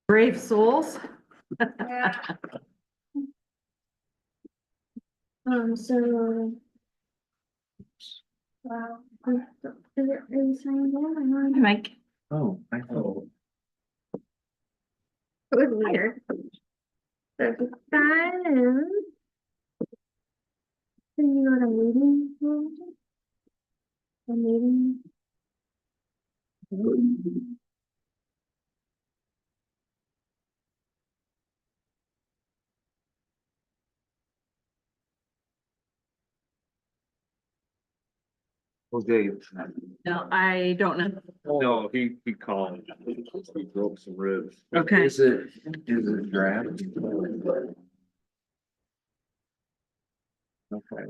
Brave souls. Yeah. So. Wow. Is it signed in? Hi, Mike. Oh, I thought. It was weird. So if it's done. Then you go to meeting. The meeting. Well, Dave. No, I don't know. No, he called. He broke some ribs. Okay. Is it draft? Okay.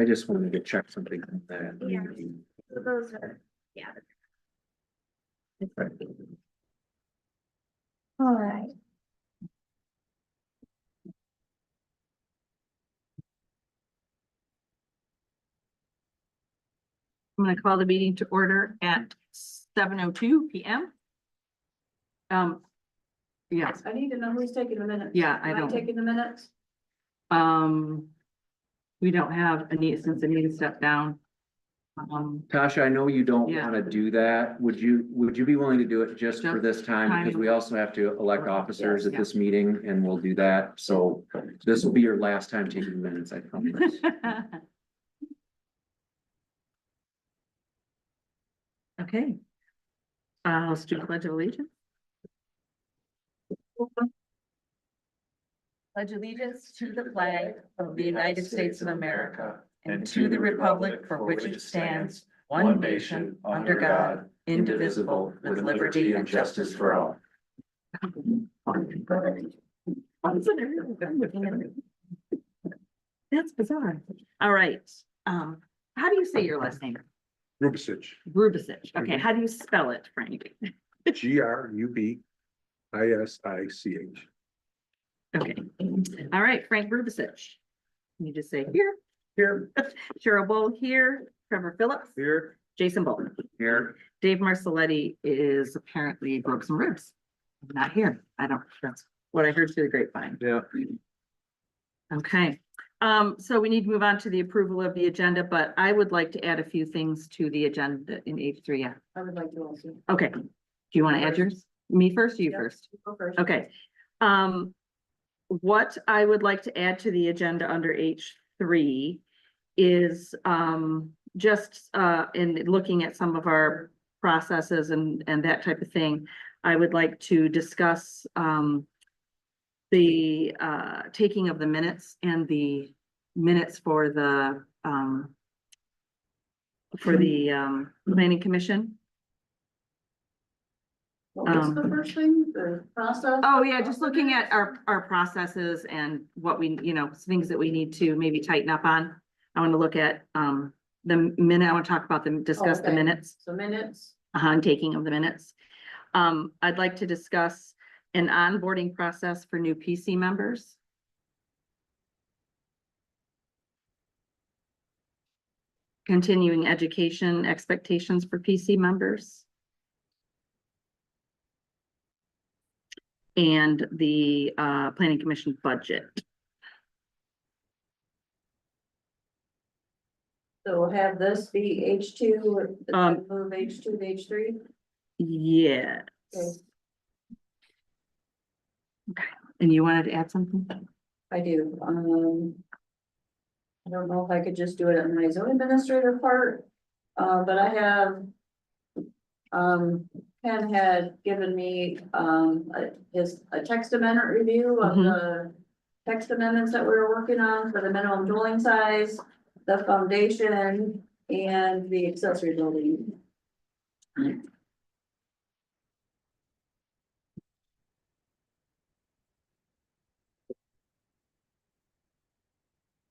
I just wanted to check something on that. Yeah. So those are, yeah. Okay. All right. I'm gonna call the meeting to order at 7:02 p.m. Yes, I need to know who's taking the minutes. Yeah, I Am don't- taking the minutes? we don't have Anita since Anita stepped down. Tasha, I know you don't Yeah. wanna do that. Would you be willing to do it just for Just this time? time. Because we also have to elect officers at Yeah. this meeting and we'll do that. So this will be your last time taking minutes, I promise. Okay. Let's do pledge of allegiance. Pledge allegiance to the flag of the United States of America and to the republic for which it stands, one nation, under God, indivisible, with liberty and justice for all. That's bizarre. All right. How do you say your last name? Grubisic, Grubisic. Okay, how do you spell it, Frank? Grubisic. Okay. All right, Frank Grubisic. You just say here. Here. Cheryl Bowl here, Trevor Phillips, Here. Jason Bolton. Here. Dave Marcelletti is apparently broke some ribs. Not here. I don't, that's what I heard through the grapevine. Yeah. Okay, so we need to move on to the approval of the agenda, but I would like to add a few things to the agenda in H3. Yeah. I would like to also. Okay. Do you want to add yours? Me first or you Yep. first? Go first. Okay. What I would like to add to the agenda under H3 is, just, in looking at some of our processes and that type of thing, I would like to discuss, the, taking of the minutes and the minutes for the, planning commission. What was the first thing, the process? Oh, yeah, just looking at our processes and what we, things that we need to maybe tighten up on. I want to look at, the minute, I want to talk about them, discuss the Okay. minutes, So minutes, and taking of the minutes. I'd like to discuss an onboarding process for new PC members. Continuing education expectations for PC members. And the, planning commission budget. so we'll have this be H2, move H2 to H3. Yes. Okay. And you wanted to add something? I do, I don't know if I could just do it on my zone administrator part, but I have. Ken had given me, a text amendment review of the text amendments that we were working on for the minimum dwelling size, the foundation, and the accessory building.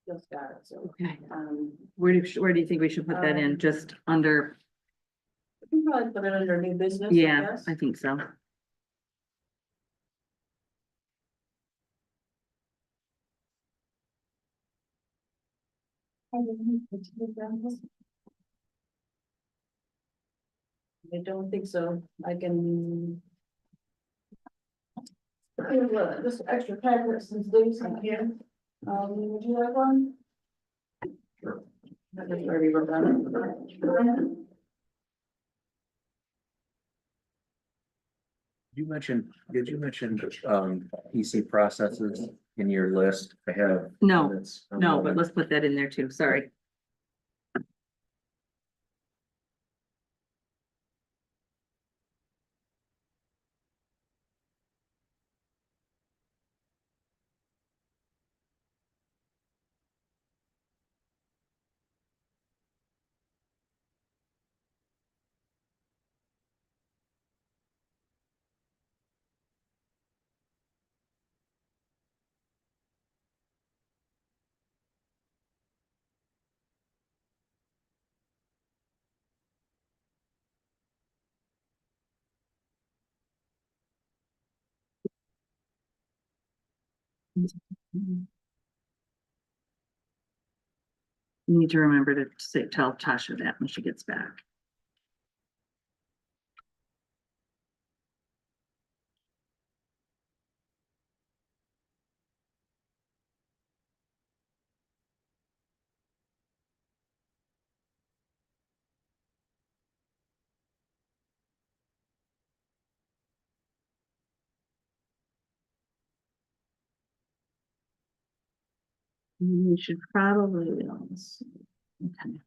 Just got it, so, Okay. we Where do you think we should put that in? Just under, can probably put it under new business, I yeah, guess. I think so. I don't think so. I can. Here's this extra packet since Dave's not here. Would you like one? Sure. I just already wrote that. Did you mention, PC processes in your list? I have. No, minutes on No, one. but let's put that in there too, sorry. You need to remember to say, tell Tasha that when she gets back. You should probably, let's see. Okay.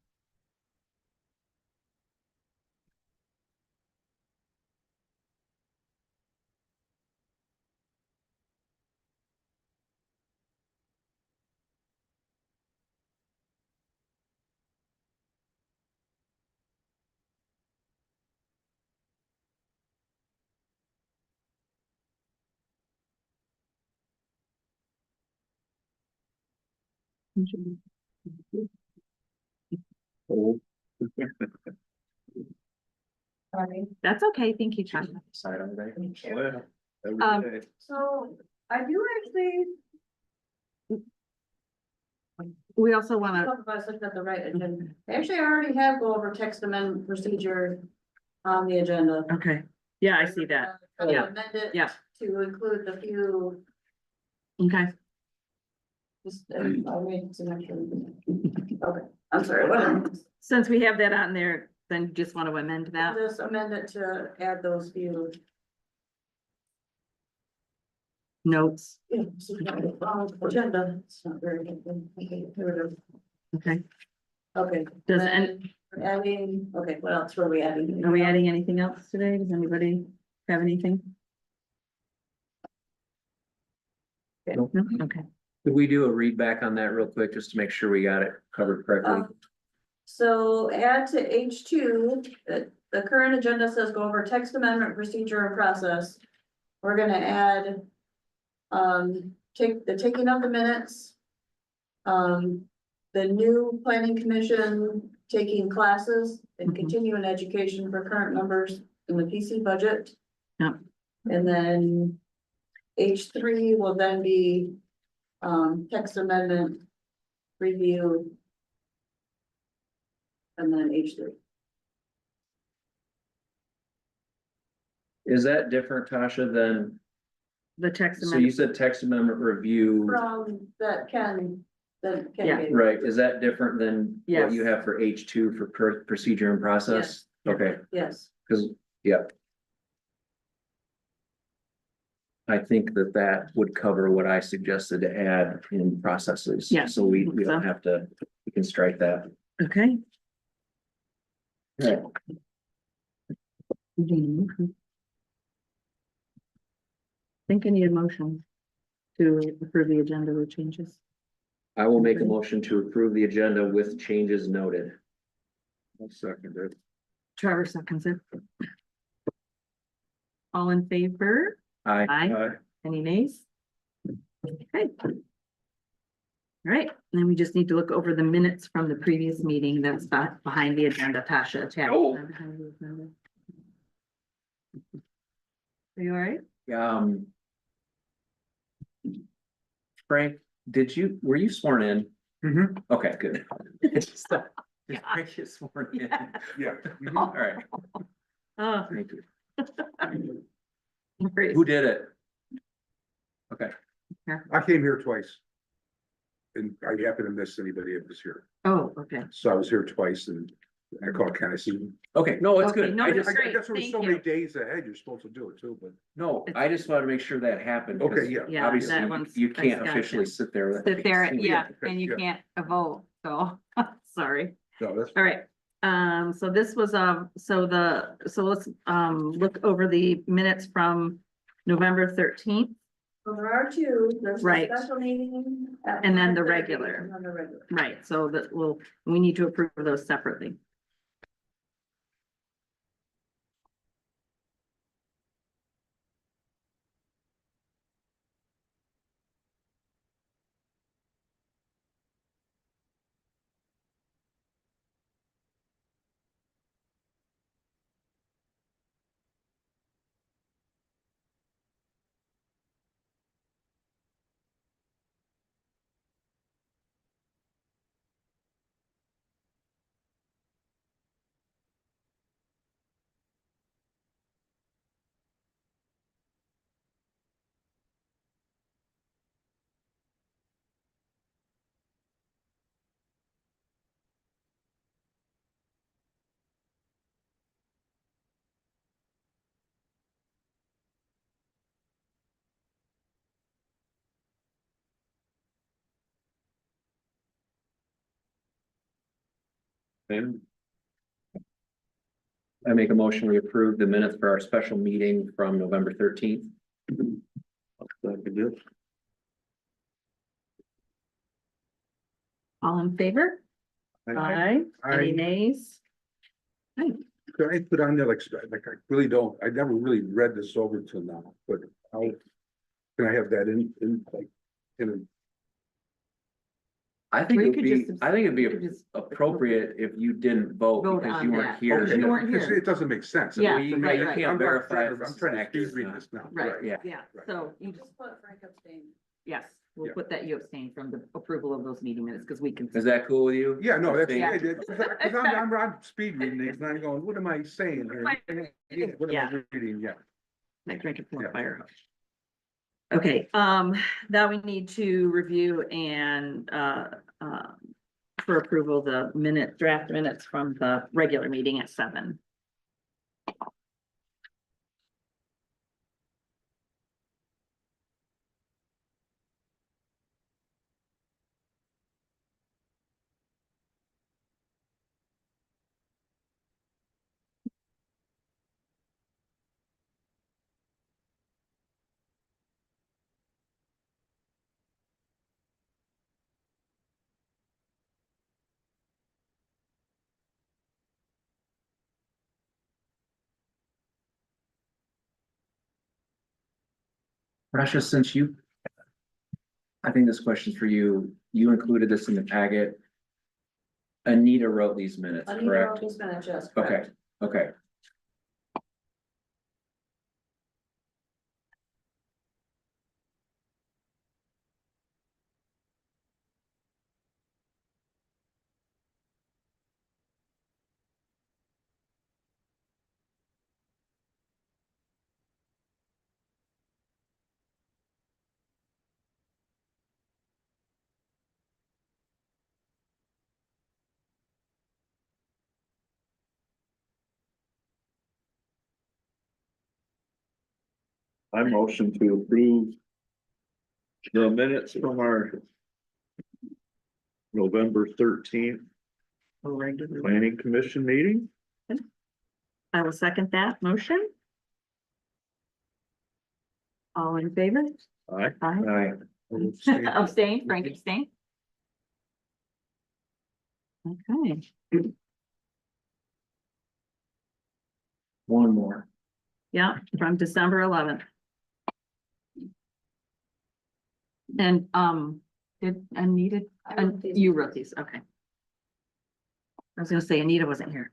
Oh, Sorry. That's okay, thank you, Tasha. side on there. So I do actually, We also wanna, talk about such at the right agenda. Actually, I already have go over text amendment procedure on the agenda. okay, yeah, I see that, Yeah. Amend it Yeah. to include the few, okay. just, I'll read some extra. Okay, I'm sorry, what? Since we have that on there, then you just want to amend that, Just amend it to add those few. notes, Yeah, agenda, it's not very good. Okay, here it is. okay? Okay. Does, then and we're adding, okay, what else were we adding? are we adding anything else today? Does anybody have anything? Nope. No, okay. Could we do a read back on that real quick, just to make sure we got it covered correctly? So add to H2, the current agenda says go over text amendment procedure and process. We're gonna add, take the taking of the minutes. The new planning commission taking classes and Mhm. continuing education for current members in the PC budget. Yep. And then H3 will then be, text amendment review. And then H3. Is that different, Tasha, than, The text so you amendment, said text amendment review, From that can Yeah. be. right, is that different than what you Yes. have for H2 for procedure and process? Okay, Yes, cause, yeah. I think that would cover what I suggested to add in processes. Yeah, So we I think don't so. have to, we can strike that. okay? Right. Think I need a motion to approve the agenda with changes. I will make a motion to approve the agenda with changes noted. I'll second it. Trevor seconds it. All in favor? Aye. Aye. Any nays? Okay. All right, then we just need to look over the minutes from the previous meeting that's back behind the agenda, Tasha. attached Oh. behind the agenda. Are you all right? Frank, were you sworn in? Mhm. Okay, good. It's just that- did Frank get sworn in? Yeah. All right, Oh, thank you. great. Who did it? Okay, I came here twice. And I happened to miss anybody that was here. Oh, okay. So I was here twice and I called kind of see. okay, no, it's Okay, good. no, I that's just, great. guess there was Thank so you. many days ahead, you're supposed to do it too, but. no, I just wanted to make sure that happened. 'cause Okay, yeah. Yeah, Obviously, that one's- you I can't gotcha. officially sit there. Sit there, yeah, okay, and you yeah. can't vote, so, sorry. No, that's. All right, so this was, so let's, look over the minutes from November 13th. So there are two, there's a Right. special meeting. at And then the 5:30 regular. and then the regular. Right, so that we need to approve those separately. I make a motion, we approve the minutes for our special meeting from November 13th. All in favor? Aye. Any nays? Could I put on there like I really don't, I never really read this over till now, but how? Can I have that in like, in I think Or you it'd could be, just- I think it'd be you could just- appropriate if you didn't vote Vote because on you that. weren't here. a? Because you weren't Because here. It doesn't make sense. I Yeah, mean, for me, right, you right. can't I'm verify trying if to- this I'm is trying to accurate speed or read not. this now. Right, Yeah. yeah, Right. so you just, Just put Frank abstain. yes, we'll Yeah. put that you abstain from the approval of those meeting minutes, because we can. Is that cool with you? Yeah, no, that's, Abstain? because I'm speed reading these and I'm going, what am I saying here? Yeah, what am Yeah. I reading? Yeah. Like drinking from a Yeah. fire hose. Okay, now we need to review and, for approval, the draft minutes from the regular meeting at 7. Rasha, since you, I think this question's for you. You included this in the packet. Anita wrote these minutes, Anita correct? wrote these minutes, yes, Okay, correct. okay. I motion to approve the minutes from our November 13th Regular. planning commission meeting. I will second that motion. All in favor? Aye. Aye. Aye. Abstain, Frank abstain. Okay, One more. yeah, from December 11th. And, did Anita, I wrote these. you wrote these, okay. I was gonna say Anita wasn't here.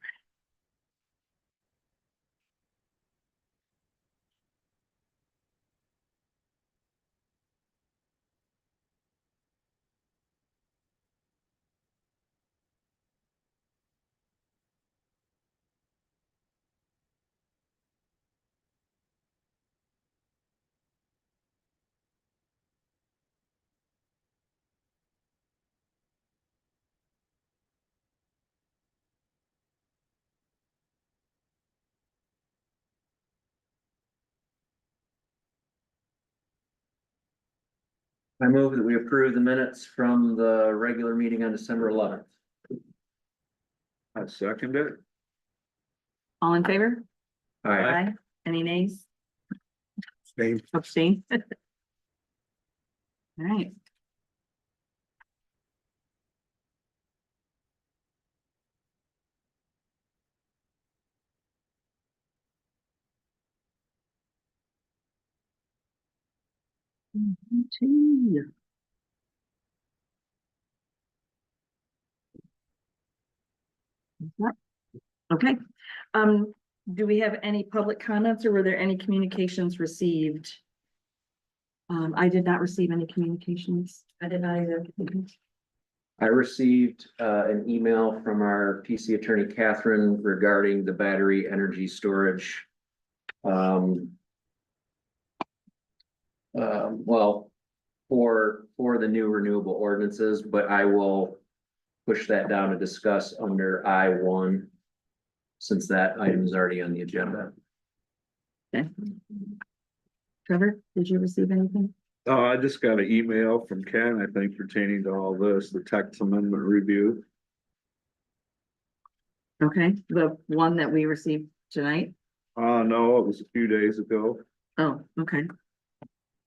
I move that we approve the minutes from the regular meeting on December 11th. I second it. All in favor? All right, Any nays? Same. Abstain? All right. Okay, do we have any public comments or were there any communications received? I did not receive any communications. I did not either. I received an email from our PC attorney Catherine regarding the battery energy storage. Well, for the new renewable ordinances, but I will push that down to discuss under I1, since that item is already on the agenda. Okay. Trevor, did you receive anything? I just got an email from Ken, I think pertaining to all this, the text amendment review. Okay, the one that we received tonight? No, it was a few days ago. Oh, okay,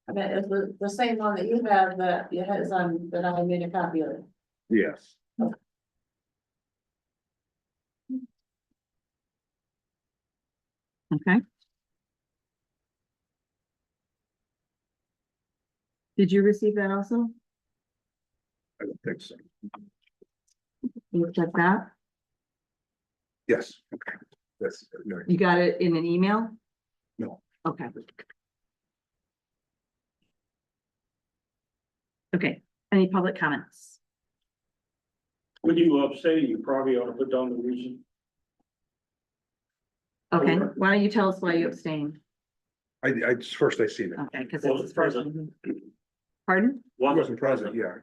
I mean, it's the same one that you have that it has on, that I made a copy of. Yes. okay. Did you receive that also? I don't think so. You checked that? Yes, okay. That's, no, You got it in an email? No. Okay. Okay, any public comments? When you abstain, you probably ought to put down the reason. Okay, Over. why don't you tell us why you abstained? it's first I seen it. Okay, because Well, it's it's first. present. Pardon? I wasn't present, yeah.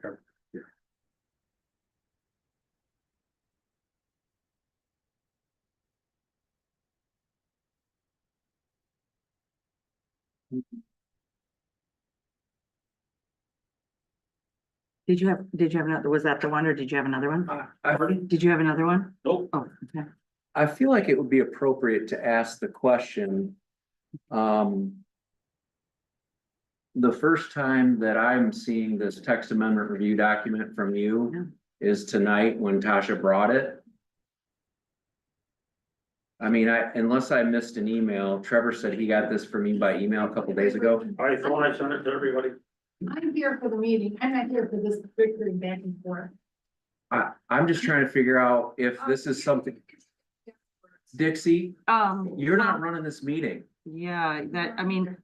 Did you have another, was that the one or did you have another one? I Did you have another one? Nope. Oh, okay. I feel like it would be appropriate to ask the question. The first time that I'm seeing this text amendment review document from you is tonight when Tasha brought it. I mean, unless I missed an email, Trevor said he got this from me by email a couple days ago. I thought I sent it to everybody. I'm here for the meeting. I'm not here for this bickering back and forth. I'm just trying to figure out if this is something, Dixie, you're not running this meeting. Yeah, that, I mean,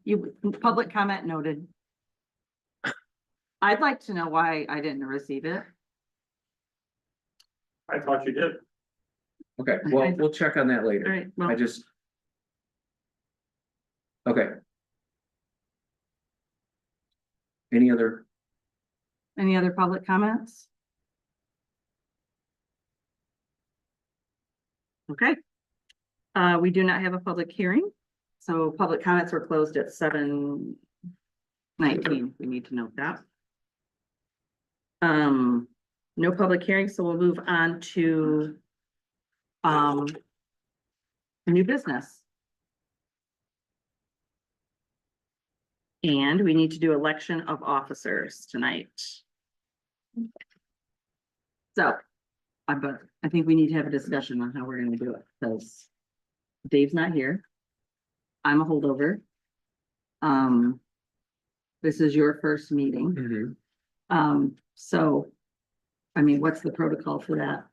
public comment noted. I'd like to know why I didn't receive it. I thought you did. Okay, well, Okay. we'll check on that All later. right, well, I just. Okay. Any other? any other public comments? Okay. We do not have a public hearing, so public comments were closed at 7:19. We need to note that. No public hearing, so we'll move on to new business. And we need to do election of officers tonight. So, I think we need to have a discussion on how we're gonna do it, because Dave's not here. I'm a holdover. This is your first meeting. So, I mean, what's the protocol for that?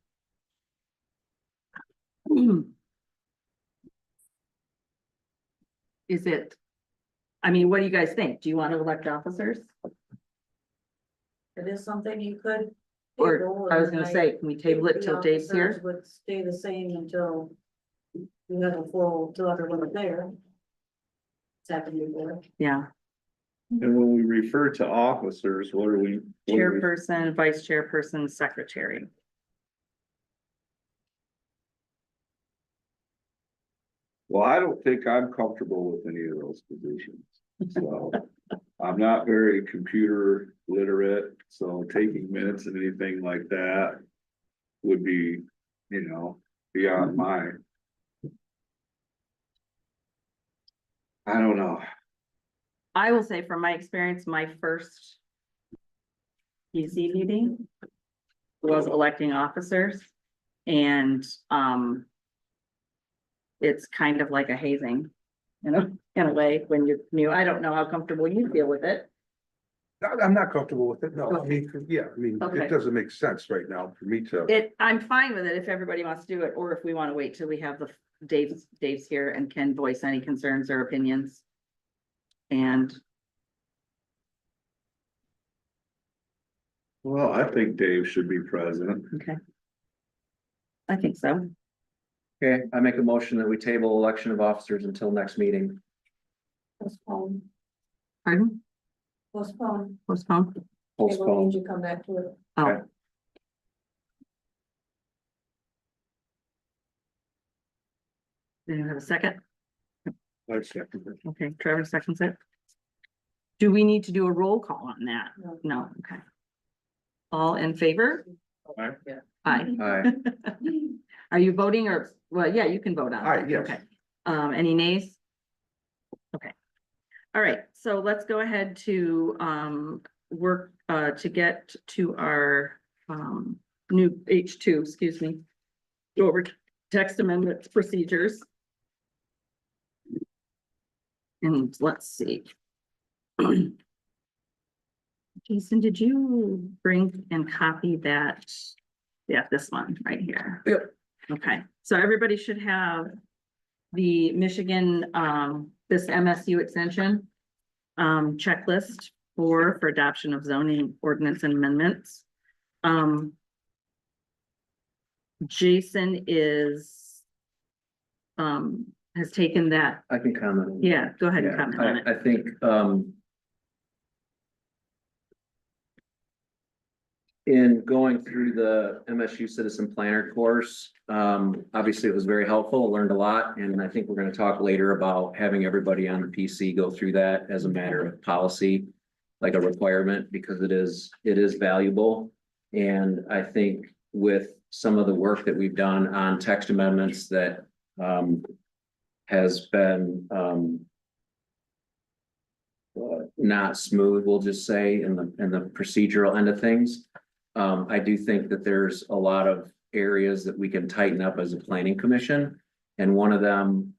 Is it, I mean, what do you guys think? Do you want to elect officers? It is something you could. Or, table, I was and gonna say, can we table it the till Dave's officers here? Would stay the same until you have a full, till everyone's there. It's happened before. Yeah, And when we refer to officers, what are we? chairperson, vice chairperson, secretary. Well, I don't think I'm comfortable with any of those positions. So I'm not very computer literate, so taking minutes and anything like that would be, beyond my. I don't know. I will say from my experience, my first PC meeting was electing officers and, it's kind of like a hazing, in a way, when you're new. I don't know how comfortable you feel with it. I'm not comfortable with it, no, I mean, yeah, I mean, Okay. it doesn't make sense right now for me to. I'm fine with it if everybody wants to do it, or if we want to wait till we have Dave's here and can voice any concerns or opinions. And Well, I think Dave should be president. okay. I think so. Okay, I make a motion that we table election of officers until next meeting. Postpone, Pardon? postpone. Postpone? Okay, we'll Postpone. need you to come back to it. Oh. Okay. Do you have a second? I second it. Okay, Trevor seconds it. Do we need to do a roll call on that? No. No, okay. All in favor? Aye. Aye. Aye. Are you voting or, well, yeah, you can vote on it. Aye, yes. Okay. Any nays? Okay. All right, so let's go ahead to, work, to get to our, new H2, excuse me. Go over to text amendment procedures. And let's see. Jason, did you bring and copy that? Yeah, this one right here. Yep. Okay, so everybody should have the Michigan, this MSU extension checklist for adoption of zoning ordinance and amendments. Jason has taken that. I can comment. on that. Yeah, go ahead and Yeah, comment on it. I think, in going through the MSU Citizen Planner course, obviously it was very helpful, learned a lot, and I think we're gonna talk later about having everybody on the PC go through that as a matter of policy, like a requirement, because it is valuable. And I think with some of the work that we've done on text amendments that, has been, not smooth, we'll just say, in the procedural end of things. I do think that there's a lot of areas that we can tighten up as a planning commission. And one of them,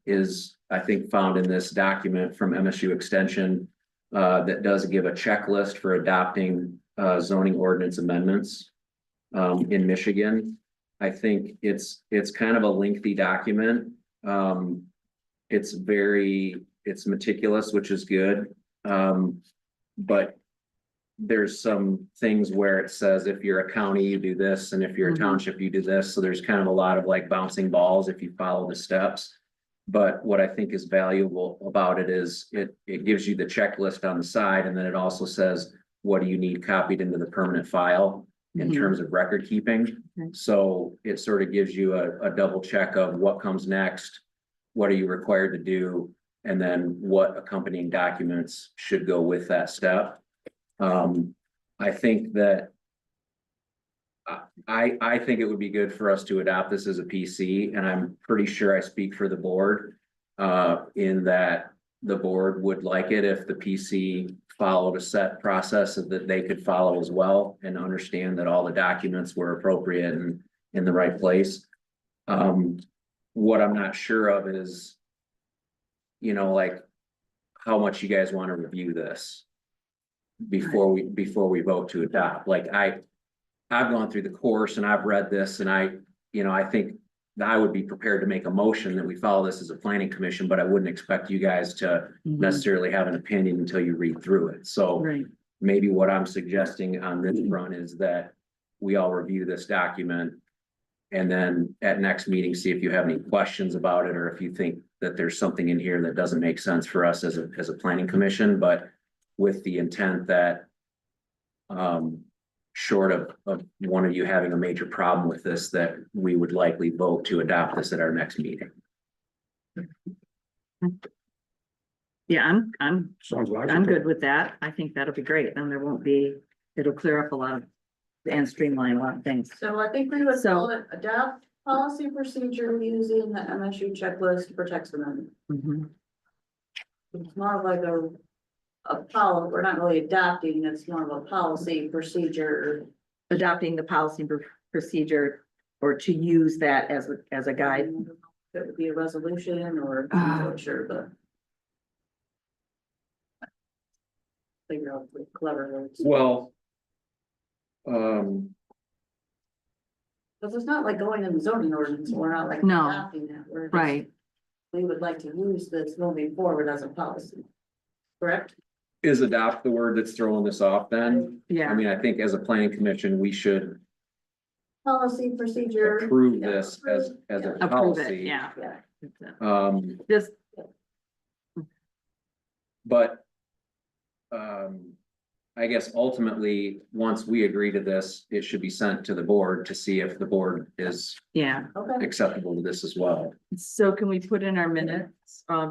is, I think, found in this document from MSU Extension, that does give a checklist for adopting, zoning ordinance amendments, in Michigan. I think it's kind of a lengthy document. It's meticulous, which is good. But there's some things where it says if you're a county, you do this, and if you're a Mhm. township, you do this. So there's kind of a lot of like bouncing balls if you follow the steps. But what I think is valuable about it is it gives you the checklist on the side, and then it also says, what do you need copied into the permanent file in Mhm. terms of record keeping? Okay. So it sort of gives you a double check of what comes next, what are you required to do, and then what accompanying documents should go with that step. I think that I think it would be good for us to adopt this as a PC, and I'm pretty sure I speak for the board. In that the board would like it if the PC followed a set process that they could follow as well, and understand that all the documents were appropriate and in the right place. What I'm not sure of is, like, how much you guys want to review this before we vote to adopt. Like, I've gone through the course and I've read this, and I think that I would be prepared to make a motion that we follow this as a planning commission, but I wouldn't expect you guys to Mhm. necessarily have an opinion until you read through it. So Right, maybe what I'm suggesting on this front is that we all review this document. And then at next meeting, see if you have any questions about it, or if you think that there's something in here that doesn't make sense for us as a planning commission, but with the intent that, short of one of you having a major problem with this, that we would likely vote to adopt this at our next meeting. Yeah, I'm Sounds logical. I'm good with that. I think that'll be great. Then there won't be, it'll clear up a lot of, and streamline a lot of things. So I think we would So- call it adopt policy procedure using the MSU checklist for text amendment. Mhm. It's more of like we're not really adopting, it's more of a policy procedure. Adopting the policy procedure or to use that as a guide. It would be a resolution or, I'm not really sure, but. Figure out the clever words. Well. Because it's not like going in the zoning ordinance, we're not like No. adopting it, we're just. Right, We would like to use this moving forward as a policy. Correct? Is adopt the word that's throwing this off then? I yeah, mean, I think as a planning commission, we should Policy procedure. approve this as a approve it, policy. yeah. Yeah, Just, But. I guess ultimately, once we agree to this, it should be sent to the board to see if the board is yeah. okay. acceptable to this as well. So can we put in our minutes? I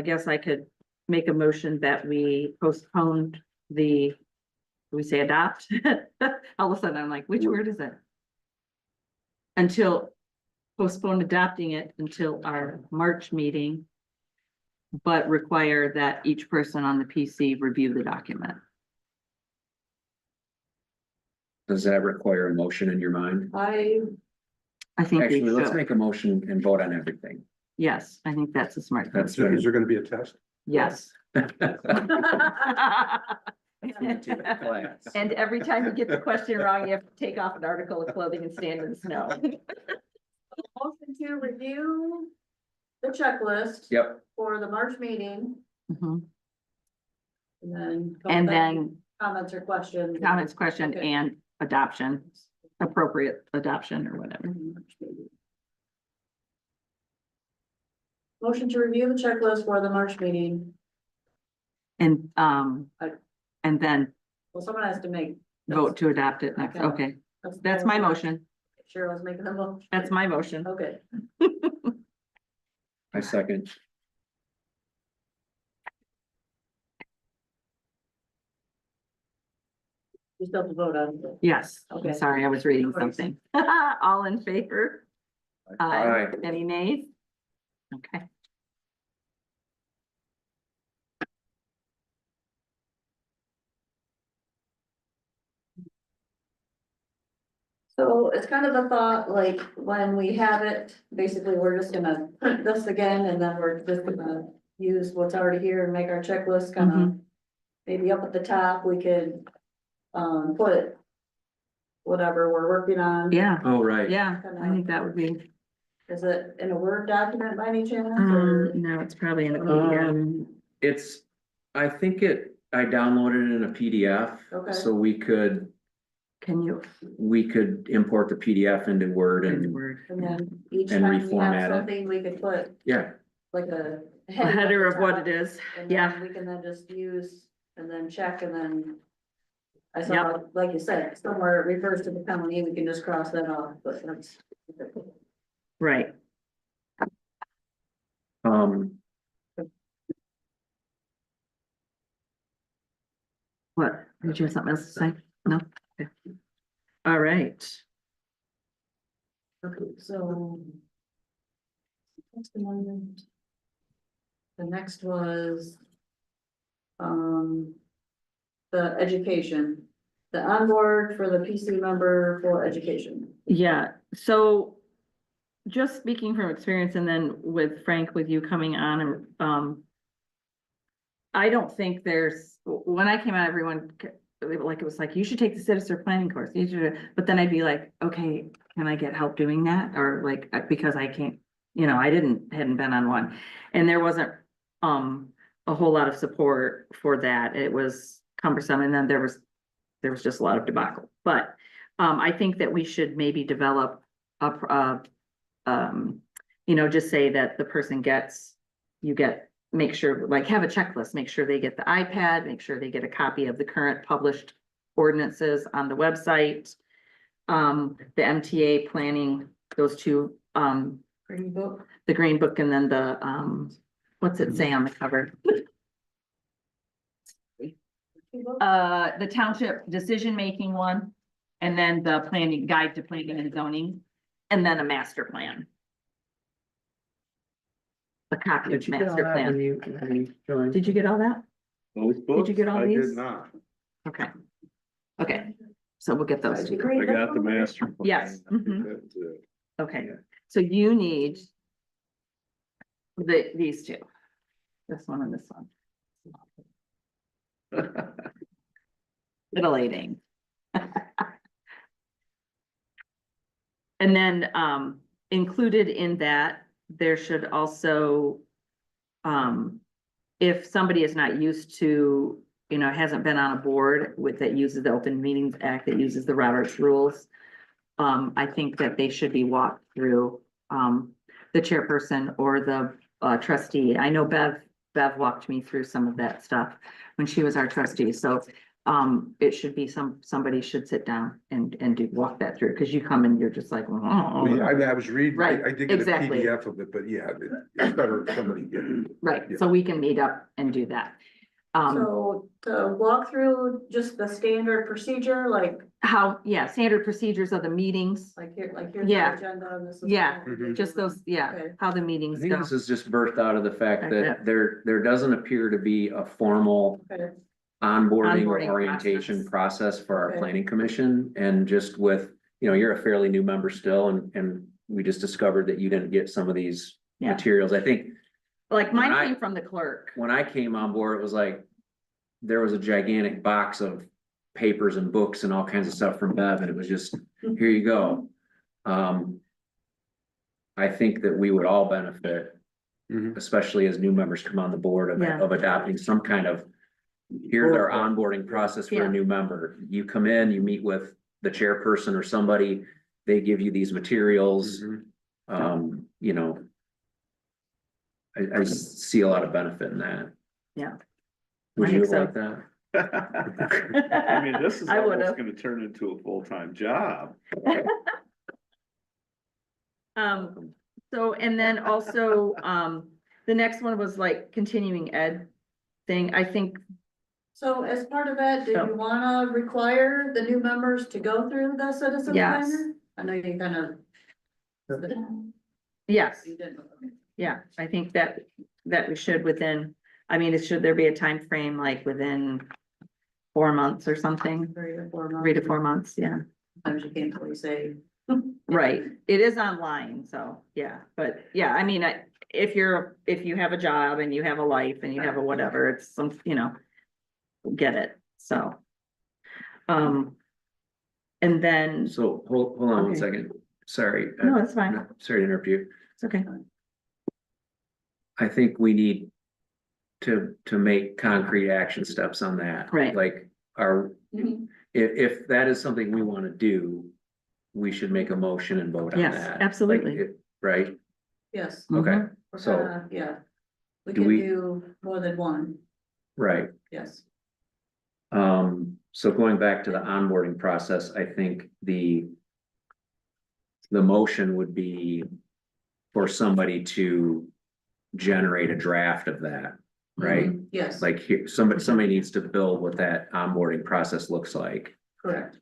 guess I could make a motion that we postponed we say adopt? All of a sudden, I'm like, which word is it? Until, postpone adopting it until our March meeting. But require that each person on the PC review the document. Does that require a motion in your mind? I, I think we Actually, let's should. make a motion and vote on everything. Yes, I think that's a smart. thing. That's Is there gonna be a test? Yes. Class. And every time you get the question wrong, you have to take off an article of clothing and stand in the snow. motion to review the checklist Yep, for the March meeting Mhm. and then. come And back then with Comments or questions. comments, question, Okay. and adoption, appropriate adoption or whatever. Motion to review the checklist for the March meeting. And, I- and then Well, someone has to make. vote to adopt it next. Okay, that's my motion. Sure, let's make the motion. That's my motion. Okay, I second. you still have to vote on it. Yes, Okay. I'm sorry, I was reading something. All in favor? Aye. Any nays? Okay. So it's kind of a thought, like, when we have it, basically, we're just gonna print this again, and then we're just gonna use what's already here and make our checklist kind of. Maybe up at the top, we could, put whatever we're working on. Yeah, Oh, right. yeah, I think that would be, Is it in a Word document by any chance, or? no, it's probably in a PDF. It's, I think I downloaded it in a PDF. Okay. So we could import the PDF into Word In and, And then each And time we reformat have it. something, we could put yeah, like a. A header at of the what top, it is, and yeah. then we can then just use and then check and then. I Yep. saw, like you said, somewhere it refers to the county, we can just cross that off, but that's. Right. What, did you have something else to say? No? Okay. All right, Okay, so. Text amendment. The next was. The education, the onboard for the PC member for education. yeah, so. Just speaking from experience and then with Frank, with you coming on and, I don't think when I came out, everyone, it was like, you should take the citizen planning course, but then I'd be like, okay, can I get help doing that? Or like, because I can't, hadn't been on one. And there wasn't, a whole lot of support for that. It was cumbersome. And then there was just a lot of debacle. But, I think that we should maybe develop just say that the person make sure, like, have a checklist, make sure they get the iPad, make sure they get a copy of the current published ordinances on the website. The MTA planning, those two, Green book. the green book and then the, what's it say on the cover? The township decision-making one, and then the planning guide to planning and zoning, and then a master plan. A copy of Did you get all master that when plan. you joined? Did you get all that? Those books, get all I these? did not. Okay. Okay, so we'll get those. Did you to you. read I got the that one? master. plan. Yes, mhm. That's it. Okay, so you need these two. This one and this one. Titillating. And then, included in that, there should also, if somebody is not used to, hasn't been on a board with, that uses the Open Meetings Act, that uses the Roberts Rules, I think that they should be walked through, the chairperson or the trustee. I know Bev walked me through some of that stuff when she was our trustee, so it should be somebody should sit down and walk that through, because you come and you're just like, I mean, oh. I was reading, Right, I did get a exactly. PDF of it, but yeah, it's better if somebody get it. Right, so we can meet up and do that. So to walk through just the standard procedure, like Standard procedures of the meetings, here's the Yeah. agenda and this is. Yeah, what we do. just those, Okay. how the I meetings think go. this is just birthed out of the fact Yeah. that there doesn't appear to be a formal Okay. onboarding or Onboarding orientation process for our Okay. planning commission, and just with, you're a fairly new member still, and we just discovered that you didn't get some of these Yeah. materials. I think Like when I- mine came from the clerk. when I came on board, it was like, there was a gigantic box of papers and books and all kinds of stuff from Bev, and it was just, here you go. I think that we would all benefit, Mhm. especially as new members come on the board, Yeah. of adopting some kind of, here's our onboarding process for Yeah. a new member. You come in, you meet with the chairperson or somebody, they give you these materials, Mhm. I see a lot of benefit in that. Yeah. Would I you think so. like that? I mean, this is I would've. almost gonna turn into a full-time job. So, and then also, the next one was like continuing ed thing, I think, So as part of that, do So- you wanna require the new members to go through the citizen Yes. planner? I know you kind of. yes, You didn't. yeah, I think that we should should there be a time frame like within 4 months or something? 3 to 4 months. 3 to 4 months, yeah, Sometimes you can't really say. right, it is online, so, yeah, but, yeah, if you have a job and you have a life and you have a whatever, it's some, get it, so. And then, So, hold on one Okay. second, sorry. no, it's fine, Sorry to interrupt you. it's okay, I think we need to make concrete action steps on that. Right. Like, if that is something we wanna do, we should make a motion and vote on Yes, that. absolutely. Like, Right? Yes. Okay, Mhm. We're So- kinda- yeah. We Do can we- do more than one, right. yes. So going back to the onboarding process, I think the motion would be for somebody to generate a draft of that, right? Yes, Like here, somebody needs to build what that onboarding process looks like. correct.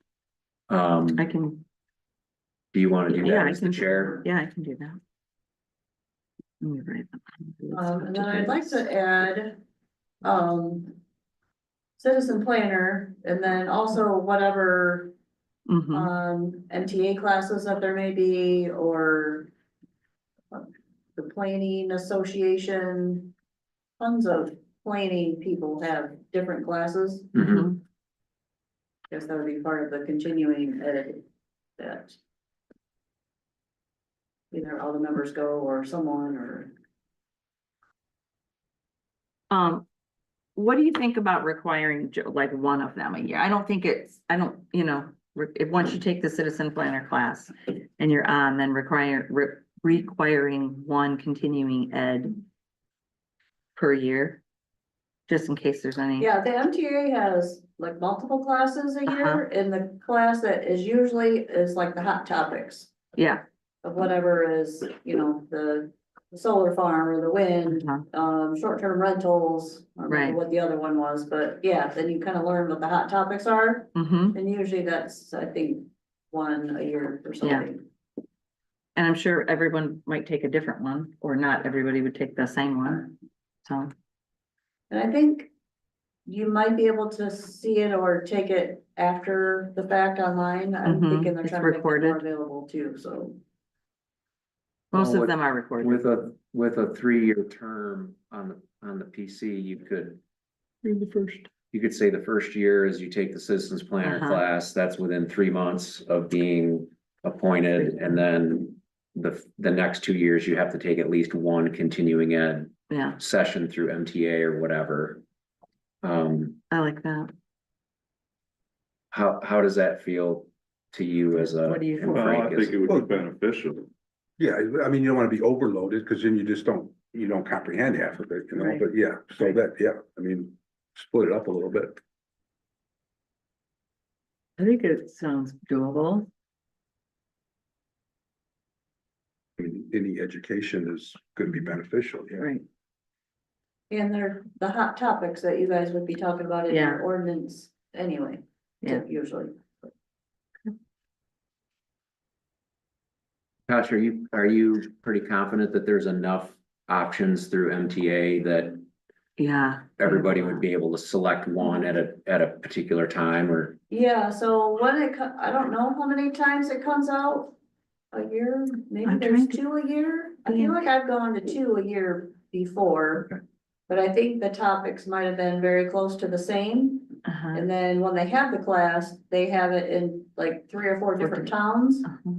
I can, Do you want to do Yeah, that I as the can- chair? yeah, I can do that. Let me write them. And then I'd like to add, citizen planner, and then also whatever, MTA classes that there may be, or the planning association, tons of planning people have different classes. Mhm. Guess that would be part of the continuing ed that either all the members go or someone or. What do you think about requiring like one of them a year? I don't think if once you take the citizen planner class and you're on, then requiring one continuing ed per year, just in case there's any. Yeah, the MTA has like multiple classes a year, and the class that is usually is like the hot topics Yeah, of whatever is, the the solar farm or the wind, Uh-huh. short-term rentals. I don't remember Right. what the other one was, but yeah, then you kind of learn what the hot topics are. Mm-hmm. And usually that's, I think, one a year or something. And I'm sure everyone might take a different one, or not everybody would take the same one, so. And I think you might be able to see it or take it after the fact online. I'm Mhm, thinking they're it's trying to make it more recorded. available too, so. Most Well, of them are recorded. With a 3-year term on the PC, you could. You could say the first year is you take the citizens planner Uh-huh. class, that's within 3 months of being appointed, and then. The next 2 years, you have to take at least one continuing ed Yeah, session through MTA or whatever. I like that. How does that feel to you as a? What do you and think? Well, I Frank as- think it would be beneficial. Yeah, I mean, you don't wanna be overloaded, cause then you don't comprehend half of it, you know, Right. but yeah, so that, yeah, I mean, split it up a little bit. I think it sounds doable. I mean, any education is gonna be beneficial, yeah. Right. And they're the hot topics that you guys would be talking about in your Yeah. ordinance anyway. Yeah. Usually. Josh, are you pretty confident that there's enough options through MTA that Yeah. everybody would be able to select one at a particular time or? Yeah, so when I don't know how many times it comes out. A year, maybe I'm there's trying to 2 a year. I think. feel like I've gone to 2 a year before. Okay. But I think the topics might have been very close to the same. Uh-huh. And then when they have the class, they have it in like 3 or 4 different towns. Uh-huh.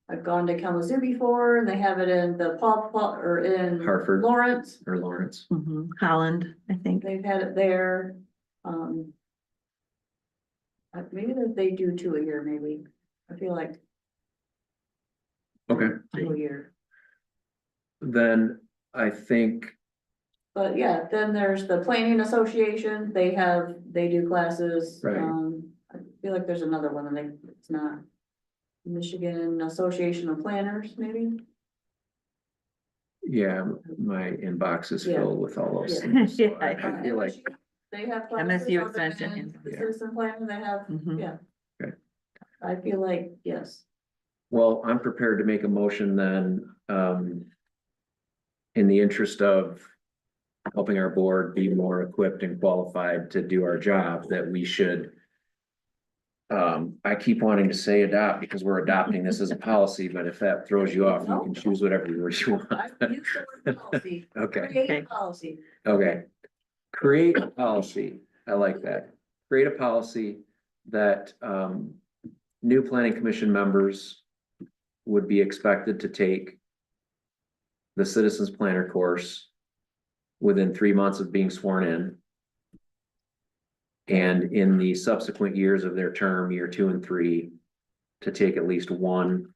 I've gone to Kalamazoo before and they have it in the or in Hartford. Lawrence. Or Lawrence? Mhm. Holland, I think. They've had it there. Maybe that they do 2 a year, maybe. I feel like Okay, 2 a year. then I think, But yeah, then there's the planning association, they do classes. Right. I feel like there's another one and it's not. Michigan Association of Planners, maybe? yeah, my inbox is Yeah. filled with all those Yeah. things. So Yeah, I I I feel like, They have classes. MSU other extension, than The yeah. citizen planner, they have, Mhm. yeah. Okay. I feel like, yes. well, I'm prepared to make a motion then, in the interest of helping our board be more equipped and qualified to do our job, that we should. I keep wanting to say adopt because we're adopting this as a policy, but if that throws you off, you can choose whatever word you want. I use the word policy, Okay, create Okay. policy. okay. Create a policy. I like that. Create a policy that, new planning commission members would be expected to take the citizens planner course within 3 months of being sworn in. And in the subsequent years of their term, year 2 and 3, to take at least one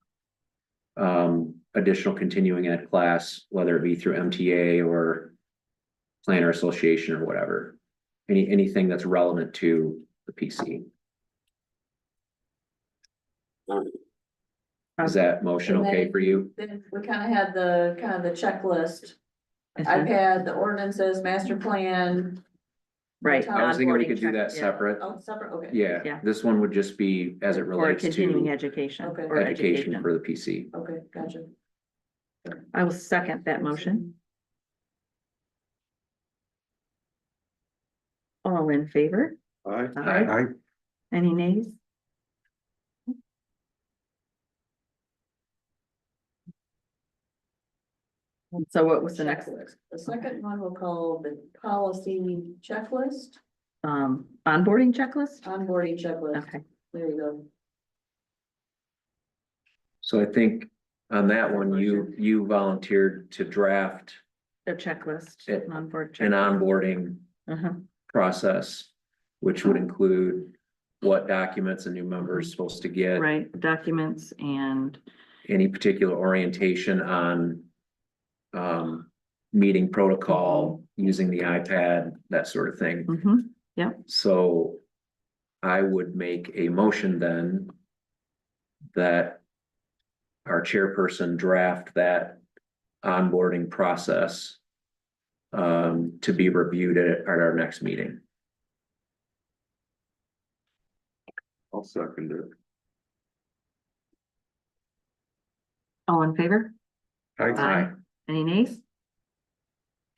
additional continuing ed class, whether it be through MTA or planner association or whatever. Anything that's relevant to the PC. Is that motion And then- okay for you? Then we kind of had the checklist. I've Mhm. had the ordinances, master plan. Right. I was thinking we onboarding could do that check, yeah. separate. Oh, separate, okay. Yeah, Yeah. this one would just be as it Or relates continuing to education. Okay. Or education for the PC. Okay, gotcha. I will second that motion. All in favor? I, I, Any nays? So what was the next, Checklist. The second one we'll call the policy checklist, onboarding checklist? onboarding checklist. Okay, There you go. So I think on that one, you volunteered to draft the checklist, It- onboard. an checklist. onboarding Uh-huh. process, which would include what documents a new member is supposed to get, Right, documents and, any particular orientation on meeting protocol, using the iPad, that sort of thing. mhm, So I would make a motion then that our chairperson draft that onboarding process to be reviewed at our next meeting. I'll second it. All in favor? I, Any nays?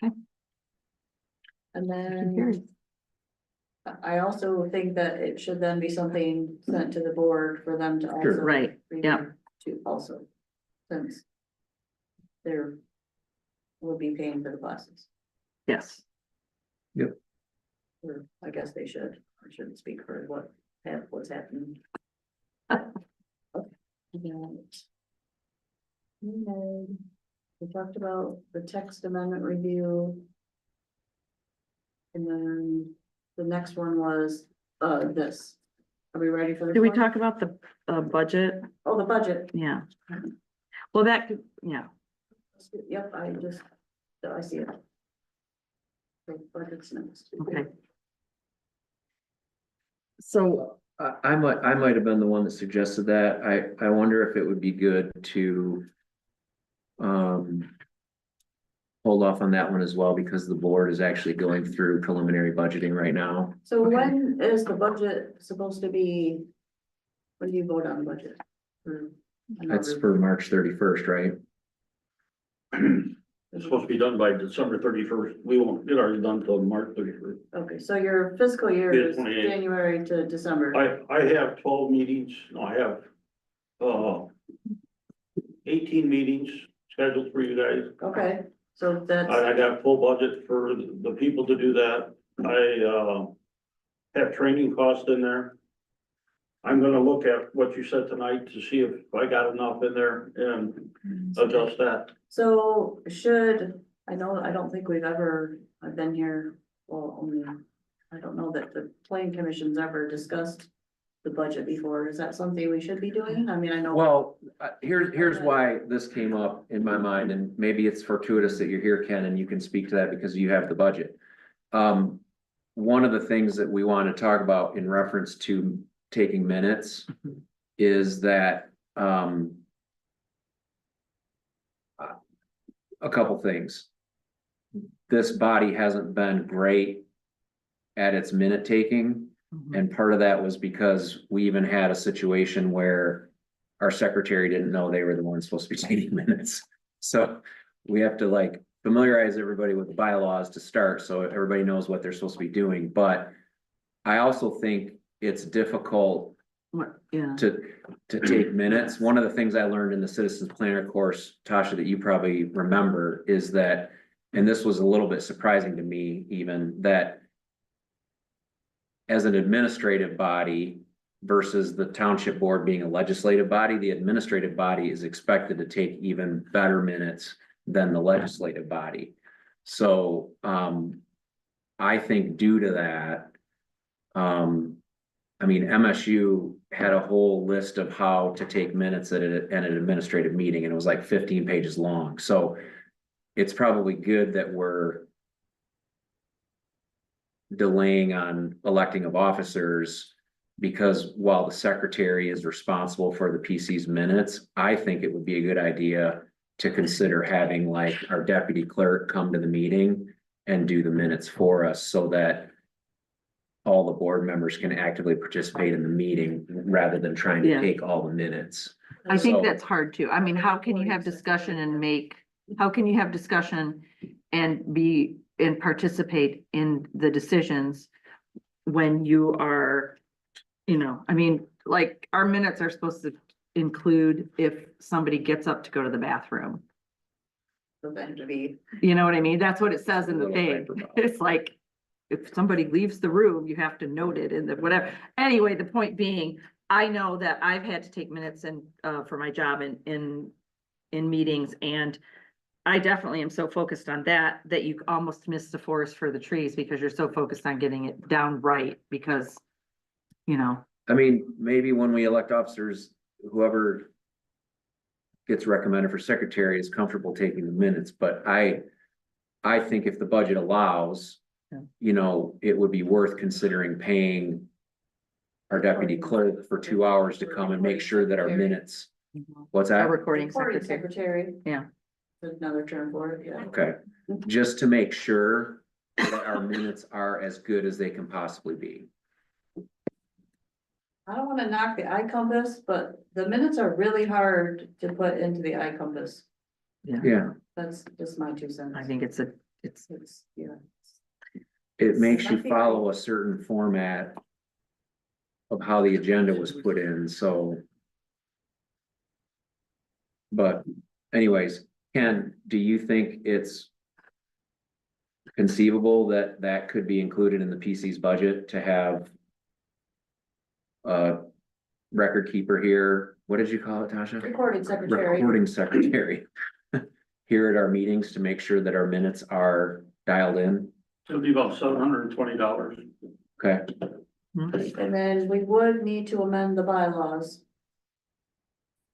And Motion then carries. I also think that it should then be something sent to the board for them to also. Right, yeah. review too also, since they're will be paying for the classes, Yes, or I guess they should, I shouldn't speak for what's happening. And we talked about the text amendment review. And then the next one was, this. Are we ready for this? did we one? talk about the budget? Oh, the budget. Yeah. Well, that, yeah, Yep, I see it. The budget's next. okay. So I might have been the one that suggested that. I wonder if it would be good to hold off on that one as well, because the board is actually going through preliminary budgeting right now. So Okay. when is the budget supposed to be? When do you vote on the budget? For That's another- for March 31st, right? It's supposed to be done by December 31st. We won't get ours done till March 31st. Okay, so your fiscal year Yeah, is 28. January to December. I have 12 meetings, no, I have, 18 meetings scheduled for you guys. Okay, so that's, I got full budget for the people to do that. I have training costs in there. I'm gonna look at what you said tonight to see if I got enough in there and adjust that. so I don't think I've been here, well, only, I don't know that the planning commission's ever discussed the budget before. Is that something we should be doing? I mean, I know. Well, here's why this came up in my mind, and maybe it's fortuitous that you're here, Ken, and you can speak to that because you have the budget. One of the things that we want to talk about in reference to taking minutes is that, a couple things. This body hasn't been great at its minute taking. Mhm. And part of that was because we even had a situation where our secretary didn't know they were the ones supposed to be taking minutes. So we have to like familiarize everybody with the bylaws to start, so everybody knows what they're supposed to be doing. But I also think it's difficult Yeah, to take minutes. One of the things I learned in the Citizens Planner course, Tasha, that you probably remember, is that, and this was a little bit surprising to me even, that as an administrative body versus the township board being a legislative body, the administrative body is expected to take even better minutes than the legislative body. So, I think due to that, I mean, MSU had a whole list of how to take minutes at an administrative meeting, and it was like 15 pages long. So it's probably good that we're delaying on electing of officers, because while the secretary is responsible for the PC's minutes, I think it would be a good idea to consider having like our deputy clerk come to the meeting and do the minutes for us, so that all the board members can actively participate in the meeting rather than trying to Yeah. take all the minutes. I think So- that's hard too. I mean, how can you have discussion and how can you have discussion and participate in the decisions when you are, I mean, like, our minutes are supposed to include if somebody gets up to go to the bathroom. So then to be, You know what I mean? That's what it says in the Little thing. hyperbole. It's like, if somebody leaves the room, you have to note it in the whatever. Anyway, the point being, I know that I've had to take minutes for my job in meetings, and I definitely am so focused on that you almost miss the forest for the trees because you're so focused on getting it down right because, I mean, maybe when we elect officers, whoever gets recommended for secretary is comfortable taking the minutes, but I think if the budget allows, Yeah. it would be worth considering paying our deputy clerk for 2 hours to come and make sure that our minutes, what's our that? recording recording secretary. secretary. Yeah. Another term for it, yeah. Okay, just to make sure that our minutes are as good as they can possibly be. I don't wanna knock the iCompass, but the minutes are really hard to put into the iCompass. Yeah, That's just my 2 cents. I think it's It's, yeah. it makes you follow a certain format of how the agenda was put in, so. But anyways, Ken, do you think it's conceivable that that could be included in the PC's budget to have a record keeper here? What did you call it, Tasha? Recording secretary. Recording secretary here at our meetings to make sure that our minutes are dialed in. It'll be about $720. Okay, And then we would need to amend the bylaws.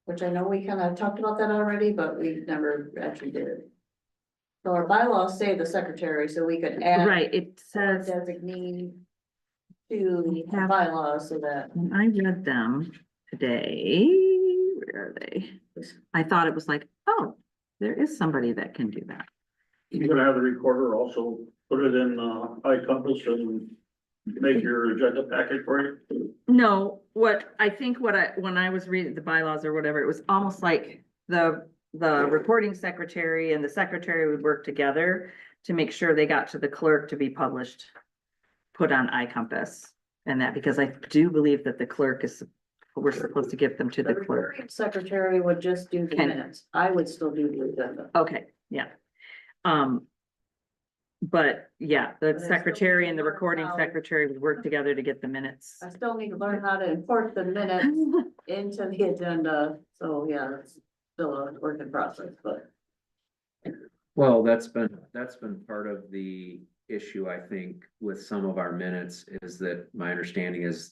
Which I know we kind of talked about that already, but we never actually did it. So our bylaws say the secretary, so we could add. right, it a says, Designee to the have- bylaws so that. when I read them today, where are they? I thought it was like, oh, there is somebody that can do that. You're gonna have the recorder also put it in, iCompass and make your agenda packet for you. No, when I was reading the bylaws or whatever, it was almost like the recording secretary and the secretary would work together to make sure they got to the clerk to be published, put on iCompass. And that, because I do believe that the clerk we're supposed to give them to the clerk. recording secretary would just do the Okay. minutes. I would still do the agenda. Okay, yeah. But yeah, But I the still secretary and the need to learn recording how- secretary would work together to get the minutes. I still need to learn how to import the minutes into the agenda. So yeah, it's still a work in process, but. well, that's been part of the issue, I think, with some of our minutes is that my understanding is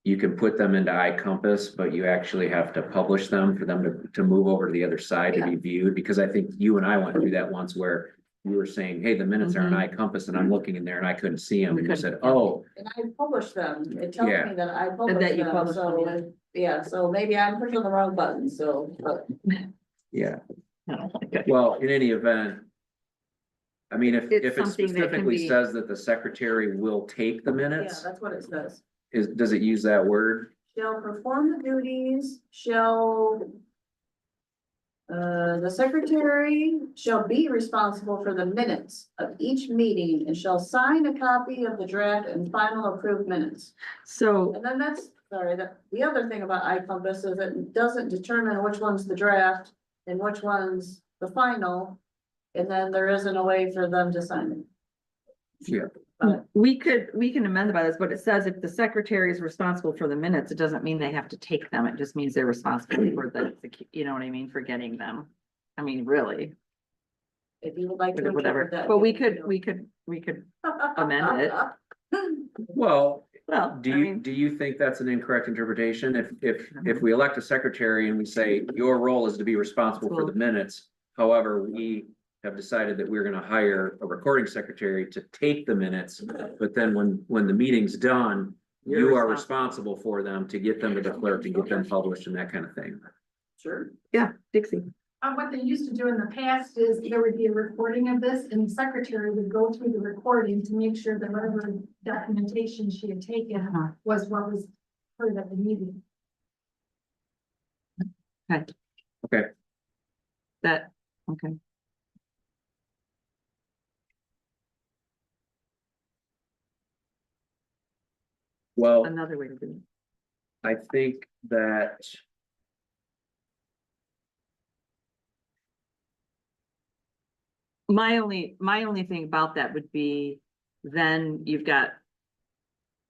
you can put them into iCompass, but you actually have to publish them for them to move over to the other side to be viewed, because I think you and I went through that once where you were saying, hey, the minutes are in iCompass, and I'm looking in there and I couldn't see them, and you said, oh, And I publish them. It tells Yeah. me that I that publish you them, publish them, yeah. so, yeah, so maybe I'm pushing the wrong button, so, but. yeah. No, okay. Well, in any event. I mean, if It's it something that can specifically be- says that the secretary will take the Yeah, minutes, that's what it says. does it use that word? Shall perform the duties, shall. The secretary shall be responsible for the minutes of each meeting and shall sign a copy of the draft and final approved minutes. So, And then the other thing about iCompass is it doesn't determine which one's the draft and which one's the final. And then there isn't a way for them to sign it. Yeah. we can amend by this, but it says if the secretary is responsible for the minutes, it doesn't mean they have to take them. It just means they're responsible for you know what I mean, for getting them. I mean, really, If you would like to. whatever, interpret that but we differently. could amend it. Well, Well, do I you, mean, do you think that's an incorrect interpretation? If we elect a secretary and we say, your role is to be responsible for the minutes. However, we have decided that we're gonna hire a recording secretary to take the minutes. But then when the meeting's done, You're you are responsible. responsible for them to get them to the clerk, to get them published and that kind of thing. Sure. yeah, Dixie. What they used to do in the past is there would be a recording of this and the secretary would go through the recording to make sure that whatever documentation she had taken Uh-huh. was what was heard at the meeting. Okay. That, okay. Well, Another way to do it. I think that. My only thing about that would be, then you've got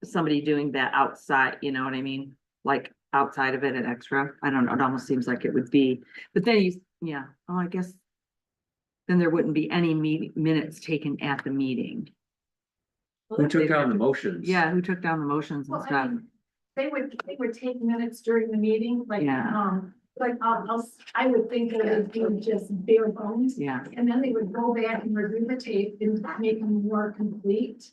somebody doing that outside, you know what I mean? Like outside of it, an extra, I don't know, it almost seems like it would be, but then yeah, oh, I guess. Then there wouldn't be any minutes taken at the meeting. Who took down the motions? Yeah, who took down the motions and Well, I stuff? mean, they would take minutes during the meeting, like, Yeah. I would think that it would be just bare bones. Yeah, And then they would go back and review the tape and make them more complete.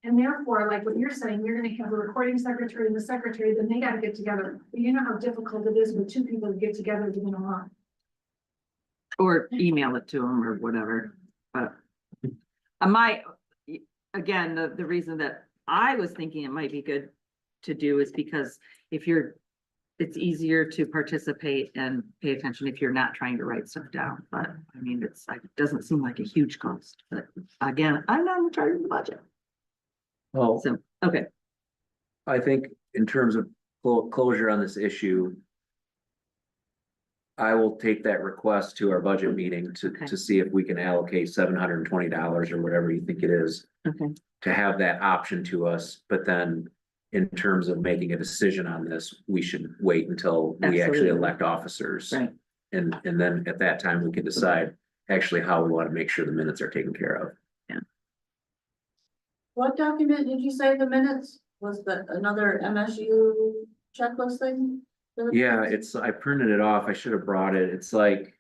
And therefore, like what you're saying, you're gonna have a recording secretary and the secretary, then they gotta get together. But you know how difficult it is with two people to get together to get along. Or email it to them or whatever, but. Again, the reason that I was thinking it might be good to do is because if it's easier to participate and pay attention if you're not trying to write stuff down, but I mean, it doesn't seem like a huge cost, but again, I'm not in charge of the budget, Well, so, okay. I think in terms of closure on this issue. I will take that request to our budget meeting Okay. to see if we can allocate $720 or whatever you think it is. Okay. To have that option to us, but then in terms of making a decision on this, we should wait until we actually Absolutely. elect officers. Right. And then at that time, we can decide actually how we want to make sure the minutes are taken care of. What document did you say the minutes? Was that another MSU checklist thing? for the Yeah, minutes? I printed it off. I should have brought it. It's like.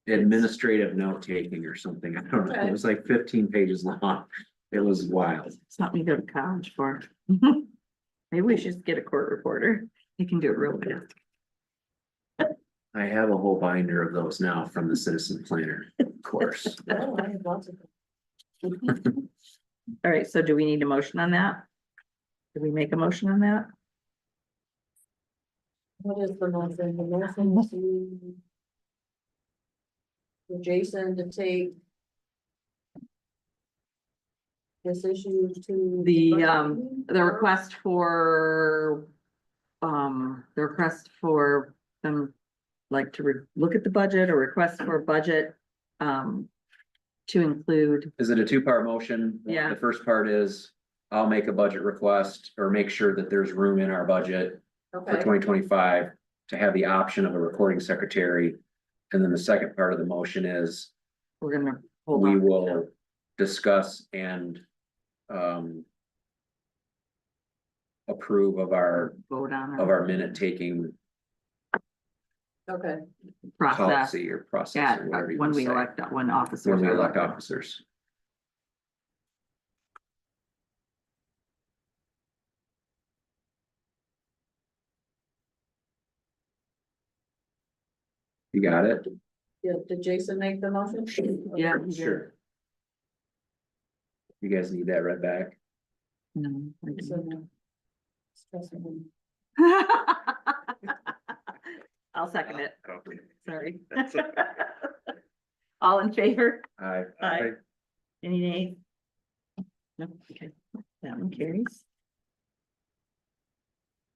Administrative note taking or something. I don't know. It Okay. was like 15 pages long. It was wild. Something to go to college for. Maybe we should just get a court reporter. He can do it real fast. I have a whole binder of those now from the citizen planner course. Oh, I have lots of them. All right, so do we need a motion on that? Did we make a motion on that? What is the motion? The motion to. For Jason to take. This issue to. The request for. The request for them, like to look at the budget or request for budget. To include, Is it a two-part motion? Yeah. The first part is I'll make a budget request or make sure that there's room in our budget for Okay, 2025 to have the option of a recording secretary. And then the second part of the motion is we're gonna hold we on. will discuss and approve of Vote on our minute taking okay, process. policy or process. Yeah, or whatever you when wanna we say. elect, when officers. When we are elect elected. officers. You got it? did Jason make the motion? Yeah. he did. Sure. You guys need that read back? No. I So, didn't. no. Stressing him. I'll second it, Okay. sorry. That's okay. All in favor? Aye. Aye. Any nays? No, okay, that one carries.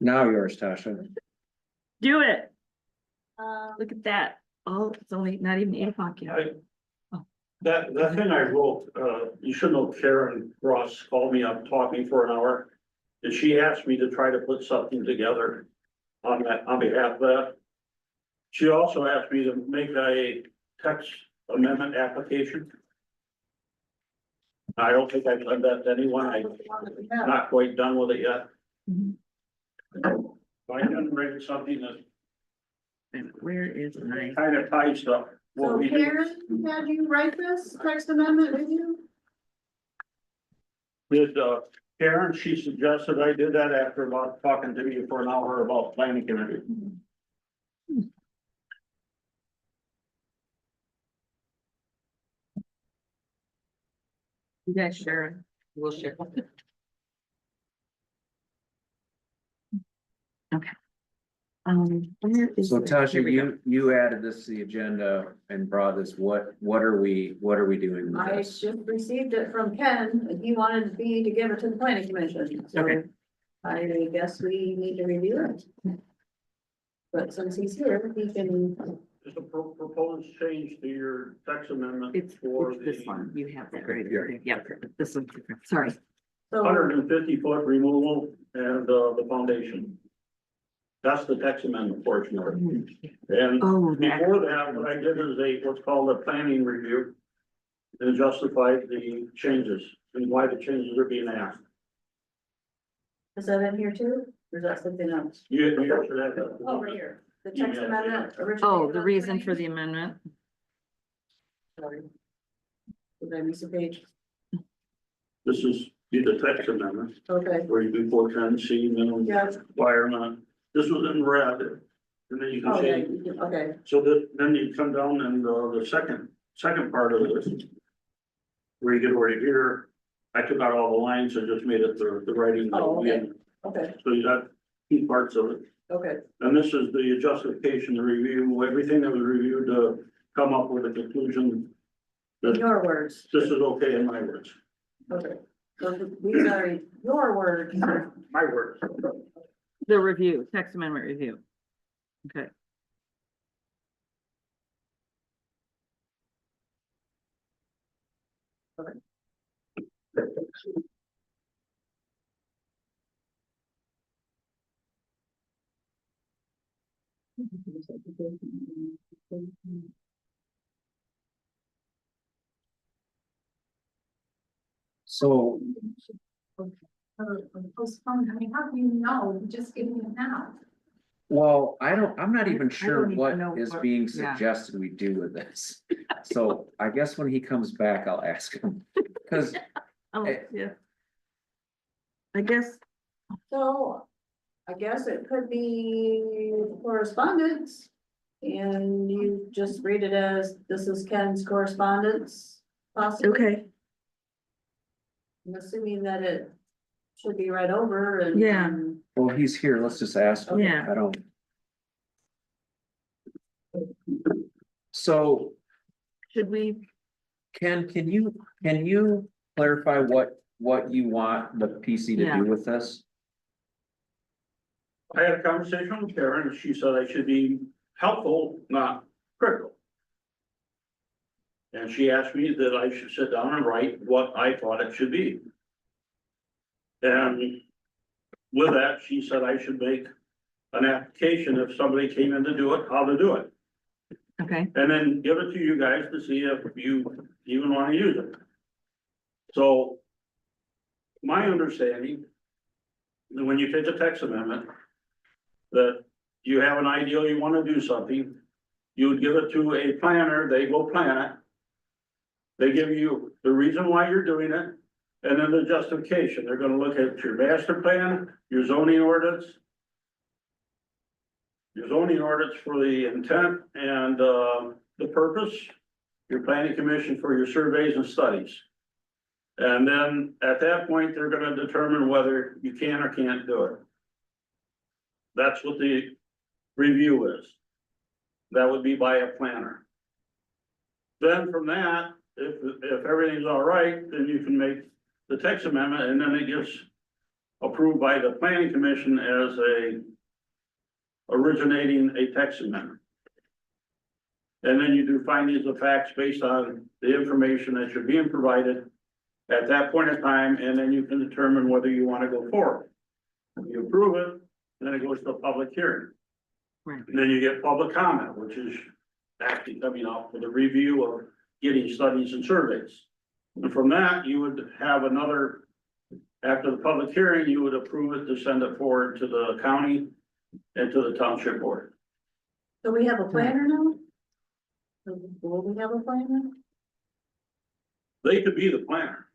Now yours, Tasha. Do it, Um, look at that, oh, it's only not even 8 o'clock yet. That thing I wrote, you should know Karen Ross called me up, talked me for an hour. And she asked me to try to put something together on behalf of that. She also asked me to make a text amendment application. I don't think I've done that to anyone. I'm not quite done with it yet. Mhm. I generated something that And where is my, kind of ties up what So we do. Karen, had you write this text amendment with you? Did, Karen, she suggested I did that after about talking to me for an hour about planning committee. you guys share it, we'll share. Okay. Where is? So this? Tasha, Here we go. you added this to the agenda and brought this, what are we doing with I this? just received it from Ken, and he wanted me to give it to the planning commission, so Okay. I guess we need to review it. But since he's here, he can, Just a proposed change to your text amendment It's for this the one, you have that Okay, right yeah. there, yep, this one's different, sorry. so, 150-foot removal and, the foundation. That's the text amendment portion of it. And Oh, that, before that, what I did is what's called a planning review. And justified the changes and why the changes are being asked. is that in here too, or is that something else? You should have that. Oh, right here, the text Yeah. amendment originally. oh, the reason for the amendment, Sorry. Did I miss a page? This is the text amendment Okay, where you do 410C minimum yeah, requirement. This was in red. And then you can Oh, yeah, say, okay, so then you come down and, the second part of this. Where you get right here, I took out all the lines and just made it the writing. Oh, okay. okay, So you got key parts of it. okay, And this is the justification, the review, everything that was reviewed to come up with a conclusion. in That your words, this is okay in my words, okay. So these are your words. my words. The review, text amendment review. Okay. So, Or postpone, I mean, how do you know, You're just getting it now? well, I'm not even I sure don't even what know is what- being yeah. suggested we do with this. So I guess when he comes back, I'll ask him, cause Oh, Eh. yeah. I guess, So, I guess it could be correspondence. And you just read it as, this is Ken's correspondence, possibly. okay, I'm assuming that it should be read over and. Yeah. well, he's here, let's just ask him. Yeah. I don't. So should we, Ken, can you clarify what you want the PC to Yeah. do with this? I had a conversation with Karen, and she said I should be helpful, not critical. And she asked me that I should sit down and write what I thought it should be. And with that, she said I should make an application if somebody came in to do it, how to do it. okay, And then give it to you guys to see if you even wanna use it. So. My understanding. That when you take a text amendment. That you have an ideal, you wanna do something. You would give it to a planner, they go plan it. They give you the reason why you're doing it, and then the justification, they're gonna look at your master plan, your zoning ordinance. Your zoning ordinance for the intent and, the purpose, your planning commission for your surveys and studies. And then at that point, they're gonna determine whether you can or can't do it. That's what the review is. That would be by a planner. Then from that, if everything's all right, then you can make the text amendment and then it gets approved by the planning commission as originating a text amendment. And then you do findings of facts based on the information that you're being provided at that point in time, and then you can determine whether you want to go forward. You approve it, then it goes to a public hearing. Right. And then you get public comment, which is actually coming out for the review of getting studies and surveys. And from that, you would have another, after the public hearing, you would approve it to send it forward to the county and to the township board. So we have a planner now? Will we have a planner? They could be the planner.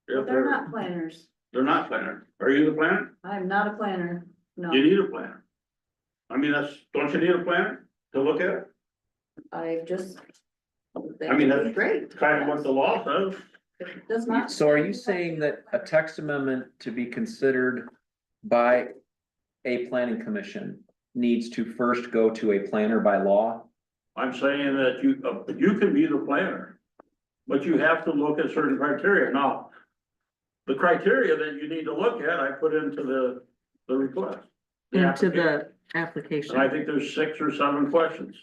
But If they're not planners. They're not planner. Are you the planner? I'm not a planner, no. You need a planner. I mean, don't you need a planner to look at it? I just. I mean, That'd be that's great. kind of what the law says. It does not. So are you saying that a text amendment to be considered by a planning commission needs to first go to a planner by law? I'm saying that you can be the planner. But you have to look at certain criteria. Now. The criteria that you need to look at, I put into the request. into application. the application. And I think there's 6 or 7 questions.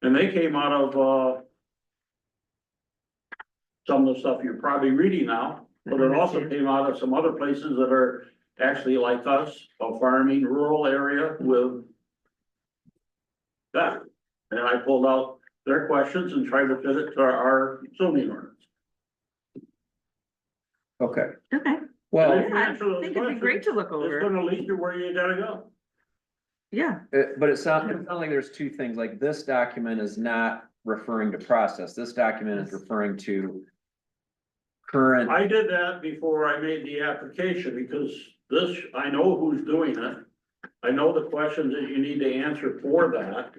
And they came out of, some of the stuff you're probably reading now, but it also came out of some other places that are actually like us, a farming rural area with that. And I pulled out their questions and tried to fit it to our zoning ordinance. Okay, Okay, well, And if you yeah, I answer those think it'd be great to look It's over, gonna lead you where you gotta go. yeah, but it sounds like there's two things, like this document is not referring to process, this document is referring to current, I did that before I made the application, because this, I know who's doing it. I know the questions that you need to answer for that.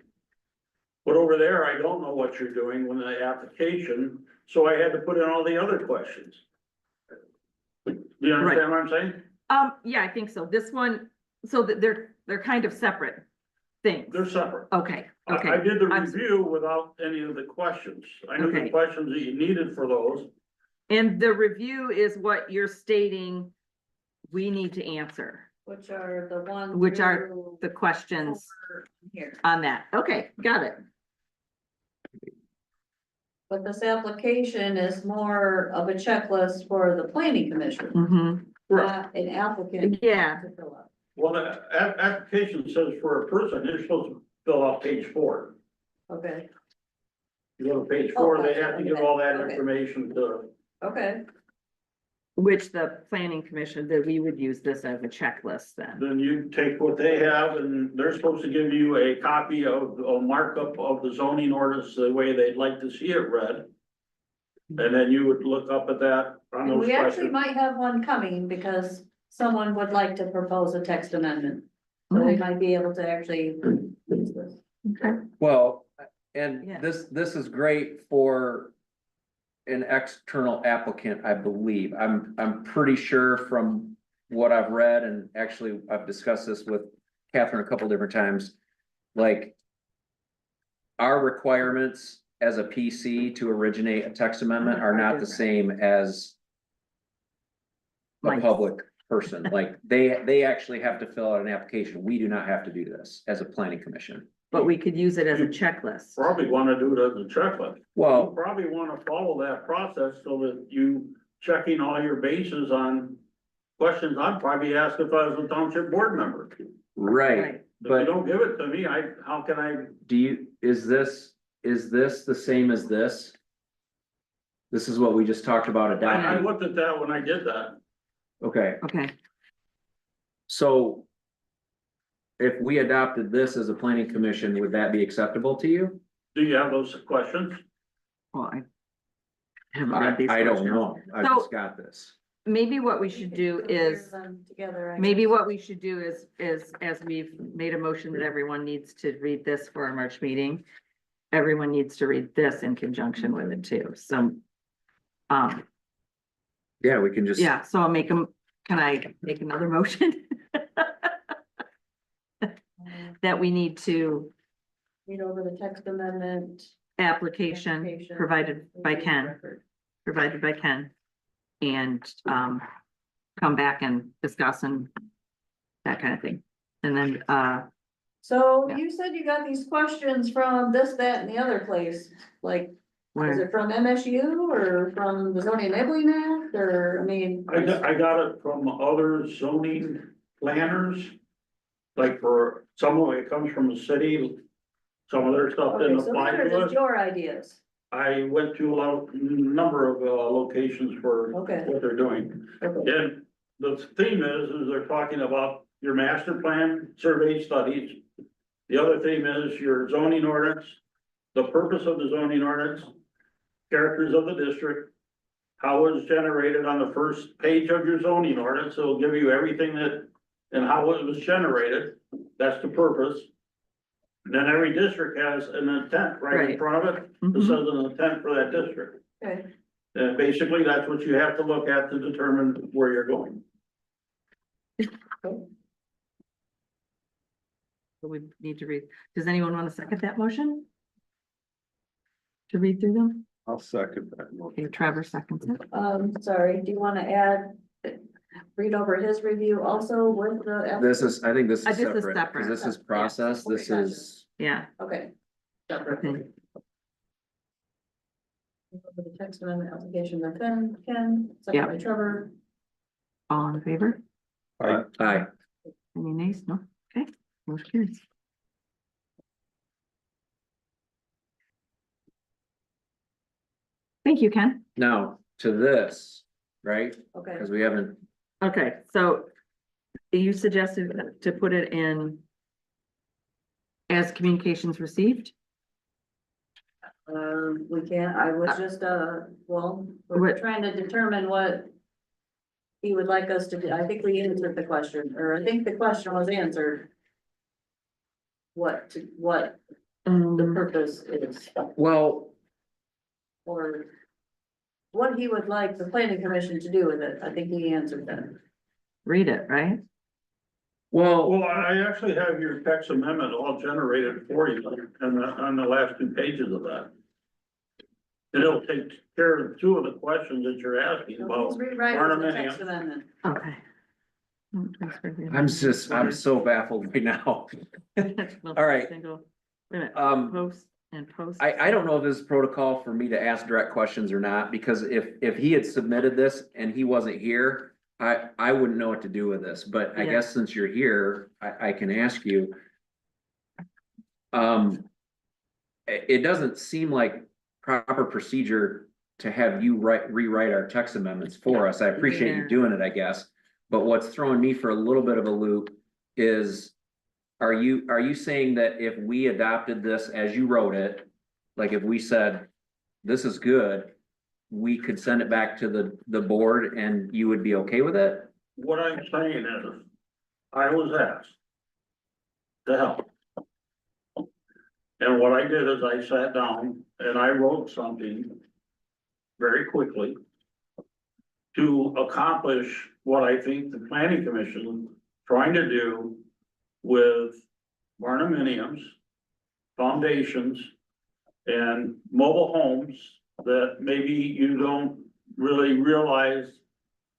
But over there, I don't know what you're doing when the application, so I had to put in all the other questions. Do you understand what I'm saying? Yeah, I think so. This one, so that they're kind of separate things. They're separate. Okay, I okay. did the I'm- review without any of the questions. I knew the Okay. questions that you needed for those. And the review is what you're stating we need to answer, Which are the ones. Which are through the questions over Here, on that. Okay, got it. but this application is more of a checklist for the planning commission, not an applicant. Yeah. to fill out. Well, the application says for a person, you're supposed to fill out page 4. Okay, You go to page 4, they gotcha, have to give okay, all that okay. information to, okay, Which the planning commission, that we would use this as a checklist then. then you take what they have and they're supposed to give you a copy of a markup of the zoning ordinance the way they'd like to see it read. And then you would look up at that on and those we actually questions. might have one coming because someone would like to propose a text amendment. So we might be able to actually use this. Okay. Well, Yeah. and this is great for an external applicant, I believe. I'm pretty sure from what I've read, and actually I've discussed this with Catherine a couple different times. Like, our requirements as a PC to originate a text amendment are not the same as a Mike's. public person. Like, they actually have to fill out an application. We do not have to do this as a planning commission. But we could use it as a checklist. Probably wanna do it as a checklist. You Well, probably wanna follow that process so that you checking all your bases on questions I'd probably ask if I was a township board member. If right, you but don't give it to me, how can I? is this the same as this? This is what we just talked about I adopting. looked at that when I did that. Okay, Okay, so if we adopted this as a planning commission, would that be acceptable to you? Do you have those questions? well, I haven't read these I don't questions. know. I So- just got this. Maybe what we should do is, Together. I maybe guess. what we should do is, as we've made a motion that everyone needs to read this for our March meeting. Everyone needs to read this in conjunction with it too, so. Yeah, we can just. Yeah, so I'll make them, can I make another motion? That we need to Read over the text amendment. application application, provided by Ken, and, come back and discuss and that kind of thing. And then, So Yeah. you said you got these questions from this, that, and the other place, like, is where, it from MSU or from the zoning enabling act, or, I mean? I got it from other zoning planners. Like for some of it comes from the city, some of their stuff Okay, didn't so apply these are to just us. your ideas, I went to a number of locations for okay, what they're doing. okay, And the theme is they're talking about your master plan survey studies. The other theme is your zoning ordinance, the purpose of the zoning ordinance, characters of the district, how it was generated on the first page of your zoning ordinance, it'll give you everything that, and how it was generated, that's the purpose. And then every district has an intent right in Right. front of it, it Mhm. says an intent for that district. okay. And basically, that's what you have to look at to determine where you're going. So we need to read, does anyone want to second that motion? To read through them? I'll second that. Okay, Trevor seconds it. Sorry, do you wanna add, read over his review also with the? This is, I think this is This is separate, separate. because this is process, this Okay, gotcha. is, Yeah, Okay. okay. For the text amendment application, by Ken, Yeah. second by Trevor. All in favor? aye. Any nays? No? Okay, motion carries. Thank you, Ken. Now, to this, right, Okay, because we haven't, Okay, so you suggested to put it in as communications received? we can't, I was just, well, we're What- trying to determine what he would like us to do. I think we answered the question, or I think the question was answered. what the Um, purpose is, Well, or what he would like the planning commission to do with it. I think he answered that. read it, right? well, Well, I actually have your text amendment all generated for you on the last two pages of that. And it'll take care of two of the questions that you're asking So about. he's rewriting the Barnum text and- amendment. Okay. I'm so baffled right now. All right. Wait a minute, post and post. I don't know if this is protocol for me to ask direct questions or not, because if he had submitted this and he wasn't here, I wouldn't know what to do with this, but I Yeah. guess since you're here, I can ask you. It doesn't seem like proper procedure to have you rewrite our text amendments for us. I appreciate you Yeah. doing it, I guess. But what's throwing me for a little bit of a loop is, are you saying that if we adopted this as you wrote it, like if we said, this is good, we could send it back to the board and you would be okay with it? What I'm saying is, I was asked to help. And what I did is I sat down and I wrote something very quickly to accomplish what I think the planning commission trying to do with barnuminiums, foundations, and mobile homes that maybe you don't really realize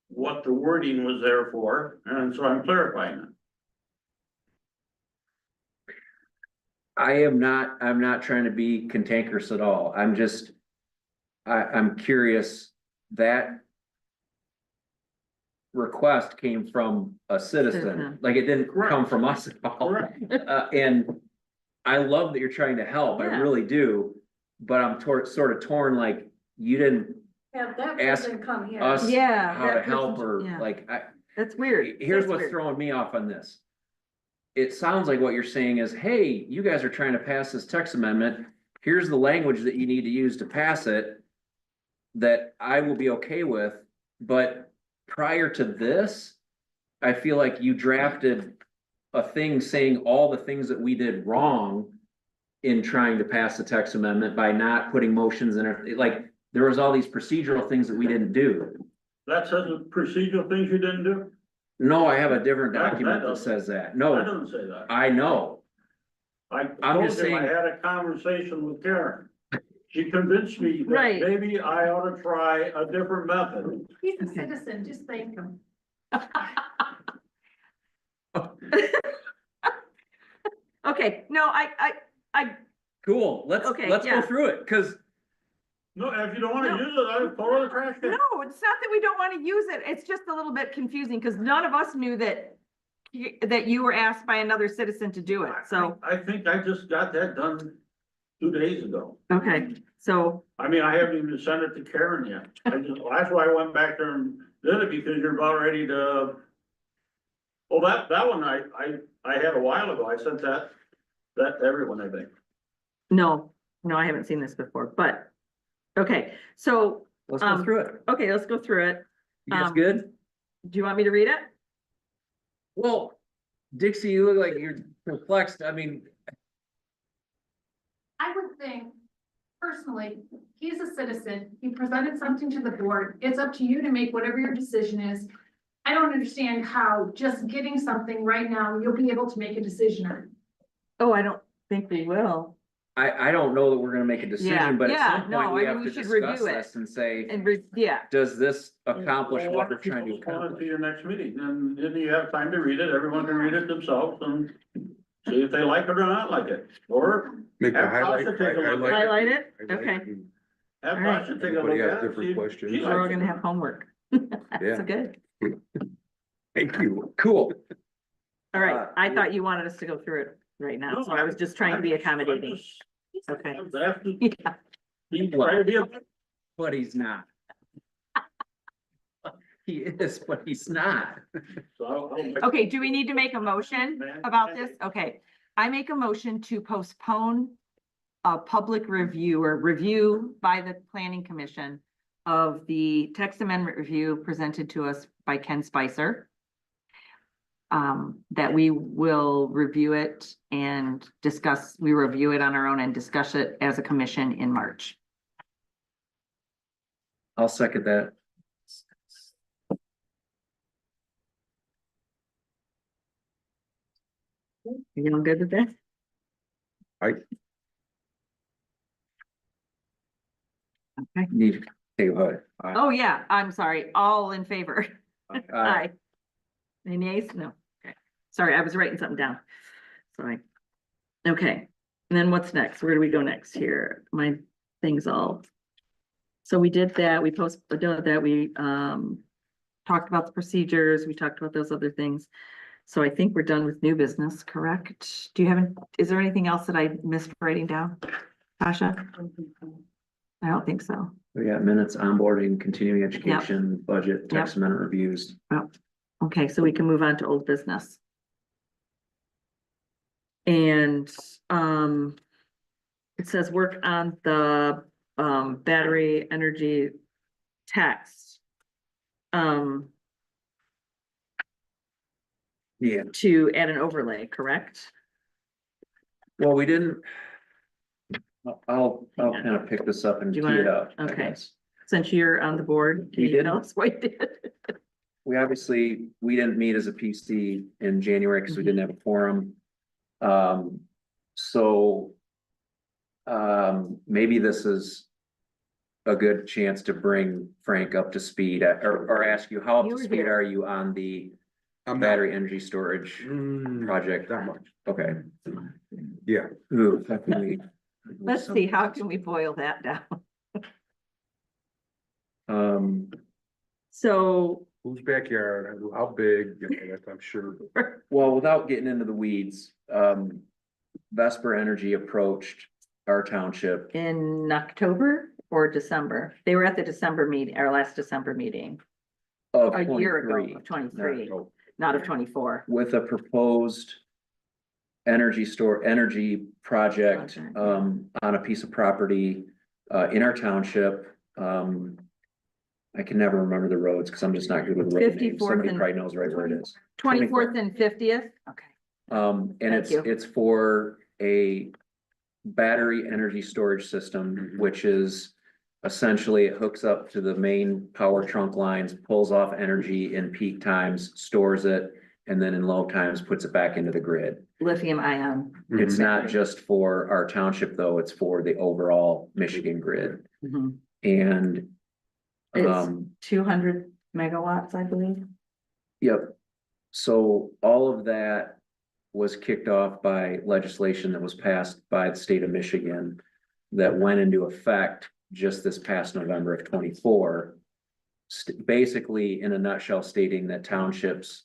what the wording was there for, and so I'm clarifying it. I'm not trying to be cantankerous at all. I'm curious, that request came from a citizen, Citizen. like it didn't Correct. come from us at all. Correct. And I love that you're trying to help, I Yeah. really do, but I'm sort of torn, like, you didn't Have that Ask person come here. us Yeah, how to that help, person- or yeah. like, That's weird. here's That's what's weird. throwing me off on this. It sounds like what you're saying is, hey, you guys are trying to pass this text amendment. Here's the language that you need to use to pass it. That I will be okay with, but prior to this, I feel like you drafted a thing saying all the things that we did wrong in trying to pass the text amendment by not putting motions in it. Like, there was all these procedural things that we didn't do. That says the procedural things you didn't do? No, I have a different That document that doesn't- says that. That No, doesn't say that. I know. I I'm told just him I saying- had a conversation with Karen. She convinced me that Right. maybe I ought to try a different method. He's a Okay. citizen, just thank him. Okay, no, I, Cool, let's Okay, go yeah. through it, cause No, if you don't wanna No. use it, I'll throw it in the trash can. no, it's not that we don't want to use it. It's just a little bit confusing because none of us knew that you were asked by another citizen to do it. So, I think I just got that done 2 days ago. okay, so, I mean, I haven't even sent it to Karen yet. That's why I went back there and did it, because you're about ready to. Well, that one I had a while ago. I sent that to everyone, I think. no, I haven't seen this before, but, okay, so, let's go through it. okay, let's go through it. You guys Um, good? Do you want me to read it? Well, Dixie, you look like you're perplexed. I mean, I would think, personally, he's a citizen, he presented something to the board, it's up to you to make whatever your decision is. I don't understand how just getting something right now, you'll be able to make a decision on. Oh, I don't think we will. I don't know that we're gonna make a Yeah, decision, but yeah, at some no, point we I mean, have we to should discuss review it. this and say, And, yeah, does this accomplish Well, what why we're trying to don't you postpone it accomplish? To your next meeting, and then you have time to read it. Everyone can read it themselves and see if they like it or not like it, or Make a Have highlight. Tasha take a look at it. highlight it, highlight, okay. and have All right. Tasha take a look Everybody has at it. different see if questions. she So we're likes gonna it. have homework. Yeah. That's good. Thank you. Cool. All right, I thought you wanted us to go through it right now, so I was just trying to be accommodating. Okay. I was asking, Yeah. he's trying to be a. But he's not. He is, but he's not. So I'll- Okay, do we need to make a motion about this? Okay, I make a motion to postpone a public review or review by the planning commission of the text amendment review presented to us by Ken Spicer. that we will review it and discuss, we review it on our own and discuss it as a commission in March. I'll second that. You all good with that? Need to take a vote. Oh, yeah, I'm sorry. All in favor? Aye. Aye. Any nays? No. Okay. Sorry, I was writing something down. Sorry. Okay, and then what's next? Where do we go next here? My things all. So we did that, we did that, we talked about the procedures, we talked about those other things. So I think we're done with new business, correct? Do you have, is there anything else that I missed writing down? Tasha? I don't think so. We got minutes, onboarding, continuing education, budget, text amendment reviews. Okay, so we can move on to old business. And it says work on the battery energy text. Yeah, To add an overlay, correct? well, we didn't. I'll kind of pick this up and Do tee you wanna- it up, I okay. guess. Since you're on the board, can You you did. tell us what you did? We obviously, we didn't meet as a PC in January because we Mm-hmm. didn't have a quorum. So. Maybe this is a good chance to bring Frank up to speed or ask you, how up You to were speed here. are you on the I'm not, battery energy storage project? that much, Okay. yeah. Ooh, how can we- Let's see, how can we boil that down? So, Whose backyard, how big, you know, that I'm sure. Well, without getting into the weeds, Vesper Energy approached our township. in October or December? They were at the December meeting, our last December meeting, Of a year ago 23, of 23, No, not of 24. with a proposed energy project, Project. on a piece of property, in our township. I can never remember the roads because I'm just not good with road names. 54th Somebody and- probably knows right where it is. 24th and 50th? Okay. And Thank you. it's for a battery energy storage system, which is essentially it hooks up to the main power trunk lines, pulls off energy in peak times, stores it, and then in low times puts it back into the grid. Lithium ion. It's Mhm. not just for our township, though, it's for the overall Michigan grid. Mhm. And It's um, 200 megawatts, I believe. yep. So all of that was kicked off by legislation that was passed by the state of Michigan that went into effect just this past November of 24. Basically, in a nutshell, stating that townships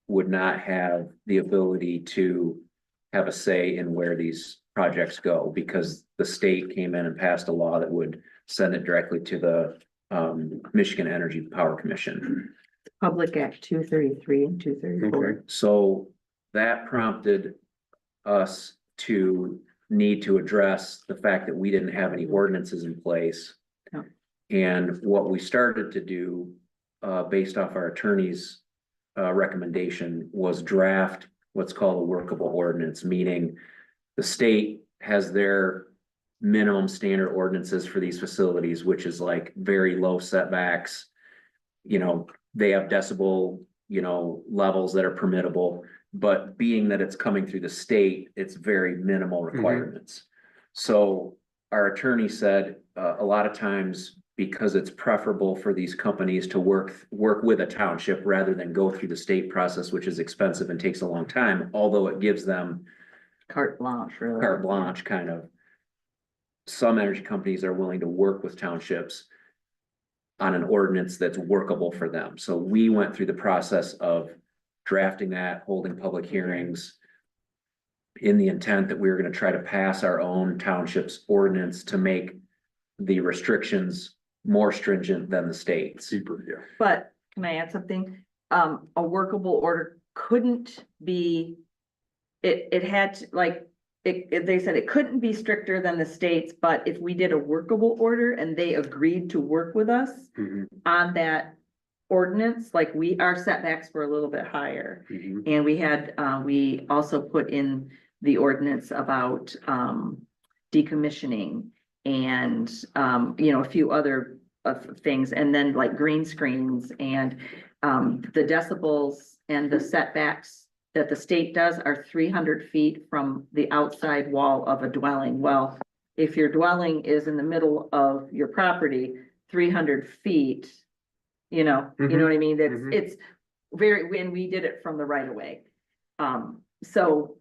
would not have the ability to have a say in where these projects go because the state came in and passed a law that would send it directly to the Michigan Energy Power Commission. Public Act 233 and 234. Okay, So that prompted us to need to address the fact that we didn't have any ordinances in place. Yeah. And what we started to do, based off our attorney's recommendation, was draft what's called a workable ordinance, meaning the state has their minimum standard ordinances for these facilities, which is like very low setbacks. You know, they have decibel, levels that are permittable, but being that it's coming through the state, it's very minimal requirements. So our attorney said, a lot of times, because it's preferable for these companies to work with a township rather than go through the state process, which is expensive and takes a long time, although it gives them Carte blanche, really. carte blanche, kind of. Some energy companies are willing to work with townships on an ordinance that's workable for them. So we went through the process of drafting that, holding public hearings in the intent that we were gonna try to pass our own township's ordinance to make the restrictions more stringent than the state's. cheaper, yeah. But can I add something? A workable order couldn't be, it had to, like, they said it couldn't be stricter than the states, but if we did a workable order and they agreed to work with us Mhm. on that ordinance, like our setbacks were a little bit higher. Mhm. And we also put in the ordinance about, decommissioning and, a few other things, and then like green screens and, the decibels and the setbacks that the state does are 300 feet from the outside wall of a dwelling. Well, if your dwelling is in the middle of your property, 300 feet, you know what I mean? Mhm. It's very, when we did it from the right of way. So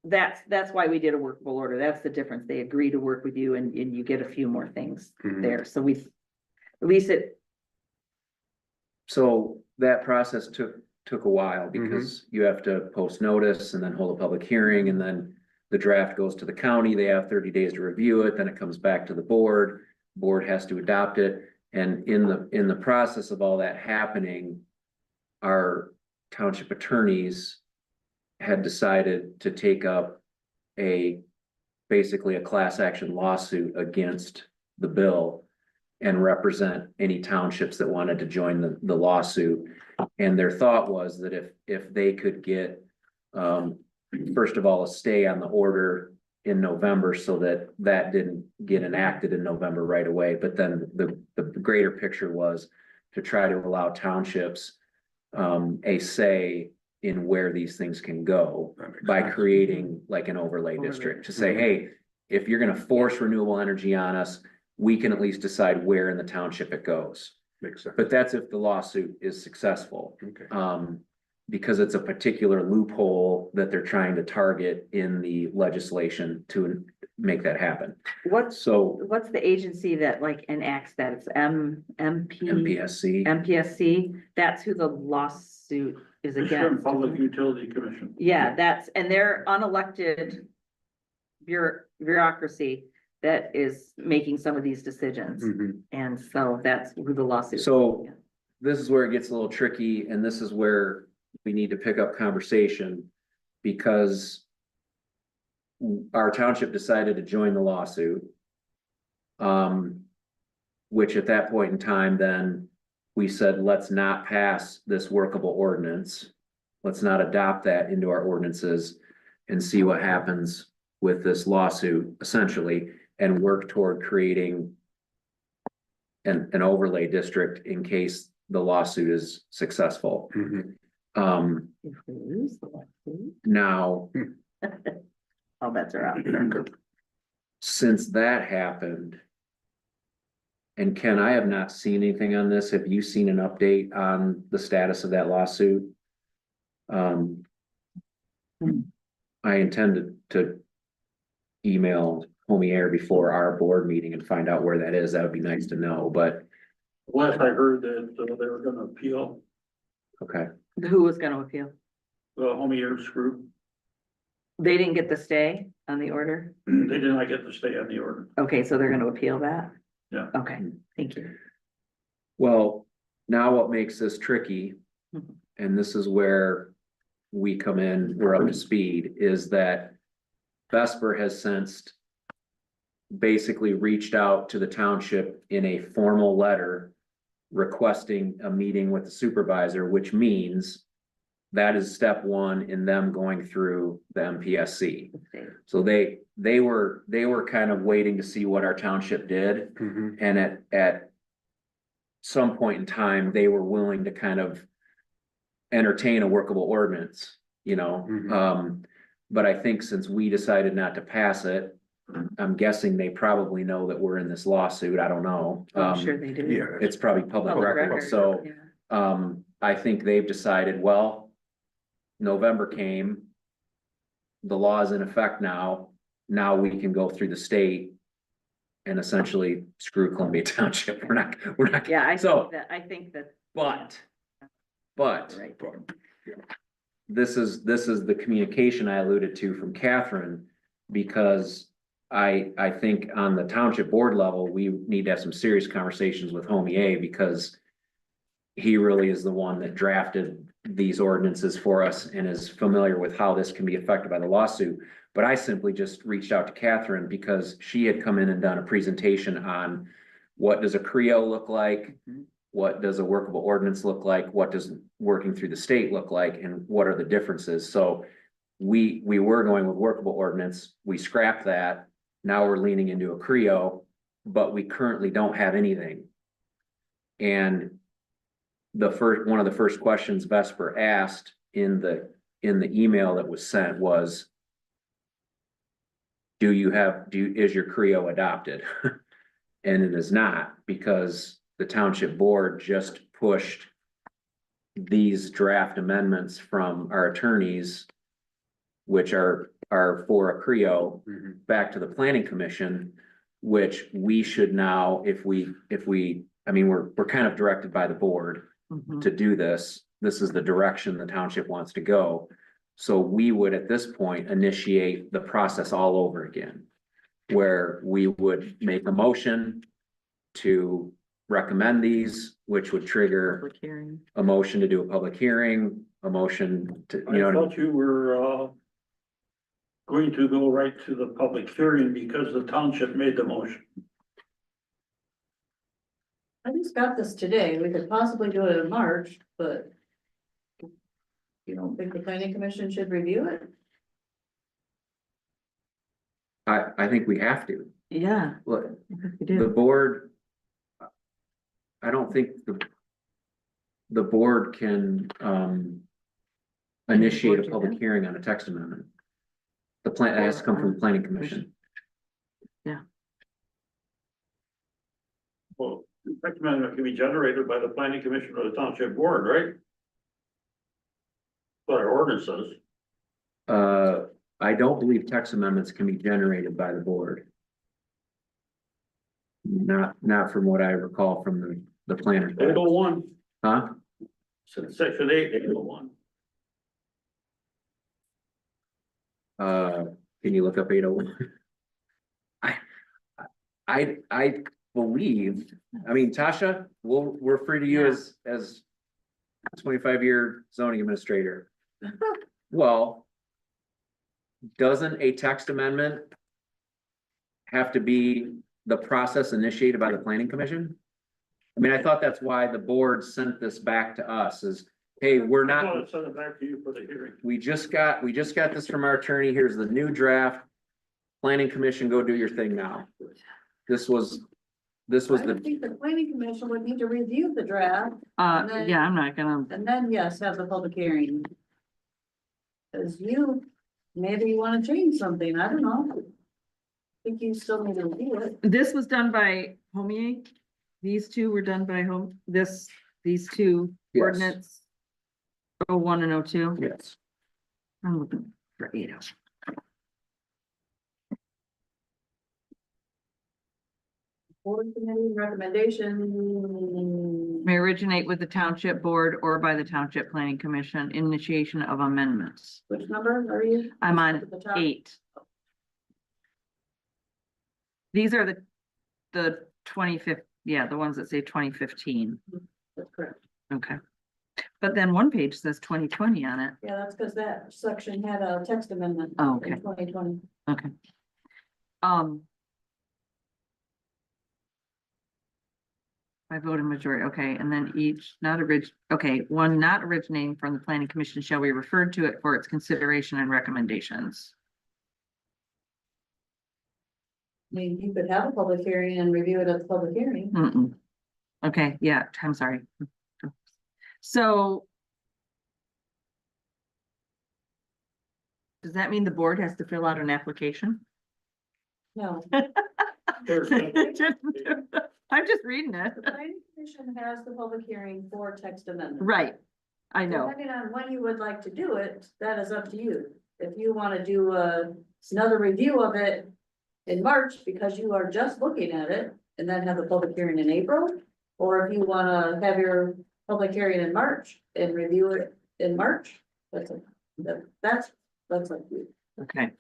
that's why we did a workable order. That's the difference. They agree to work with you and you get a few more things Mhm. there. So at least So that process took a while because you have to post notice and then hold a public hearing, and then the draft goes to the county. They have 30 days to review it, then it comes back to the board. Board has to adopt it. And in the process of all that happening, our township attorneys had decided to take up basically a class action lawsuit against the bill and represent any townships that wanted to join the lawsuit. And their thought was that if they could get, first of all, a stay on the order in November so that didn't get enacted in November right away. But then the greater picture was to try to allow townships a say in where these things can go That makes by sense. creating like an overlay district to say, hey, if you're gonna force renewable energy on us, we can at least decide where in the township it goes. Makes sense. But that's if the lawsuit is successful. Okay. Because it's a particular loophole that they're trying to target in the legislation to make that happen. what's So the agency that like enacts that? It's MPSC, MPSC. That's who the lawsuit is Michigan against. Public Utility Commission. Yeah, and they're unelected bureaucracy that is making some of these decisions. Mhm. And so that's who the lawsuit. so this is where it gets a little tricky, and this is where we need to pick up conversation because our township decided to join the lawsuit. Which at that point in time, then we said, let's not pass this workable ordinance. Let's not adopt that into our ordinances and see what happens with this lawsuit essentially, and work toward creating an overlay district in case the lawsuit is successful. Mhm. If we lose the lawsuit, Now, all bets are out. since that happened, and Ken, I have not seen anything on this. Have you seen an update on the status of that lawsuit? I intended to email Homie Air before our board meeting and find out where that is. That would be nice to know, but, Last I heard that they were gonna appeal okay. Who was gonna appeal? the Homieers group. They didn't get the stay on the order? They did not get to stay on the order. Okay, so they're gonna appeal that? Yeah. Okay, thank you. Well, now what makes this tricky, Mhm. and this is where we come in, we're up to speed, is that Vesper has since basically reached out to the township in a formal letter requesting a meeting with the supervisor, which means that is step one in them going through the MPSC. So they were kind of waiting to see what our township did. Mhm. And at some point in time, they were willing to kind of entertain a workable ordinance, Mhm. But I think since we decided not to pass it, I'm guessing they probably know that we're in this lawsuit. I don't know. I'm sure they do. Yeah. It's probably public Public record, record, so, yeah. I think they've decided, well, November came. The law is in effect now. Now we can go through the state and essentially screw Columbia Township. We're not. Yeah, So, I think that. but Right. But, this is the communication I alluded to from Catherine. Because I think on the township board level, we need to have some serious conversations with Homie A because he really is the one that drafted these ordinances for us and is familiar with how this can be affected by the lawsuit. But I simply just reached out to Catherine because she had come in and done a presentation on what does a Creo look like? what does a workable ordinance look like? What does working through the state look like? And what are the differences? So we were going with workable ordinance. We scrapped that. Now we're leaning into a Creo, but we currently don't have anything. And one of the first questions Vesper asked in the email that was sent was, is your Creo adopted? And it is not, because the township board just pushed these draft amendments from our attorneys, which are for a Creo, back to the planning commission, which we should now, I mean, we're kind of directed by the board Mhm. to do this. This is the direction the township wants to go. So we would, at this point, initiate the process all over again, where we would make a motion to recommend these, which would trigger Public hearing. a motion to do a public hearing, a motion to, I thought you were, going to go right to the public hearing because the township made the motion. I just got this today. We could possibly do it in March, but. You don't think the planning commission should review it? I think we have to. Yeah, Look, I think we the do. board. I don't think the board can, initiate a public hearing on a text amendment. The plan, it has to come from the planning commission. Well, the text amendment can be generated by the planning commission or the township board, right? What our ordinance says. I don't believe text amendments can be generated by the board. Not from what I recall from the planner. 801, Huh? section 8, 801. Can you look up 801? I believe, I mean, Tasha, we'll refer to you as 25-year zoning administrator. Well, doesn't a text amendment have to be the process initiated by the planning commission? I mean, I thought that's why the board sent this back to us is, hey, we're I thought not, it sent it back to you for the hearing. we just got this from our attorney. Here's the new draft. Planning commission, go do your thing now. This was I don't the, think the planning commission would need to review the draft Yeah, I'm not gonna, and then, yes, have the public hearing. Cause maybe you wanna change something, I don't know. Think you still need to review it. this was done by Homier. These two were done by these two Yes. ordinance. 01 and 02. yes. I'm looking for 80. Board committee recommendation. May originate with the township board or by the township planning commission, initiation of amendments. Which number are you? I'm on At the top? 8. These are the 25th, yeah, the ones that say 2015. That's correct. Okay. But then one page says 2020 on it. Yeah, that's because that section had a text amendment. Oh, okay. In 2020. Okay. By voting majority, okay, and then each one not originating from the planning commission shall be referred to it for its consideration and recommendations. I mean, you could have a public hearing and review it at the public hearing. Mm-mm. Okay, yeah, I'm sorry. So. Does that mean the board has to fill out an application? No, There's- I'm just reading it. the planning commission has the public hearing for text amendment. Right, I know. Depending on when you would like to do it, that is up to you. If you wanna do another review of it in March, because you are just looking at it, and then have a public hearing in April. Or if you wanna have your public hearing in March and review it in March, that's up to you. Okay,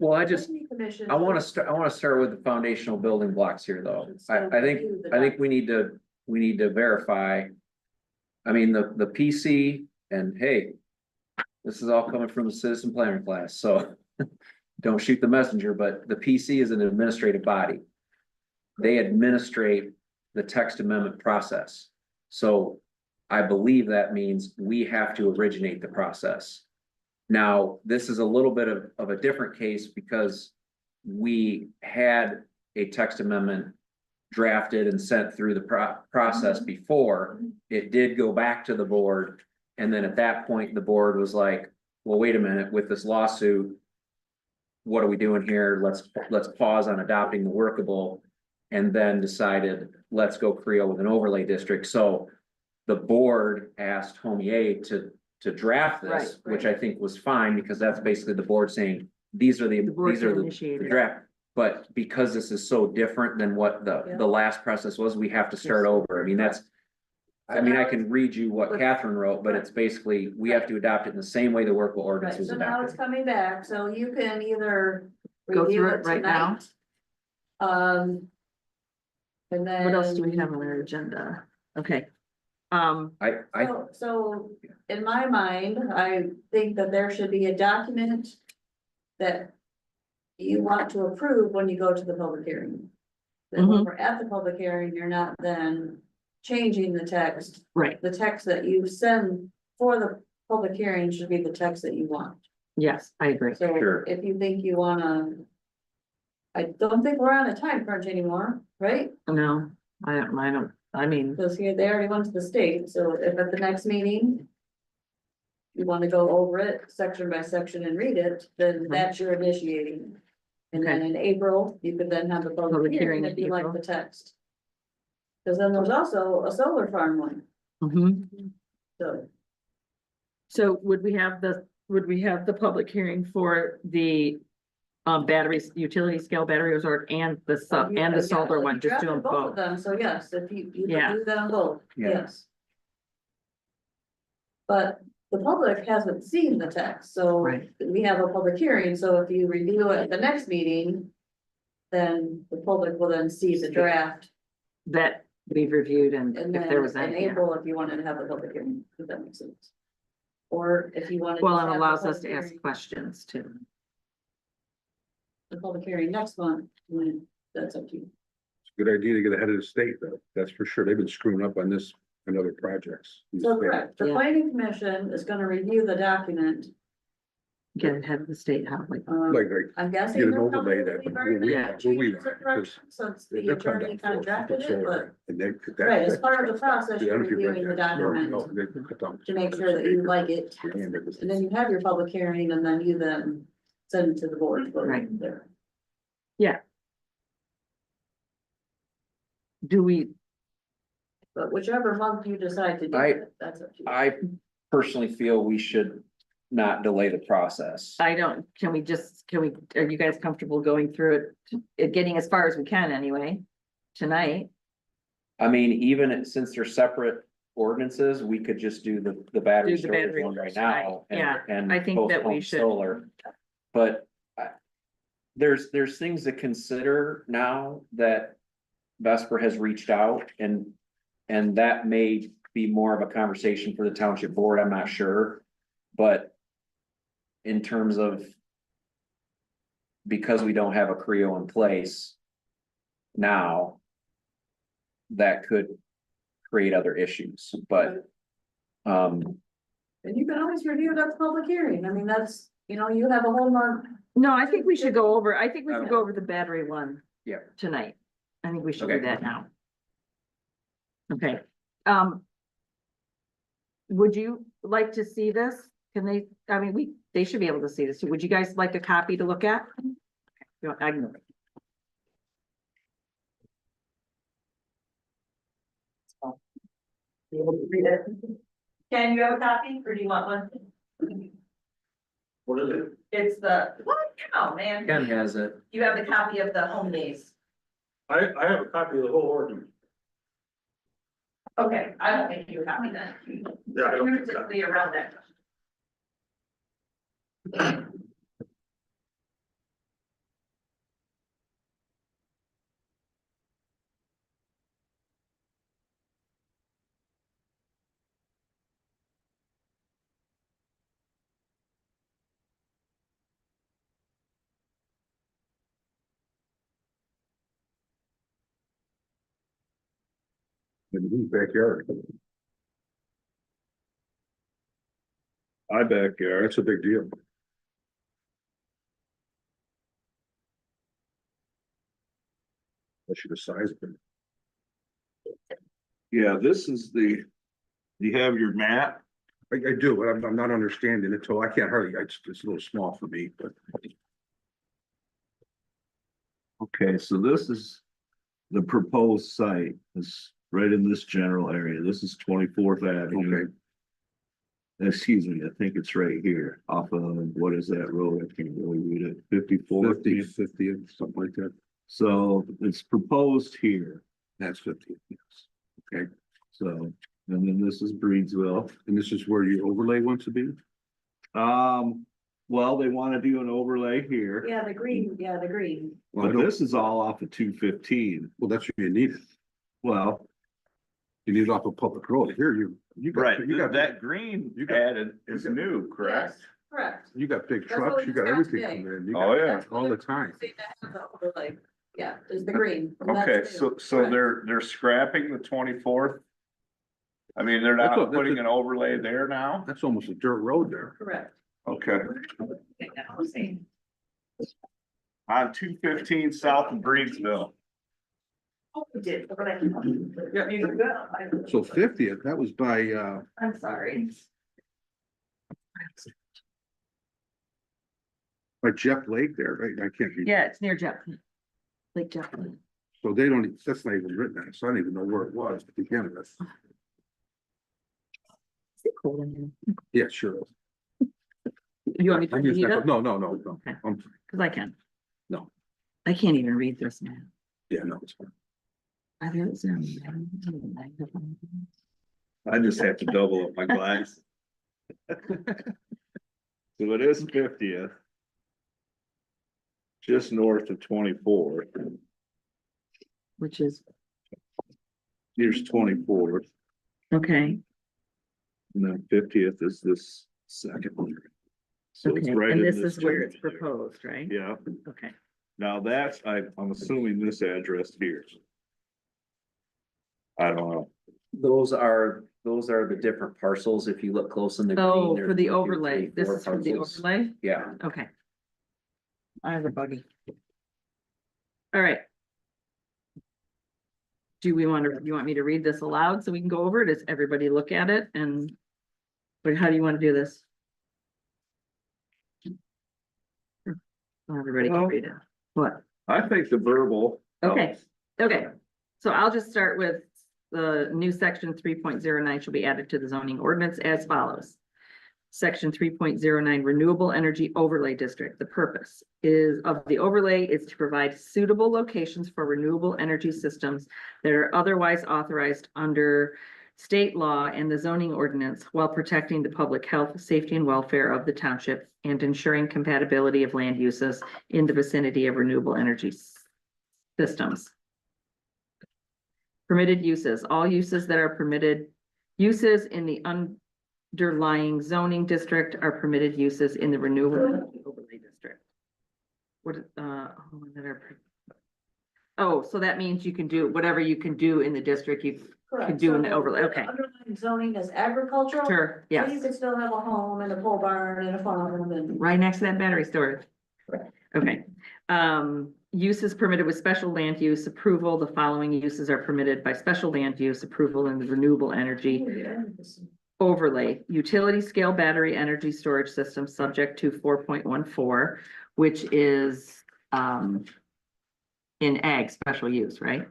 Well, Planning commission- I wanna start with the foundational building blocks here, though. I Review the think we need to verify. I mean, the PC and hey, this is all coming from the citizen planner class, so don't shoot the messenger, but the PC is an administrative body. They administrate the text amendment process. So I believe that means we have to originate the process. Now, this is a little bit of a different case because we had a text amendment drafted and sent through the process before. It did go back to the board. And then at that point, the board was like, well, wait a minute, with this lawsuit, what are we doing here? Let's pause on adopting the workable. And then decided, let's go Creo with an overlay district. So the board asked Homey A to draft Right, this, which I think was fine, because that's basically the board saying, these are The board these are can the initiate it. draft. But because this is so different than what Yeah. the last process was, we have to start over. I mean, that's. I mean, I can read you what Catherine wrote, but it's basically, we have to adopt it in the same way the workable ordinance Right, was so now it's adopted. coming back, so you can either Go review through it it right now. tonight. And then. What else do we have on our agenda? Okay. I, So in my mind, I think that there should be a document that you want to approve when you go to the public hearing. Then when we're at the public hearing, you're not then changing the text. right, The text that you send for the public hearing should be the text that you want. yes, I agree. So Sure. if you think you wanna. I don't think we're on a time crunch anymore, right? No, I mean, Because here, they already went to the state, so if at the next meeting. You wanna go over it section by section and read it, then that's your initiating. And then in April, you could then have the public Public hearing hearing if in you like April. the text. Cause then there's also a solar farm one, mhm. so. So would we have the public hearing for the batteries, utility scale battery resort and the and the solar one, just do them Both of both? them, so yes, if you Yeah. can do them both, Yeah. yes. But the public hasn't seen the text, so Right. we have a public hearing, so if you review it at the next meeting. Then the public will then see the draft, That we've reviewed and and if then there was in any, yeah. April, if you wanted to have a public hearing, if that makes sense. Or if you wanted. Well, to it have the allows us public to ask hearing- questions too. The public hearing next month, then that's up to you. Good idea to get ahead of the state, though, that's for sure. They've been screwing up on this and other projects. So correct, the Yeah. planning commission is gonna review the document. Get ahead of the state, how like, Like, I'm guessing. get an they'll overlay probably that, be where very we, Yeah. where we changes want, or because corrections, since the they're coming attorney down kind of for drafted it, but solar, and they. right, as part of the process, you're reviewing the document to make sure that you like it. And then you have your public hearing and then you then send it to the board. for Right. there. do we, But whichever month you decide to do I- it, that's up to you. I personally feel we should not delay the process. I don't, can we, are you guys comfortable going through it, getting as far as we can anyway, tonight? I mean, even since they're separate ordinances, we could just do the battery Do the storage battery one right tonight, now. yeah. And I think that we postpone should. solar. But there's things to consider now that Vesper has reached out and that may be more of a conversation for the township board, I'm not sure. But in terms of because we don't have a Creo in place now, that could create other issues, but And you can always review it at the public hearing. I mean, that's, you have a whole month. No, I think we should go over, I think we should go over the battery one. Yeah. Tonight. I think we should do Okay. that now. Okay, would you like to see this? Can they, I mean, they should be able to see this. Would you guys like a copy to look at? I can. Be able to read it. Ken, you have a copy or do you want one? What is it? It's what? Oh, man. Ken has it. You have the copy of the home days. I have a copy of the whole ordinance. Okay, I will make you a copy then. Yeah, I don't. Typically around that. In his backyard. My backyard. That's a big deal. That's the size of it. Yeah, this is the, you have your map. I do, but I'm not understanding it, so I can't hardly, it's a little small for me, but. Okay, so this is the proposed site, is right in this general area. This is 24th Avenue. Okay, Excuse me, I think it's right here off of, what is that road? I can't really read it. 54. 50, something like that. So it's proposed here. That's 50, yes. Okay, So, and then this is Breedsville. and this is where your overlay wants to be? Well, they want to do an overlay here, Yeah, the green, the green. Well, I but don't- this is all off of 215. well, that's what you need. Well, You need it off a public road. Here, you got, you got, that green you got- added is new, Yes, correct. you got big That's what trucks, we you got discussed everything today. coming in. You Oh, got- yeah. all the time. See, that has the overlay. Yeah, there's the green. and that's Okay, new. so Correct. they're scrapping the 24th? I mean, they're That's not what- that's putting what- an overlay there now? That's almost a dirt road there. Correct. Okay. On 215 south of Breedsville. Oh, we did. Yeah, you can go. So 50th, that was by, I'm sorry. by Jeff Lake there, right? I can't read. Yeah, it's near Jeff. Lake Jeff. So they don't, that's not even written on it, so I don't even know where it was to begin with. Is it cold in here? Yeah, sure. You want me to I'm read using that, it? no. Okay. I'm, Cause I can. No. I can't even read this now. yeah, no, it's fine. Are there Zoom? I just have to double up my glass. So it is 50th. Just north of 24th. Which is, Here's 24th, okay, and then 50th is this second one. So it's okay, right and in this is where it's general area. proposed, right? Yeah, Okay, now that's, I'm assuming this address here. I don't know. Those are the different parcels. If you look close in the. green, oh, there's for the 1, 2, overlay, 3, this 4 is for the parcels. overlay, Yeah, okay. I have a buggy. All right. Do we want to, you want me to read this aloud so we can go over it? Does everybody look at it and? But how do you want to do this? Everybody can Well- read it. What? I think the verbal. Okay, helps. okay, so I'll just start with the new section 3.09 shall be added to the zoning ordinance as follows. Section 3.09 Renewable Energy Overlay District. The purpose is of the overlay is to provide suitable locations for renewable energy systems that are otherwise authorized under state law and the zoning ordinance while protecting the public health, safety, and welfare of the township and ensuring compatibility of land uses in the vicinity of renewable energy systems. Permitted uses, all uses that are permitted, uses in the underlying zoning district are permitted uses in the renewable energy overlay district. What, oh, so that means you can do whatever you can do in the district, you Correct. do in the So overlay, okay. Underlying zoning is agricultural. sure, So you yes, could still have a home and a pole barn and a farm and. right next to that battery storage. Correct. Okay, uses permitted with special land use approval, the following uses are permitted by special land use approval in the renewable energy overlay, utility scale battery energy storage system subject to 4.14, which is in ag special use, right?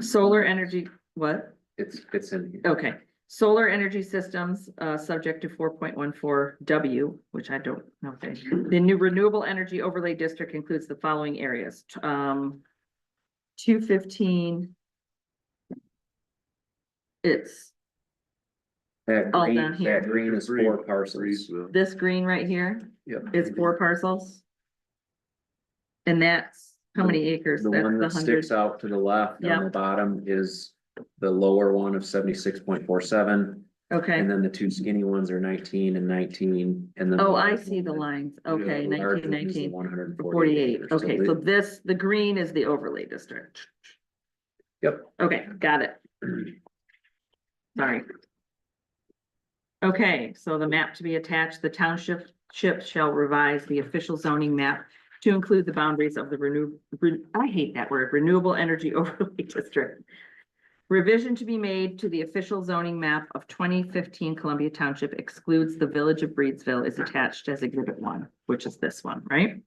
Solar energy, what? it's in here. Okay, solar energy systems, subject to 4.14 W, which I don't know. Okay. The new renewable energy overlay district includes the following areas, 215. It's That All green, down here. that green is 4 parcels. Breedsville. this green right here, Yep. it's 4 parcels. And that's how many acres? The That's one the that 100. sticks out to the left on Yep. the bottom is the lower one of 76.47. Okay, And then the 2 skinny ones are 19 and 19, and then. the oh, I large see the one- lines, okay, the large 19, one is the 19. 148. 48, okay, so this, the green is the overlay district. Yep, Okay, got it. Sorry. Okay, so the map to be attached, the township shall revise the official zoning map to include the boundaries of the I hate that word, renewable energy overlay district. Revision to be made to the official zoning map of 2015 Columbia Township excludes the village of Breedsville is attached as exhibit 1, which is this one, right?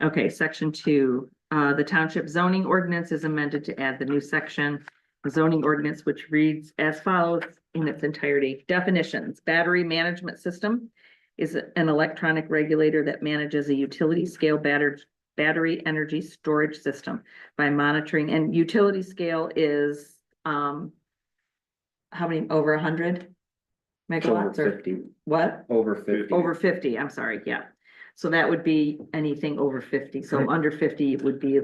Okay, section 2, the township zoning ordinance is amended to add the new section. The zoning ordinance, which reads as follows in its entirety. Definitions: battery management system is an electronic regulator that manages a utility scale battery energy storage system by monitoring, and utility scale is how many, over 100 It's over megawatts or 50, what? over 50. Over 50, I'm sorry, yeah. So that would be anything over 50. So under 50 would be,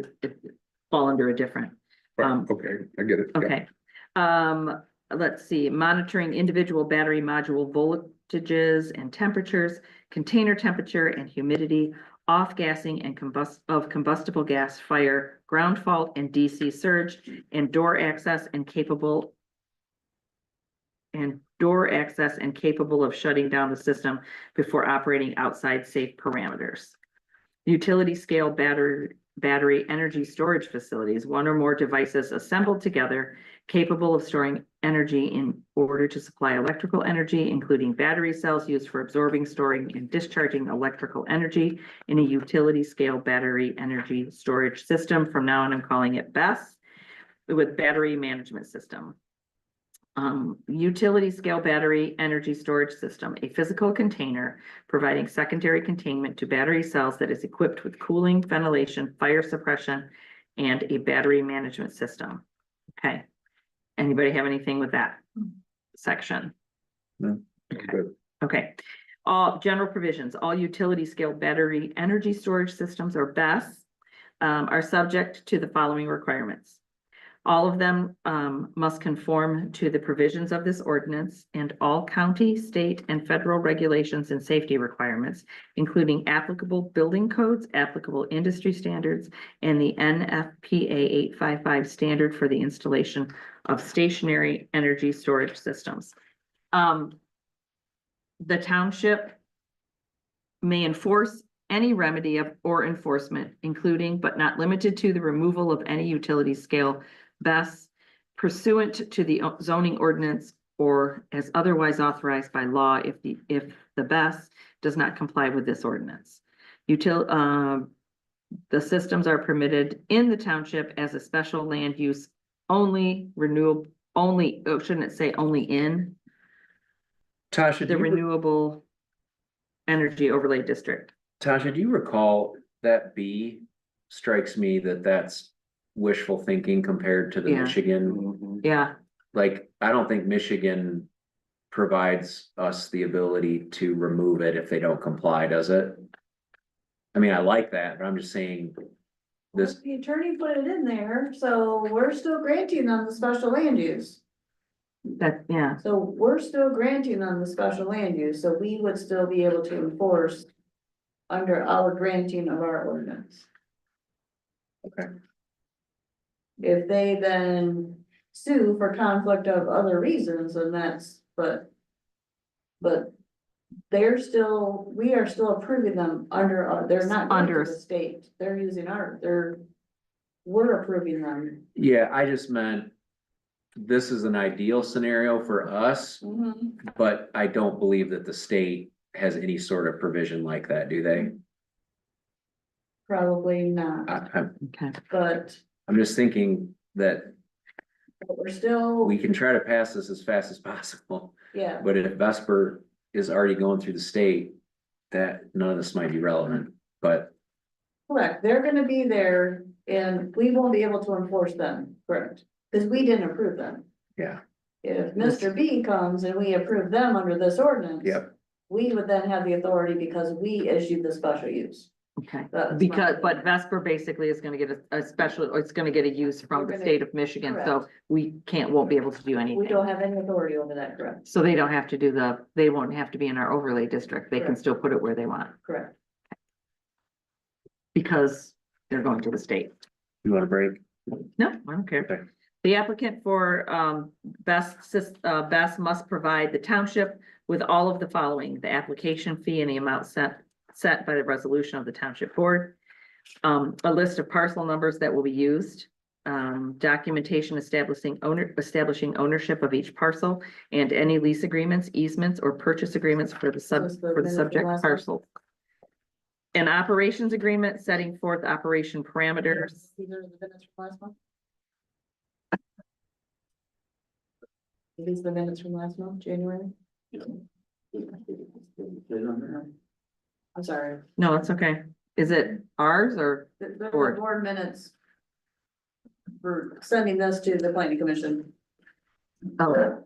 fall under a different. Right, okay, I get it. yeah. Okay. Let's see, monitoring individual battery module voltages and temperatures, container temperature and humidity, off-gassing and combustible gas, fire, ground fault and DC surge, and door access and capable of shutting down the system before operating outside safe parameters. Utility scale battery energy storage facilities, one or more devices assembled together capable of storing energy in order to supply electrical energy, including battery cells used for absorbing, storing, and discharging electrical energy in a utility scale battery energy storage system. From now on, I'm calling it BESS, with battery management system. Utility scale battery energy storage system, a physical container providing secondary containment to battery cells that is equipped with cooling, ventilation, fire suppression, and a battery management system. Okay. Anybody have anything with that section? No. Good. Okay. All general provisions, all utility scale battery energy storage systems or BESS are subject to the following requirements. All of them must conform to the provisions of this ordinance and all county, state, and federal regulations and safety requirements, including applicable building codes, applicable industry standards, and the NFPA 855 standard for the installation of stationary energy storage systems. The township may enforce any remedy or enforcement, including but not limited to the removal of any utility scale BESS pursuant to the zoning ordinance or as otherwise authorized by law if the BESS does not comply with this ordinance. The systems are permitted in the township as a special land use only shouldn't it say only in Tasha, the renewable energy overlay district? Tasha, do you recall that B strikes me that's wishful thinking compared to the Yeah. Michigan? Yeah, Like, I don't think Michigan provides us the ability to remove it if they don't comply, does it? I mean, I like that, but I'm just saying this, The attorney put it in there, so we're still granting on the special land use. yeah, So we're still granting on the special land use, so we would still be able to enforce under our granting of our ordinance. Okay. If they then sue for conflict of other reasons, then that's, but they're still, we are still approving them under, they're not going Under- to the state, they're using we're approving them. yeah, I just meant this is an ideal scenario for us, but I don't believe that the state has any sort of provision like that, do they? Probably not, okay. but I'm just thinking that we're still, we can try to pass this as fast as possible, yeah, but if Vesper is already going through the state, that none of this might be relevant, but correct, they're gonna be there and we won't be able to enforce them, correct? Cause we didn't approve them. yeah, If Mr. B comes and we approve them under this ordinance. yep. We would then have the authority because we issued the special use. Okay, That's because, my- but Vesper basically is gonna get a special, or it's gonna get a use from We're the gonna- state of Michigan, so correct. we won't be able to do We anything. don't have any authority over that, correct? So they don't have to they won't have to be in our overlay district, they can Correct. still put it where they want, Correct. because they're going to the state. You want a break? No, I don't care. Okay. The applicant for best must provide the township with all of the following: the application fee and the amount set by the resolution of the township board. A list of parcel numbers that will be used. Documentation establishing ownership of each parcel and any lease agreements, easements, or purchase agreements for the subject parcel. An operations agreement setting forth operation parameters. These are the minutes from last month? Are these the minutes from last month, January? I'm sorry. No, it's okay. Is it ours or? The Board. board minutes. For sending this to the planning commission. Oh.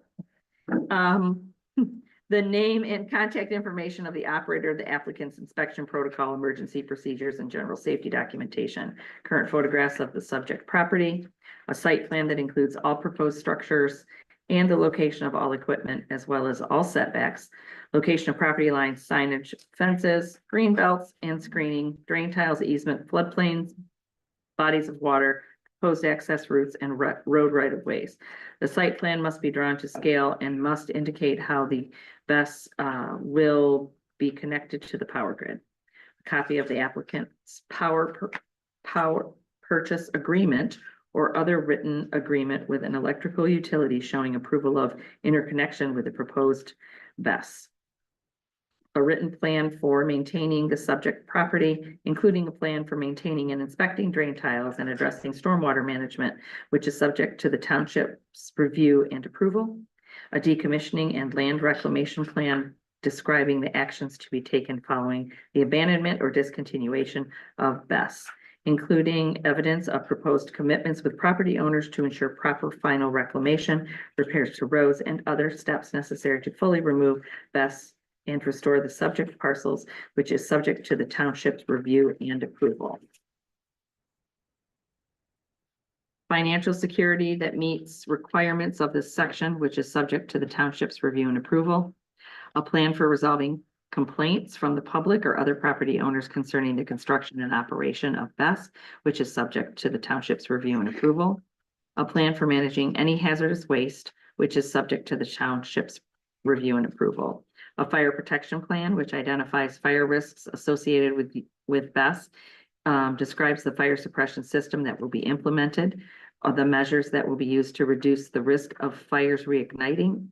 The name and contact information of the operator, the applicant's inspection protocol, emergency procedures, and general safety documentation. Current photographs of the subject property, a site plan that includes all proposed structures and the location of all equipment, as well as all setbacks, location of property lines, signage, fences, green belts and screening, drain tiles, easement, floodplains, bodies of water, proposed access routes, and road right of ways. The site plan must be drawn to scale and must indicate how the BES will be connected to the power grid. A copy of the applicant's power purchase agreement or other written agreement with an electrical utility showing approval of interconnection with the proposed BES. A written plan for maintaining the subject property, including a plan for maintaining and inspecting drain tiles and addressing stormwater management, which is subject to the township's review and approval. A decommissioning and land reclamation plan describing the actions to be taken following the abandonment or discontinuation of BES, including evidence of proposed commitments with property owners to ensure proper final reclamation, repairs to roads, and other steps necessary to fully remove BES and restore the subject parcels, which is subject to the township's review and approval. Financial security that meets requirements of this section, which is subject to the township's review and approval. A plan for resolving complaints from the public or other property owners concerning the construction and operation of BES, which is subject to the township's review and approval. A plan for managing any hazardous waste, which is subject to the township's review and approval. A fire protection plan, which identifies fire risks associated with BES, describes the fire suppression system that will be implemented, the measures that will be used to reduce the risk of fires reigniting,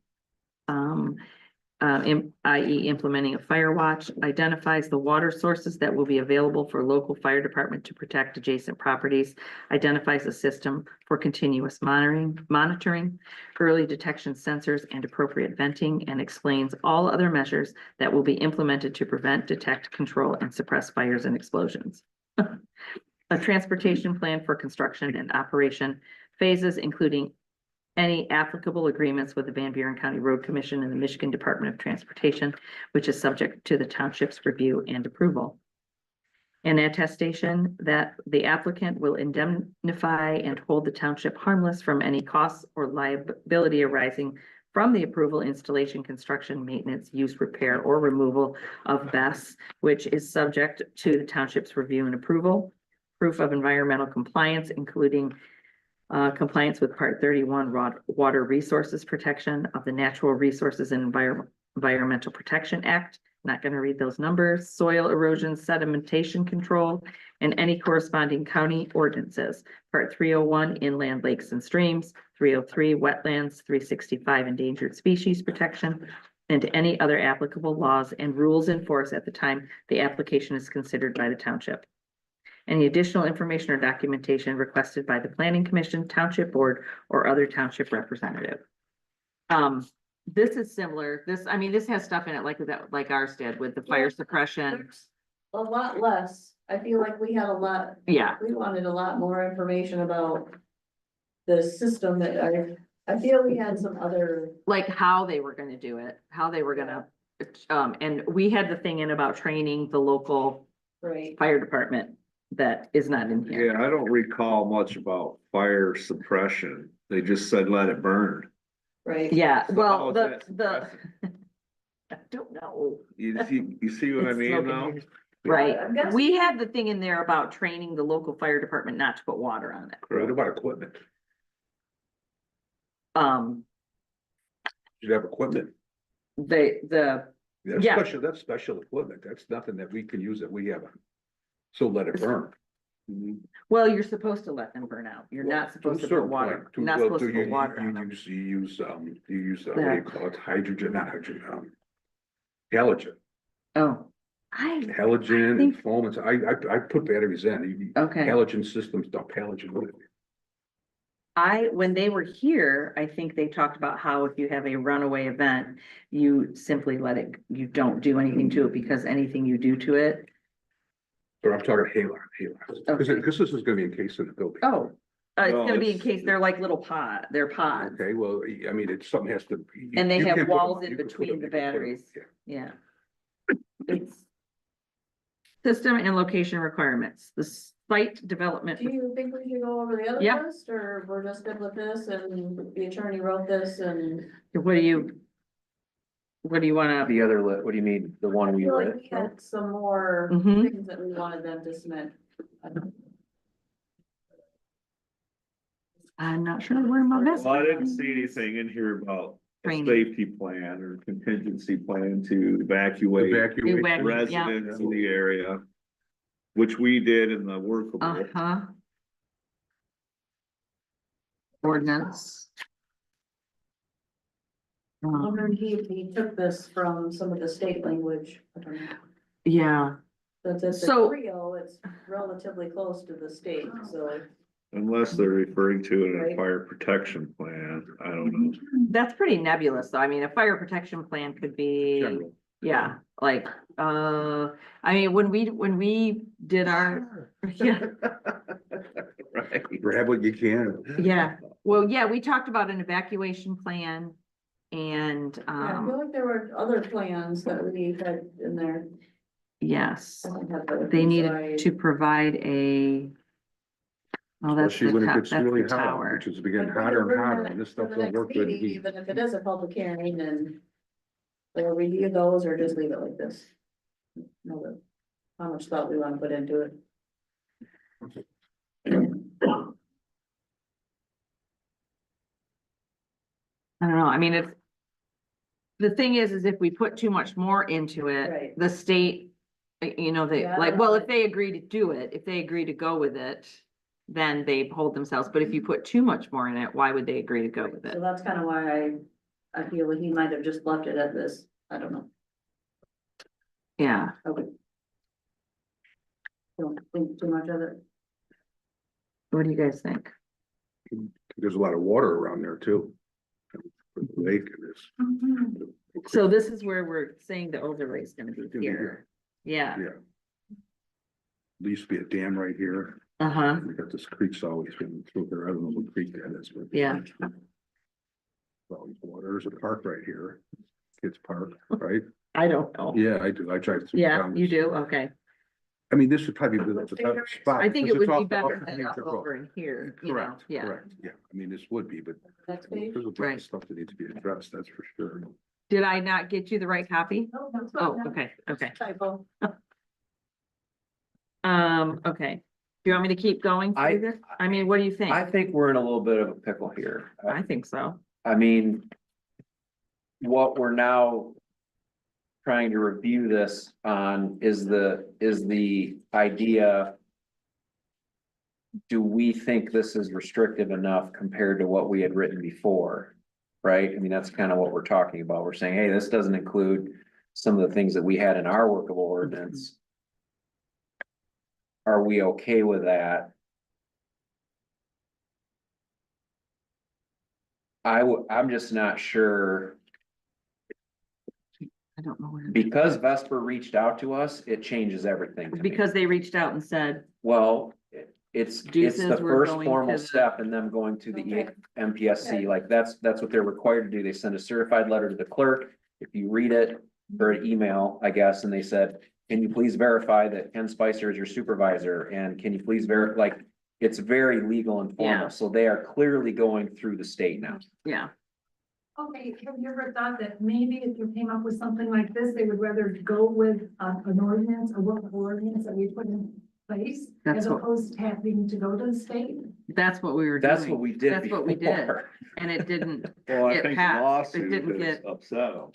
i.e. implementing a fire watch, identifies the water sources that will be available for local fire department to protect adjacent properties, identifies a system for continuous monitoring, early detection sensors and appropriate venting, and explains all other measures that will be implemented to prevent, detect, control, and suppress fires and explosions. A transportation plan for construction and operation phases, including any applicable agreements with the Van Buren County Road Commission and the Michigan Department of Transportation, which is subject to the township's review and approval. An attestation that the applicant will indemnify and hold the township harmless from any costs or liability arising from the approval, installation, construction, maintenance, use, repair, or removal of BES, which is subject to the township's review and approval. Proof of environmental compliance, including compliance with Part 31 Water Resources Protection of the Natural Resources and Environmental Protection Act. Not going to read those numbers. Soil erosion sedimentation control and any corresponding county ordinances. Part 301 Inland Lakes and Streams, 303 Wetlands, 365 Endangered Species Protection, and any other applicable laws and rules in force at the time the application is considered by the township. Any additional information or documentation requested by the Planning Commission, Township Board, or other township representative. This is similar. This has stuff in it like ours did with the fire suppression. There's a lot less. I feel like we had a lot, Yeah, we wanted a lot more information about the system that I feel we had some other, like how they were gonna do it, how they were gonna, and we had the thing in about training the local right, fire department that is not in here. Yeah, I don't recall much about fire suppression. They just said, let it burn. right. Yeah, So how well, is the, that suppressing? I don't know. You see what I It's mean smoke now? and Right, I'm guessing- we had the thing in there about training the local fire department not to put water on it. What about equipment? You'd have equipment. the, Yeah. That's special equipment. That's nothing that we can use that we haven't. So let it burn. well, you're supposed to let them burn out. You're Well, not supposed a to certain put water, point. you're not Well, supposed to you- put water on you them. use, what do you Yeah. call it, hydrogen, not hydrogen, halogen, Oh, halogen and think- foam, I put batteries in. okay. Halogen systems, not halogen, what is it? When they were here, I think they talked about how if you have a runaway event, you simply let it, you don't do anything to it because anything you do to it. Or I'm talking halon, because Okay. this is gonna be encased in the building. Oh, it's No, gonna be in it's- case they're like little they're pods. Okay, well, I mean, it's something has to. And they you have can put 'em walls on, in you can put between 'em- the you can put 'em- batteries. yeah. Yeah. It's system and location requirements, the site development. Do you think we should go over the other Yeah. list, or we're just good with this, and the attorney wrote this, and? What do you wanna, The other, what do you mean, the one I we feel like read? we had some more Mhm. things that we wanted them to submit. I'm not sure where my best. Well, I didn't see anything in here about a Training. safety plan or contingency plan to evacuate Evacuate. Evacuate. Yeah. residents in the area. Which we did in the workable. Uh-huh. Ordinance. I wonder if he took this from some of the state language. I don't know. Yeah, But it's So- a Creole, it's relatively close to the state, so. Unless they're referring to it in a Right. fire protection plan, I don't know. that's pretty nebulous, though. I mean, a fire protection plan could be, General. yeah, like, I mean, when we did our, yeah, Right. Grab what you can. yeah. Well, yeah, we talked about an evacuation plan and, Yeah, I feel like there were other plans that we had in there. yes, I don't have the- they so needed I- to provide a. Oh, that's Especially the when it top, gets that's really the hot, tower. which is getting But we hotter can and bring hotter, that and this for stuff the don't next work good in meeting, heat. Even if it is a public hearing, and we'll review those or just leave it like this. Know that how much thought we want to put into it. I don't know, I mean, it's. The thing is if we put too much more into it, Right. the state, you know, they, Yeah, I like, don't well, know. if they agree to do it, if they agree to go with it. Then they hold themselves, but if you put too much more in it, why would they agree to go with So it? that's kind of why I feel like he might have just left it at this. I don't know. Yeah, Okay. Don't think too much of it. what do you guys think? There's a lot of water around there too. Lake and this. So this is where we're saying the overlay is gonna be Gonna be here. Yeah, Yeah. There used to be a dam right here. uh-huh, We got this creek's always been through there. I don't know what creek that is, but. Yeah. Well, there's a park right here. Kids Park, right? I don't know. Yeah, I do. I drive through. Yeah, town. you do, okay. I mean, this would probably be the better spot. I think because it would it's be off- better off the than major up road. over in here, you know, Correct, yeah. correct. Yeah, I mean, this would be, but Next page. there's a lot Right. of stuff that needs to be addressed, that's for sure. Did I not get you the right copy? No, that's Oh, fine. okay, okay. Typo. Okay. Do you want me to keep going I- through this? I mean, what do you think? I think we're in a little bit of a pickle here. I think so. I mean. What we're now. Trying to review this on is the idea. Do we think this is restrictive enough compared to what we had written before? Right? I mean, that's kind of what we're talking about. We're saying, hey, this doesn't include some of the things that we had in our workable ordinance. Are we okay with that? I'm just not sure, I don't know where. because Vesper reached out to us, it changes everything to me. Because they reached out and said, Well, it's Deuces, the we're first going formal to the- step in them going to the Okay. MPSC, Okay. like that's what they're required to do. They send a certified letter to the clerk. If you read it, or an email, I guess, and they said, can you please verify that Ken Spicer is your supervisor? And can you please like, it's very legal and Yeah. formal, so they are clearly going through the state now. yeah, Okay, have you ever thought that maybe if you came up with something like this, they would rather go with an ordinance, a workable ordinance that we put in place, That's as what- opposed to having to go to the state. That's what we were doing. That's what we did That's what we did, before. and it didn't, Well, I It think passed. It lawsuit didn't has get- upset them.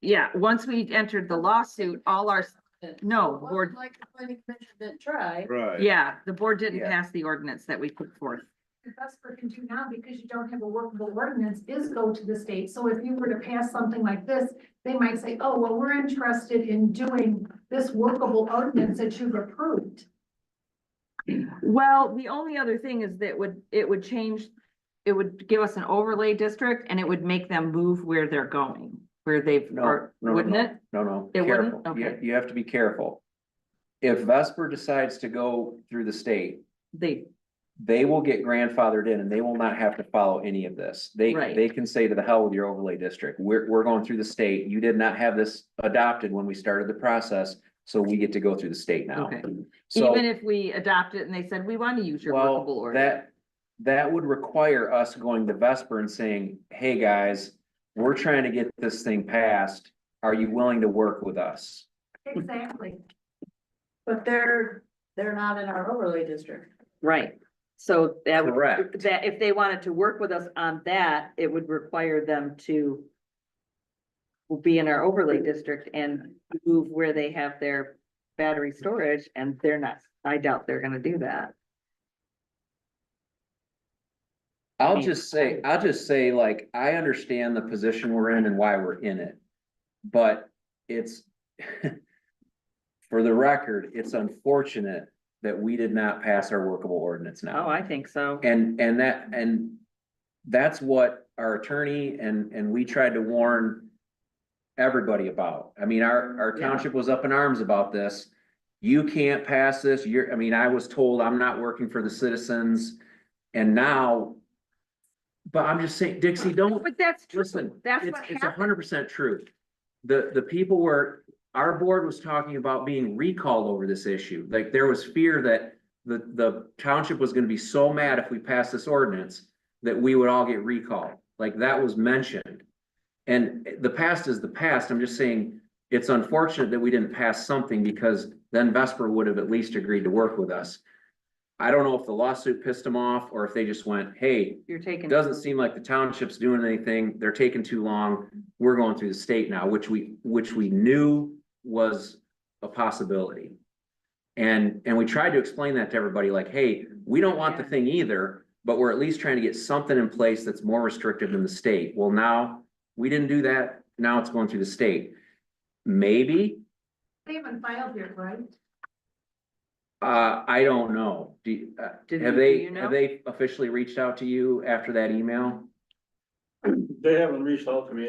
yeah, once we entered the lawsuit, all our, No, It wasn't board- like the planning commission didn't try. Right. yeah, the board didn't Yeah. pass the ordinance that we put forth. The best we can do now, because you don't have a workable ordinance, is go to the state. So if you were to pass something like this, they might say, oh, well, we're interested in doing this workable ordinance that you've approved. Well, the only other thing is that it would change, it would give us an overlay district and it would make them move where they're going, where they've, No, or, no, wouldn't no. it? No, It wouldn't? careful. You, Okay. you have to be careful. If Vesper decides to go through the state, they will get grandfathered in and they will not have to follow any of this. Right. They can say to the hell with your overlay district. We're going through the state. You did not have this adopted when we started the process, so we get to go through the state now. Okay, So, even if we adopt it and they said, we want to use your workable well, ordinance. that would require us going to Vesper and saying, hey, guys, we're trying to get this thing passed. Are you willing to work with us? Exactly. But they're not in our overlay district. Right, so that would, Correct. that if they wanted to work with us on that, it would require them to be in our overlay district and move where they have their battery storage, and they're not, I doubt they're gonna do that. I'll just say, like, I understand the position we're in and why we're in it. But it's, for the record, it's unfortunate that we did not pass our workable ordinance Oh, now. I think so. And that's what our attorney and we tried to warn everybody about. I mean, our Yeah. township was up in arms about this. You can't pass this. I mean, I was told I'm not working for the citizens and now, but I'm just saying, Dixie, don't, But that's true, listen, that's it's, what it's happened. 100% true. The people were, our board was talking about being recalled over this issue. Like, there was fear that the township was gonna be so mad if we passed this ordinance that we would all get recalled. Like, that was mentioned. And the past is the past. I'm just saying, it's unfortunate that we didn't pass something because then Vesper would have at least agreed to work with us. I don't know if the lawsuit pissed them off or if they just went, hey, You're taking. it doesn't seem like the township's doing anything. They're taking too long. We're going through the state now, which we knew was a possibility. And we tried to explain that to everybody, like, hey, we don't want the Yeah. thing either, but we're at least trying to get something in place that's more restrictive than the state. Well, now, we didn't do that. Now it's going through the state. Maybe, They haven't filed yet, right? I don't know. Do Have they officially reached out to you after that email? They haven't reached out to me.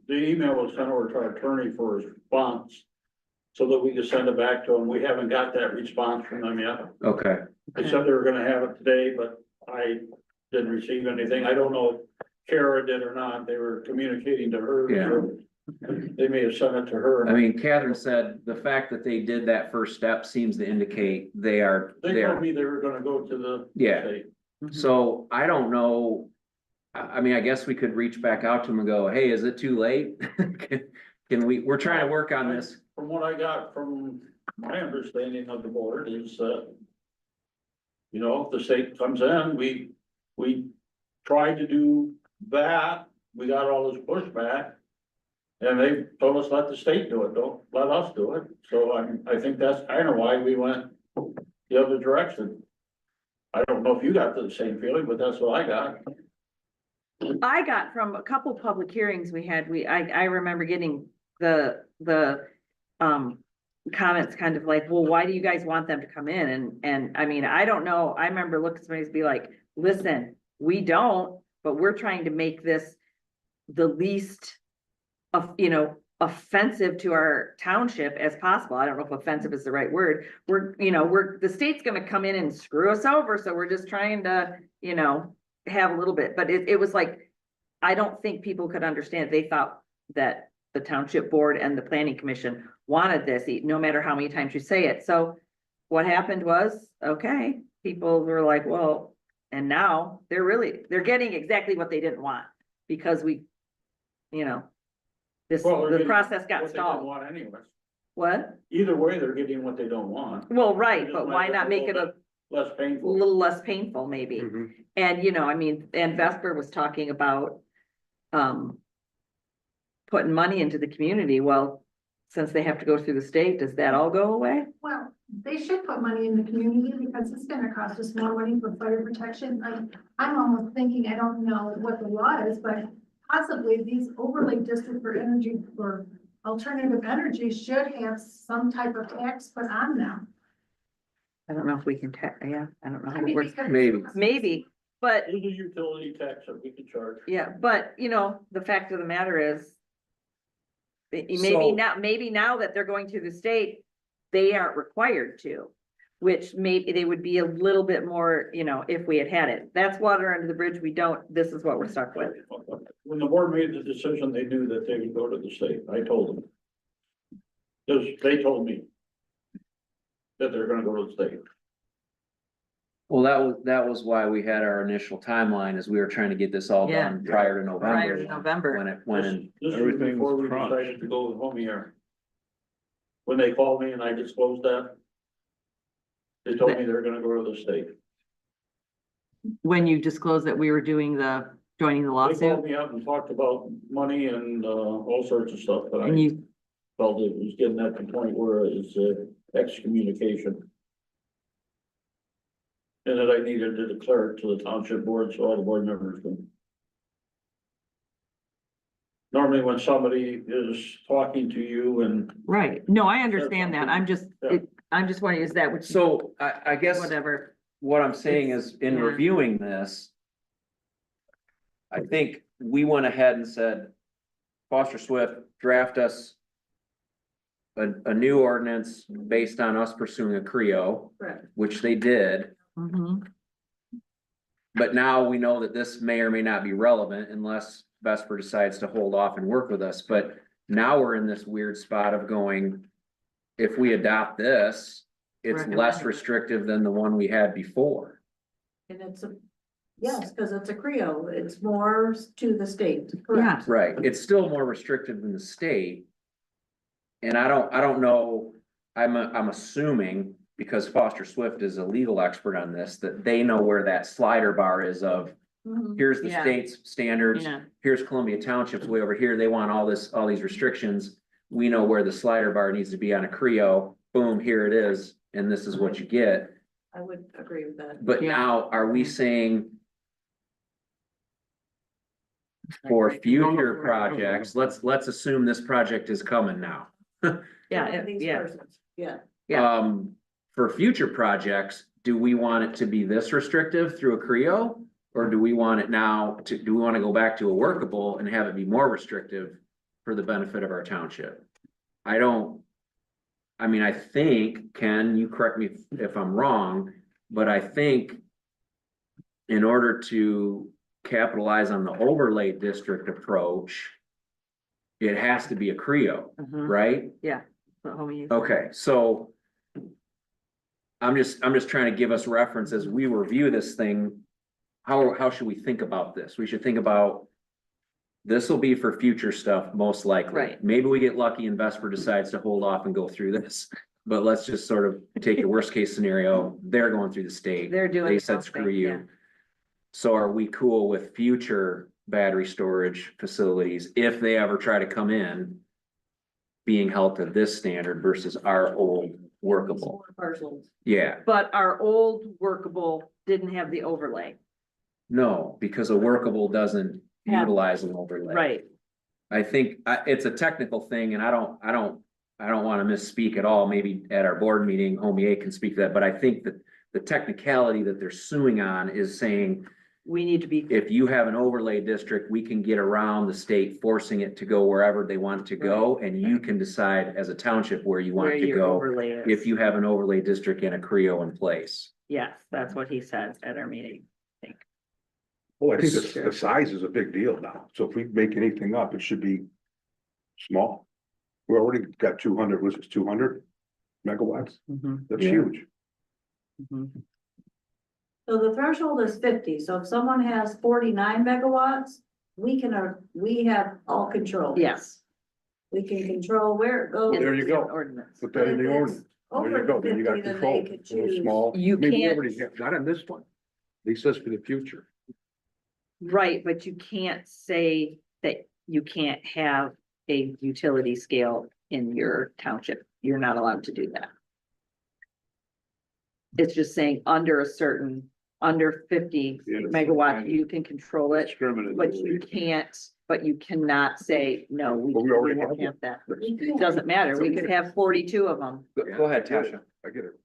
The email was sent over to our attorney for his response. So that we could send it back to them. We haven't got that response from them yet. Okay, They said they were gonna have it today, but I didn't receive anything. I don't know if Kara did or not. They were communicating to her. so They may have sent it to her. I mean, Catherine said the fact that they did that first step seems to indicate they are, They told me they were gonna go to the Yeah. state. So I don't know. I mean, I guess we could reach back out to them and go, hey, is it too late? Can we're trying to work on this. From what I got from my understanding of the board is that. You know, if the state comes in, we tried to do that, we got all this pushback. And they told us let the state do it, don't let us do it, so I think that's kind of why we went the other direction. I don't know if you got the same feeling, but that's what I got. I got from a couple public hearings we had, I remember getting the comments kind of like, well, why do you guys want them to come in? And I mean, I don't know, I remember looking at somebody be like, listen, we don't, but we're trying to make this the least offensive to our township as possible. I don't know if offensive is the right word. The state's gonna come in and screw us over, so we're just trying to, have a little bit, but it was like, I don't think people could understand. They thought that the township board and the planning commission wanted this, no matter how many times you say it. So what happened was, okay, people were like, well, and now they're getting exactly what they didn't want because the Well, they're getting process got What they didn't stalled. want anyway. What? Either way, they're getting what they don't want. Well, right, Just but might why have not a make little it a bit Less painful. little less painful, maybe? Mhm. And, you know, I mean, and Vesper was talking about, putting money into the community. Well, since they have to go through the state, does that all go away? Well, they should put money in the community because it's gonna cost us more money for fire protection. I'm almost thinking, I don't know what the law is, but possibly these overlay district for energy, for alternative energy should have some type of tax put on them. I don't know if we can yeah, I don't know how I it mean, works. because- Maybe, but, There's a utility tax that we could charge. yeah, but, you know, the fact of the matter is, So- maybe now that they're going through the state, they aren't required to. Which maybe they would be a little bit more, you know, if we had it. That's water under the bridge. We don't, this is what we're stuck with. When the board made the decision, they knew that they would go to the state. I told them. Because they told me that they're gonna go to the state. Well, that was why we had our initial timeline, is we were trying to get this all Yeah. done prior to November. Prior to November. When it went in. This was Everything's before we crunched. decided to go with home here. When they called me and I disclosed that. They told me they were gonna go to the state. When you disclosed that we were joining the They called lawsuit me up and talked about money and, all sorts of stuff, but and I you, felt it was getting at the point where it's, excommunication. And that I needed to declare it to the township board, so all the board members can. Normally, when somebody is talking to you and right. No, I understand that. I'm just, Yeah. I'm just wondering, is that what, So I guess whatever. what I'm saying is, in Yeah. reviewing this. I think we went ahead and said, Foster Swift, draft us. A new ordinance based on us pursuing a Creo, Correct. which they did. Mhm. But now we know that this may or may not be relevant unless Vesper decides to hold off and work with us, but now we're in this weird spot of going. If we adopt this, it's less Recommended. restrictive than the one we had before. And it's yes, because it's a Creo, it's more to the state. Yeah, Correct. Right, it's still more restrictive than the state. And I don't know, I'm assuming, because Foster Swift is a legal expert on this, that they know where that slider bar is of. Mhm. Here's the Yeah. state's standards, yeah, here's Columbia Township's way over here, they want all these restrictions. We know where the slider bar needs to be on a Creo, boom, here it is, and this is what you get. I would agree with that. But Yeah. now, are we saying? For future projects, let's assume this project is coming now. yeah, These yeah. persons, yeah. Yeah. For future projects, do we want it to be this restrictive through a Creo? Or do we want it now do we want to go back to a workable and have it be more restrictive for the benefit of our township? I mean, I think, Ken, you correct me if I'm wrong, but I think in order to capitalize on the overlay district approach, it has to be a Creo, Mhm. right? What homie used. Okay, so I'm just trying to give us reference as we review this thing. How should we think about this? We should think about. This will be for future stuff, most likely. Right. Maybe we get lucky and Vesper decides to hold off and go through this. But let's just sort of take the worst case scenario. They're going through the state. They're doing. They said, screw you. So are we cool with future battery storage facilities if they ever try to come in? Being held to this standard versus our old workable? Parcels. Yeah, But our old workable didn't have the overlay. no, because a workable doesn't Yeah. utilize an overlay. Right. I think it's a technical thing and I don't wanna misspeak at all. Maybe at our board meeting, Homie A can speak to that, but I think that the technicality that they're suing on is saying, We need to be. if you have an overlay district, we can get around the state forcing it to go wherever they want it to go, and you can decide as a township where you want Where it to your go. overlay is. If you have an overlay district and a Creo in place. Yes, that's what he said at our meeting. Well, I think Sure. the size is a big deal now, so if we make anything up, it should be small. We already got 200, was it 200 megawatts? Mhm, That's Yeah. huge. mhm. So the threshold is 50, so if someone has 49 megawatts, we have all control. Yes, we can control where it goes. There you go. Ordinance. Put that in the If it's ordinance. There you over go, then you got 50, then control, they could little choose. small. You I mean, we can't- already have- Not on this one. He says for the future. Right, but you can't say that you can't have a utility scale in your township. You're not allowed to do that. It's just saying under a certain, under 50 Yeah, megawatt, you can control it, but you Discriminatory. can't, but you cannot say, no, we But we already won't have have that. We It can- doesn't matter. We could have 42 of them. Go ahead, Tasha. I get it.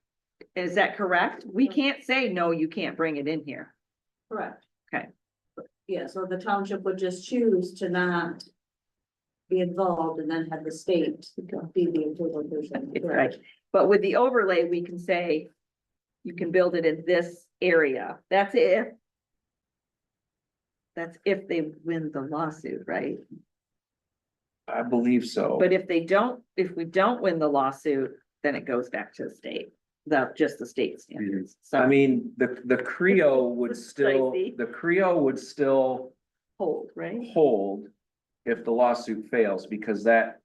Is that correct? We can't say, no, you can't bring it in here. Correct. Okay. Yeah, so the township would just choose to not be involved and then have the state be the interpretation. Right, but with the overlay, we can say. You can build it in this area, that's if. That's if they win the lawsuit, right? I believe so. But if they don't, if we don't win the lawsuit, then it goes back to the state, just the state standards, I so mean, the Creo would It's still, spicy. the Creo would still hold, right? hold if the lawsuit fails, because that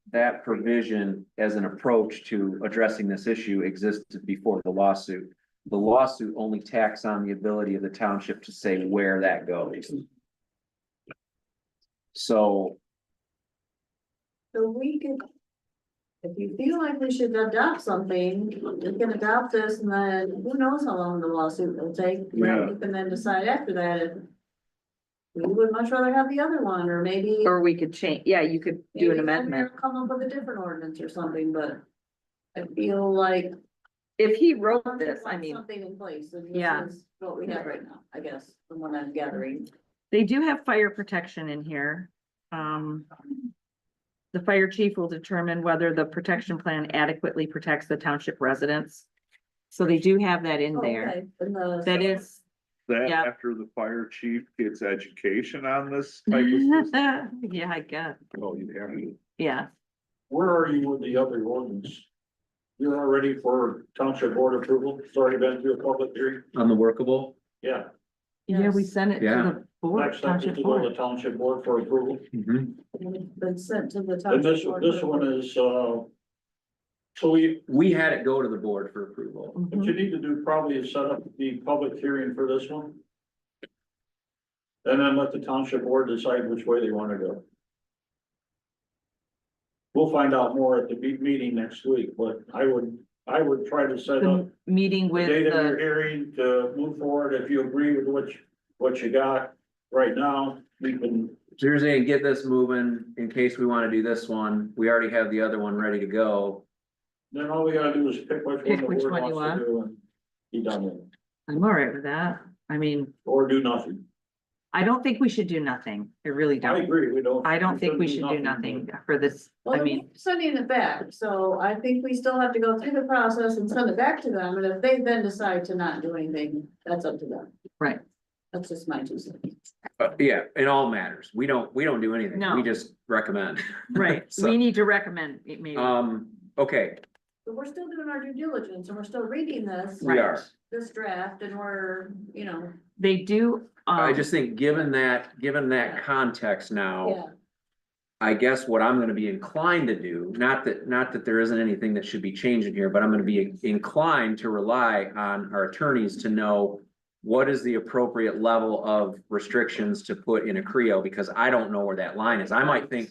provision as an approach to addressing this issue existed before the lawsuit. The lawsuit only tacks on the ability of the township to say where that goes. So, So we could. If you feel like we should adopt something, we can adopt this and then who knows how long the lawsuit will take. And then Yeah. You can then decide after that if. We would much rather have the other one, or maybe. Or we could change, yeah, you could do an maybe Fenner amendment. Come up with a different ordinance or something, but. I feel like. If he wrote this, I mean, Something in place, and Yeah. this is what we have right now, I guess, from what I'm gathering. they do have fire protection in here. The fire chief will determine whether the protection plan adequately protects the township residents. So they do have that in there. Okay, and the- That is, That Yeah. after the fire chief gets education on this type of system. yeah, I guess, Oh, you have it. yeah. Where are you with the other ordinance? You're all ready for township board approval? It's already been through a public hearing? on the workable, Yeah, Yeah, we Yes. sent it to Yeah. the board, next step is township to go to board. the township board for approval. Been sent to the. And township this board. one is, so we had it go to the board for approval. what Mhm. you need to do probably is set up the public hearing for this one. And then let the township board decide which way they wanna go. We'll find out more at the meeting next week, but I would try to set up The meeting the with date of your the, hearing to move forward. If you agree with what you got right now, we can, Seriously, and get this moving in case we wanna do this one. We already have the other one ready to go. then all we gotta do is pick which Pick one which the board one you wants to do and be done with it, I'm all right with that. I mean, or do nothing. I don't think we should do nothing. I really I don't. agree, we don't. I don't think we should do shouldn't nothing for this. Well, I they're mean, sending it back, so I think we still have to go through the process and send it back to them, and if they then decide to not do anything, that's up to them. right. That's just my 2 cents. Yeah, in all matters. We don't do anything. No. We just recommend. Right, So, we need to recommend it maybe. okay, But we're still doing our due diligence, and we're still reading this. we are. This draft, and we're, They do, I just think given that context yeah, now, I guess what I'm gonna be inclined to do, not that there isn't anything that should be changing here, but I'm gonna be inclined to rely on our attorneys to know what is the appropriate level of restrictions to put in a Creo, because I don't know where that line is. I might think,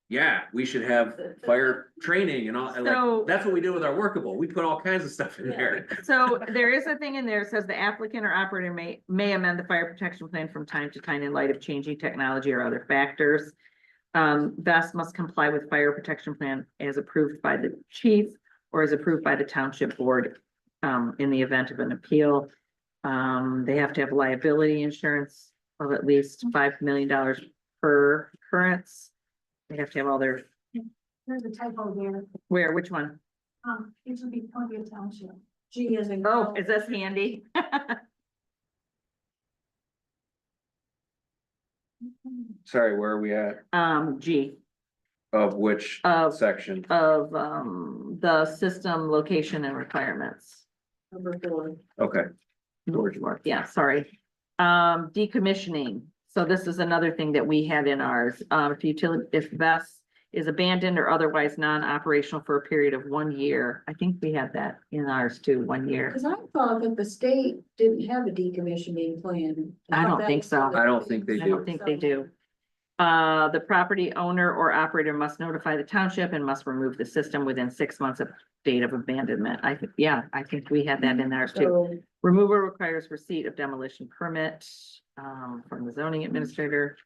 yeah, we should have fire training and all, and So- like, that's what we do with our workable. We put all kinds of stuff in there. so there is a thing in there, that says the applicant or operator may amend the fire protection plan from time to time in light of changing technology or other factors. Best must comply with fire protection plan as approved by the chief or as approved by the township board. In the event of an appeal, they have to have liability insurance of at least $5 million per occurrence. They have to have all their, There's a typo there, which one? it should be Columbia Township. G is in. Oh, is this handy? Sorry, where are we at? G Of which of, section? the system location and requirements. Number 4. Okay, George Moore, yeah, sorry. Decommissioning, so this is another thing that we had in ours, if is abandoned or otherwise non-operational for a period of 1 year. I think we had that in ours too, 1 year. Cause I thought that the state didn't have a decommissioning plan. I don't thought that think was so. something- I don't think they I don't think they do. The property owner or operator must notify the township and must remove the system within 6 months of date of abandonment. I think, yeah, I think we had that in ours too. So, Removal requires receipt of demolition permit, from the zoning administrator.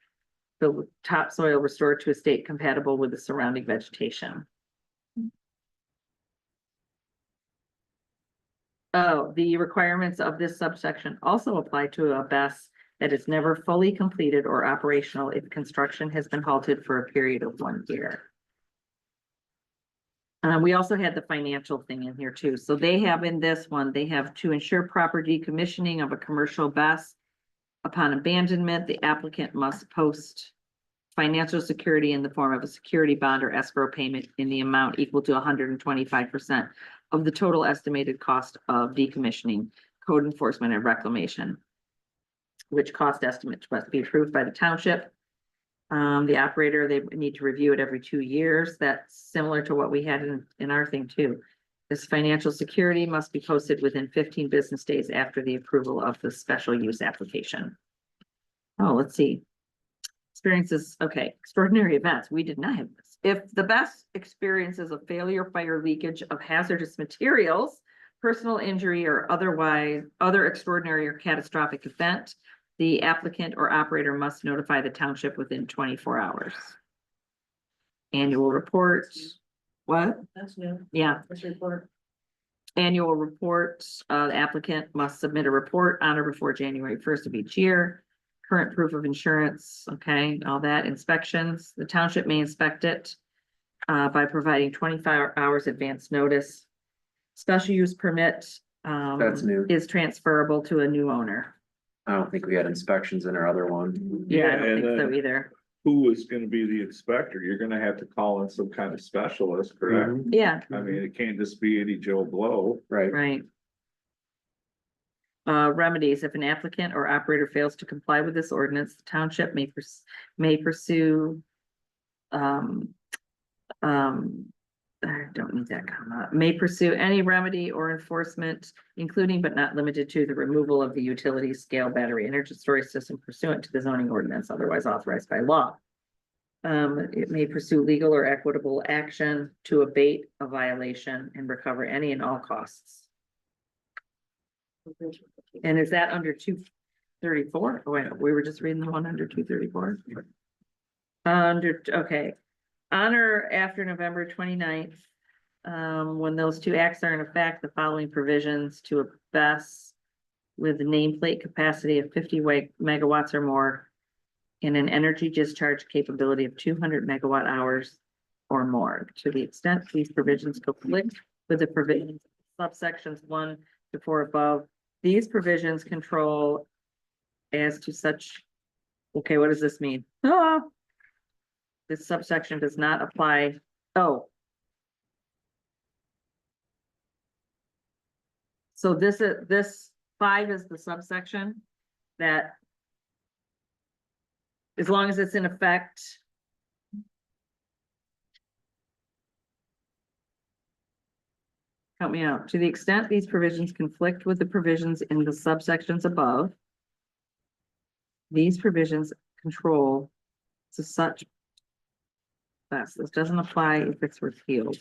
The topsoil restored to a state compatible with the surrounding vegetation. Oh, the requirements of this subsection also apply to a BES that is never fully completed or operational if construction has been halted for a period of 1 year. We also had the financial thing in here too. So they have in this one, they have to ensure proper decommissioning of a commercial BES. Upon abandonment, the applicant must post financial security in the form of a security bond or escrow payment in the amount equal to 125% of the total estimated cost of decommissioning, code enforcement and reclamation, which cost estimates must be approved by the township. The operator, they need to review it every 2 years. That's similar to what we had in our thing too. This financial security must be posted within 15 business days after the approval of the special use application. Oh, let's see. Experiences, okay, extraordinary events. We did not have this. If the BES experiences a failure, fire, leakage of hazardous materials, personal injury, or otherwise other extraordinary or catastrophic event, the applicant or operator must notify the township within 24 hours. Annual report, what? that's new, Yeah, this report. annual report, the applicant must submit a report on or before January 1st of each year. Current proof of insurance, okay, all that, inspections, the township may inspect it by providing 25 hours advance notice. Special use permit That's new. is transferable to a new owner. I don't think we had inspections in our other one. Yeah, I Yeah, don't and think so then- either. Who is gonna be the inspector? You're gonna have to call in some kind of specialist, correct? Mhm. Yeah, I mean, it can't just be any Joe Blow. Right, right. Remedies, if an applicant or operator fails to comply with this ordinance, the township may pursue. I don't need that comma, may pursue any remedy or enforcement, including but not limited to the removal of the utility scale battery energy storage system pursuant to the zoning ordinance otherwise authorized by law. It may pursue legal or equitable action to abate a violation and recover any and all costs. And is that under 234? Oh, wait, we were just reading the one under 234. Okay, on or after November 29th, when those two acts are in effect, the following provisions to a BES with a nameplate capacity of 50 megawatts or more and an energy discharge capability of 200 megawatt hours or more. To the extent these provisions conflict with the provisions subsections 1 to 4 above, these provisions control as to such. Okay, what does this mean? This subsection does not apply. Oh. So this 5 is the subsection that. As long as it's in effect. Help me out. To the extent these provisions conflict with the provisions in the subsections above. These provisions control to such. This doesn't apply if it's repealed.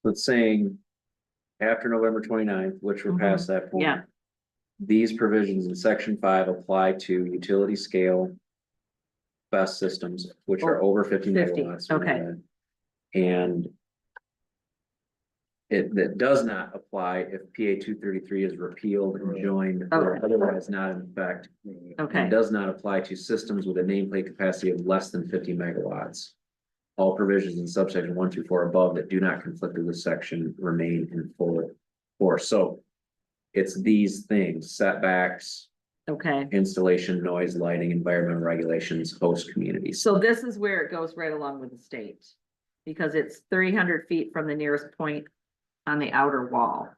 it's saying after November 29th, which we're past that point. Yeah. These provisions in section 5 apply to utility scale. BES systems, which are over 50 50, megawatts. okay. And. That does not apply if PA 233 is repealed and joined or Okay. otherwise not in effect. Okay. And does not apply to systems with a nameplate capacity of less than 50 megawatts. All provisions in subsection 1 through 4 above that do not conflict with this section remain in full force. So it's these things: setbacks, Okay, installation, noise, lighting, environmental regulations, host communities. so this is where it goes right along with the state. Because it's 300 feet from the nearest point on the outer wall.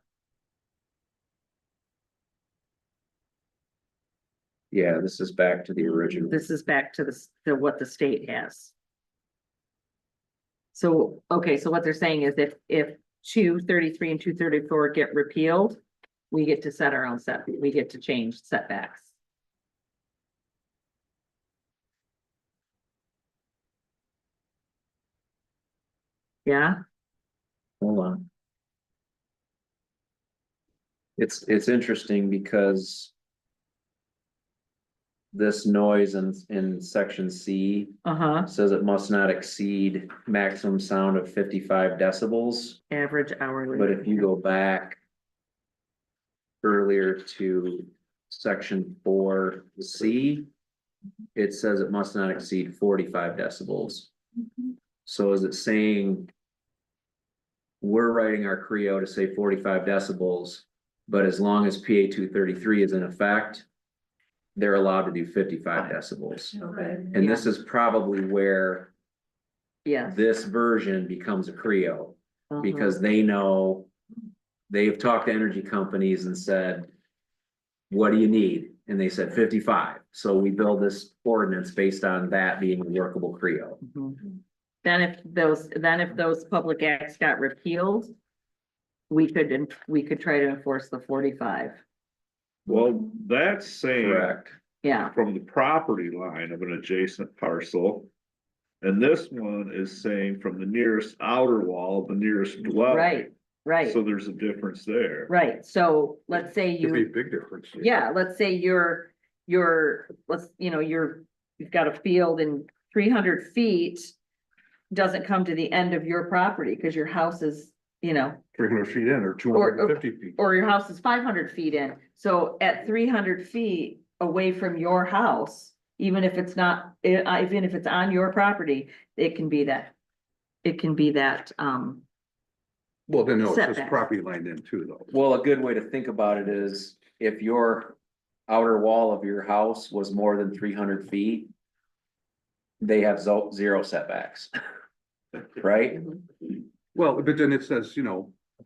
Yeah, this is back to the original. This is back to to what the state has. So, okay, so what they're saying is if 233 and 234 get repealed, we get to set our own we get to change setbacks. Yeah, Hold on. It's interesting because this noise in section C uh-huh, says it must not exceed maximum sound of 55 decibels. average hourly. But if you go back earlier to section 4C, it says it must not exceed 45 decibels. So is it saying we're writing our Creo to say 45 decibels, but as long as PA 233 is in effect, they're allowed to do 55 decibels. Okay. And this is probably where Yes. this version becomes a Creo, uh-huh. because they know, they've talked to energy companies and said, what do you need? And they said 55. So we build this ordinance based on that being a workable Creo. Mhm. Then if those public acts got repealed, we could try to enforce the 45. Well, that's saying Correct. Yeah, from the property line of an adjacent parcel. And this one is saying from the nearest outer wall, the nearest dwelling. right, So there's a difference there. right. So let's say Could be a you, big difference. yeah, let's say you've got a field and 300 feet doesn't come to the end of your property because your house is, 300 feet in or 250 feet. or your house is 500 feet in. So at 300 feet away from your house, even if it's not, even if it's on your property, it can be that. Well, then no, it says setback. property line in too, though. Well, a good way to think about it is if your outer wall of your house was more than 300 feet, they have zero setbacks. Right? Well, but then it says,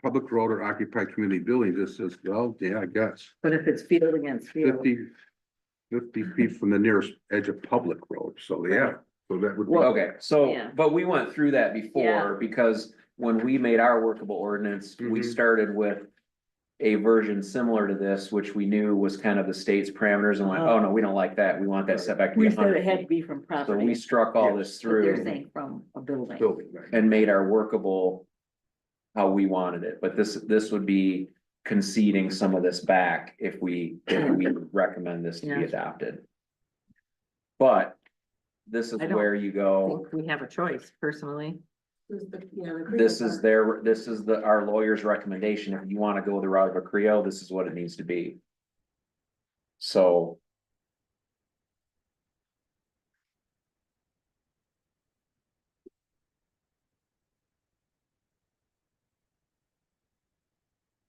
public road or occupied community building, this says, well, yeah, I guess, But if it's field against field. 50 feet from the nearest edge of public road, so yeah, so that would be. Well, okay, so, Yeah. but we went through that Yeah. before, because when we made our workable ordinance, we Mhm. started with a version similar to this, which we knew was kind of the state's parameters, and went, oh no, we don't like that, we want that setback to be We said 100 it had to feet. be from So property. we struck all Yes. this But they're through saying from a building. Building, right. and made our workable how we wanted it, but this would be conceding some of this back if we recommend this to be Yeah. adopted. But this is I don't where you I go, think we have a choice personally. this is our lawyer's recommendation. If you wanna go the route of a Creo, this is what it needs to be. So.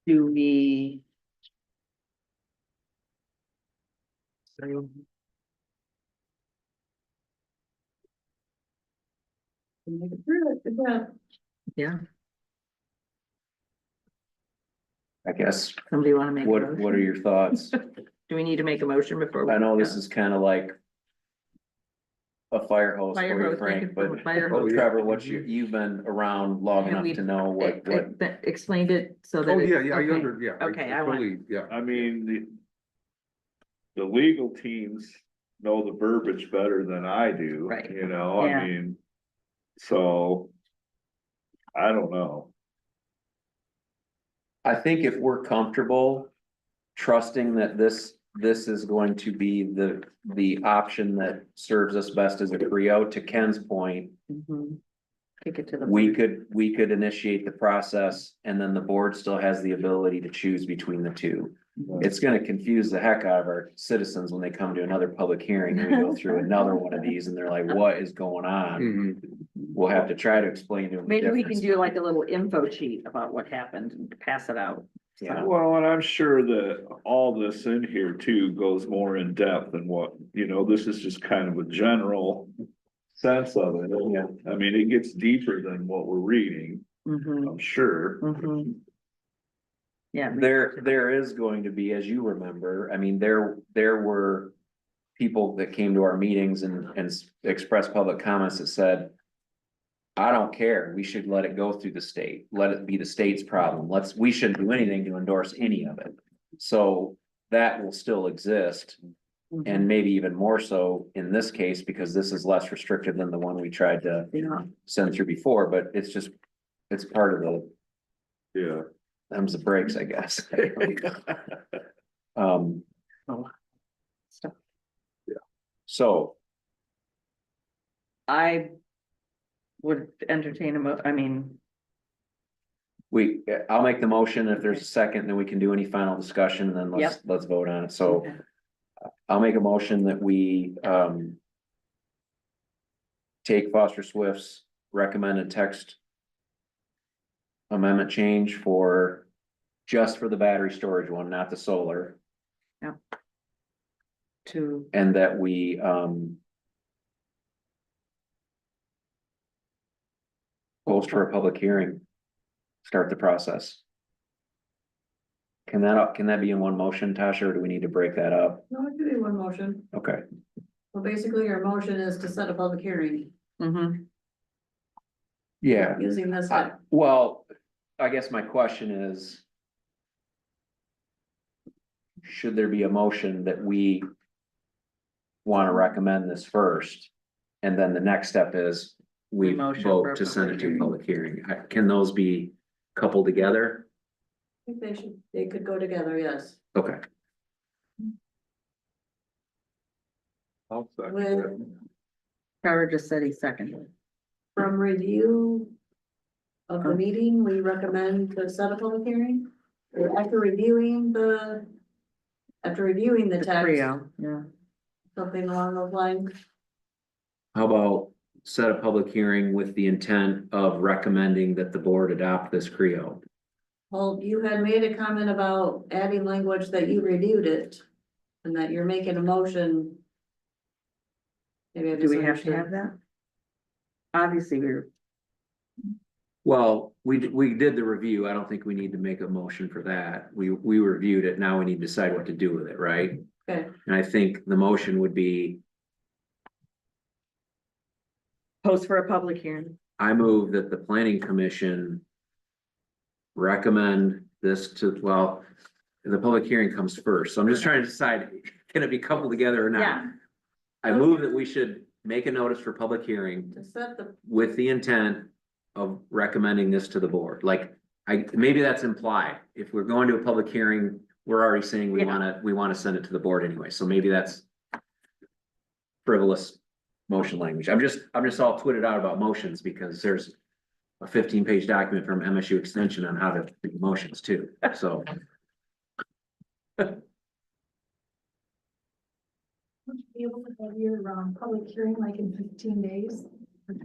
Do we? Yeah, I guess, somebody wanna make a what are motion? your thoughts? Do we need to make a motion before? I know this is kind of like. A fire hose Fire for you, hose, thank Frank, you for but the fire hose. Trevor, you've been around long Have enough we- to know what. Explained it so that. Oh, it's- yeah, I okay. under, yeah. Okay, I want- totally, yeah. I mean, the legal teams know the verbiage better than I do. Right. I Yeah. mean, so. I don't know. I think if we're comfortable trusting that this is going to be the option that serves us best as a Creo, to Ken's point, Mhm. Kick it to the. we board. could initiate the process and then the board still has the ability to choose between the two. It's gonna confuse the heck out of our citizens when they come to another public hearing and we go through another one of these and they're like, what is going on? Mhm. We'll have to try to explain to them. the Maybe we can difference. do like a little info sheet about what happened and pass it out. Yeah. Well, and I'm sure that all this in here too goes more in depth than what, this is just kind of a general sense of it. Yeah. I mean, it gets deeper than what we're reading, Mhm, I'm sure. mhm. Yeah. There is going to be, as you remember, I mean, there were people that came to our meetings and expressed public comments that said, I don't care, we should let it go through the state, let it be the state's problem, we shouldn't do anything to endorse any of it. So that will still exist, and maybe even more so in this case, because this is less restrictive than the one we tried to Yeah. send through before, but it's part of the, Yeah, them's the breaks, I guess. Um, Stuff. so, I would entertain I'll make the motion, if there's a second, then we can do any final discussion, and then let's vote on it, so. Okay. I'll make a motion that we, take Foster Swift's recommended text amendment change just for the battery storage one, not the solar, to, and that we, post for a public hearing, start the process. Can that be in one motion, Tasha, or do we need to break that up? No, it could be one motion. Okay, Well, basically, your motion is to set a public hearing yeah. using this. Well, I guess my question is. Should there be a motion that we want to recommend this first? And then the next step is we Motion for a vote to send it public to a hearing. public hearing. Can those be coupled together? I think they could go together, yes. Okay, I'll second With, it. Trevor just said he seconded. from review of the meeting, we recommend to set a public hearing. Or after reviewing the text, Trio, yeah. something along those lines. how about set a public hearing with the intent of recommending that the board adopt this Creo? Well, you had made a comment about adding language that you reviewed it, and that you're making a motion. Maybe I Do we have to misunderstood. have that? Obviously, Well, we did the review. I don't think we need to make a motion for that. We reviewed it. Now we need to decide what to do with it, right? Okay, And I think the motion would be, post for a public hearing. I move that the planning commission recommend this to, well, the public hearing comes first, so I'm just trying to decide, can it be coupled together or not? Yeah. I move that we should make a notice for public hearing to set the, with the intent of recommending this to the board, like, maybe that's implied. If we're going to a public hearing, we're already saying we Yeah. wanna send it to the board anyway, so maybe that's frivolous motion language. I'm just all twitted out about motions because there's a 15-page document from MSU Extension on how to do motions too, so. Would you be able to have your, public hearing like in 15 days?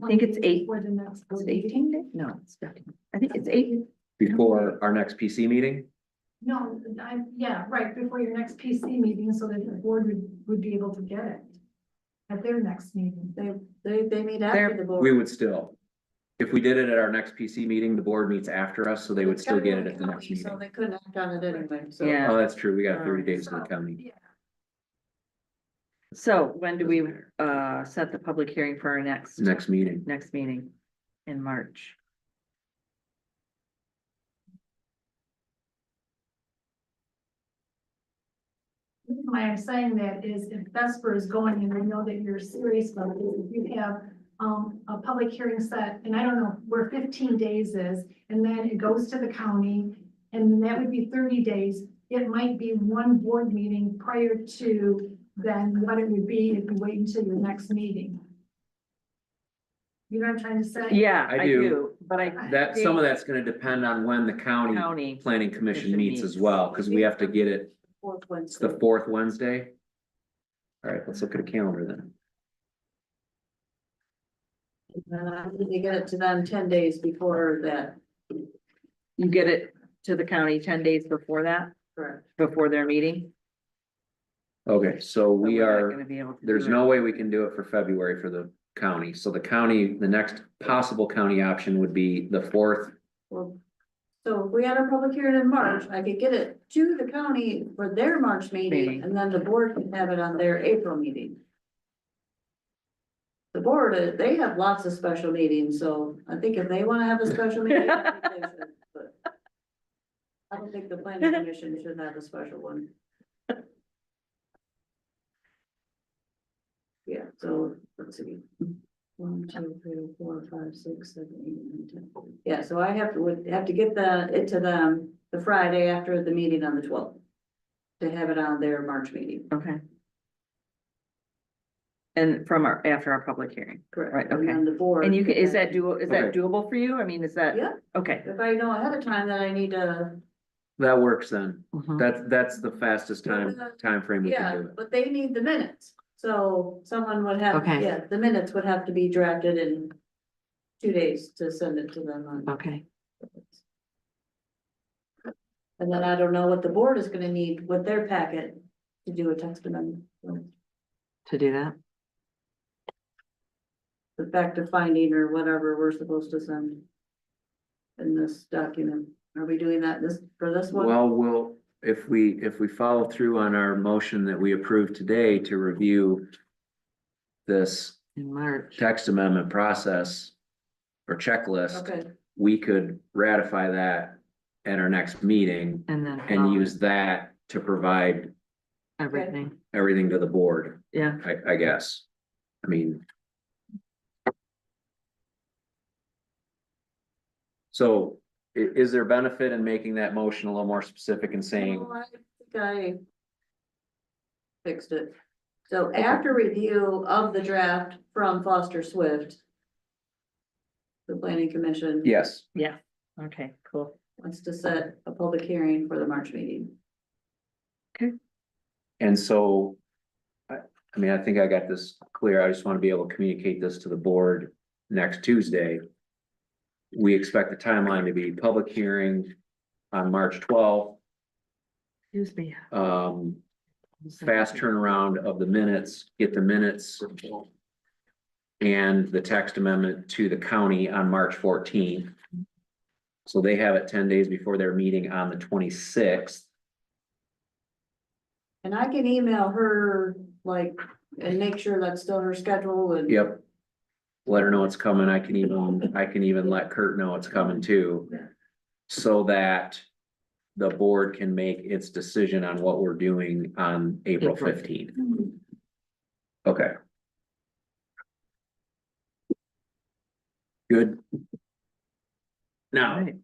I think it's 8. For the next. Is board it meeting? 18 days? No, it's 15. I think it's 8. Before our next PC meeting, No, yeah, right, before your next PC meeting, so that the board would be able to get it at their next meeting. they meet after the board. we would still. If we did it at our next PC meeting, the board meets after us, so they would still get it at the next So meeting. they couldn't act on it anyway, so. Yeah. Oh, that's true, we got 30 days in the county. Yeah. So when do we, set the public hearing for our next Next meeting. in March? The reason why I'm saying that is if Vesper is going and I know that you're serious about it, if you have a public hearing set, and I don't know where 15 days is, and then it goes to the county, and that would be 30 days. It might be one board meeting prior to then what it would be if you wait until your next meeting. You know what I'm trying to say? Yeah, I I do. do, but I. That, some of that's gonna depend on when the county County. planning commission Commission meets as meets. well, cause we have to get it, Fourth it's the Wednesday. 4th Wednesday. All right, let's look at a calendar then. And I need to get it to them 10 days before that, You get it to the county 10 days before that, correct? before their meeting? Okay, so So we we're not are, gonna be able to there's do it. no way we can do it for February for the county, so the county, the next possible county option would be the 4th Well, So if we had our public hearing in March, I could get it to the county for their March meeting, Meeting. and then the board can have it on their April meeting. The board, they have lots of special meetings, so I think if they wanna have a special meeting, I think they should, but I don't think the planning commission should have a special one. Yeah, so, let's see. 1, 2, 3, 4, 5, 6, 7, 8, 9, 10. Yeah, so I would have to get it to them the Friday after the meeting on the 12th. To have it on their March meeting, Okay. And after our public hearing, correct? Right, And okay. then the board. and is can that have- is that Okay. doable for you? I mean, is that? Yeah, Okay. if I know ahead of time that I need to, That works then. Mhm. That's the fastest time frame we can yeah, do it. but they need the minutes. So someone would have, Okay. yeah, the minutes would have to be drafted in 2 days to send it to them on. Okay, And then I don't know what the board is gonna need with their packet to do a text amendment. So, to do that. the fact of finding or whatever we're supposed to send. In this document. Are we doing that for this one? Well, if we follow through on our motion that we approved today to review this In March. text amendment process or checklist, Okay, we could ratify that at our next meeting And then. and use that to provide Everything, everything to the board, yeah. I guess. I mean. So is there benefit in making that motion a little more specific and saying, well, I think I fixed it. So after review of the draft from Foster Swift. The planning commission yes, Okay, cool. wants to set a public hearing for the March meeting. and so. I mean, I think I got this clear. I just want to be able to communicate this to the board next Tuesday. We expect the timeline to be public hearing on March 12th. Excuse me. Fast turnaround of the minutes, get the minutes. And the text amendment to the county on March 14th. So they have it 10 days before their meeting on the 26th. And I can email her, like, and make sure that's still her schedule and. Yep. Let her know it's coming. I can even let Kurt know it's coming too. Yeah. So that the board can make its decision on what we're doing on April April. 15th. Okay. Good. Now, Right.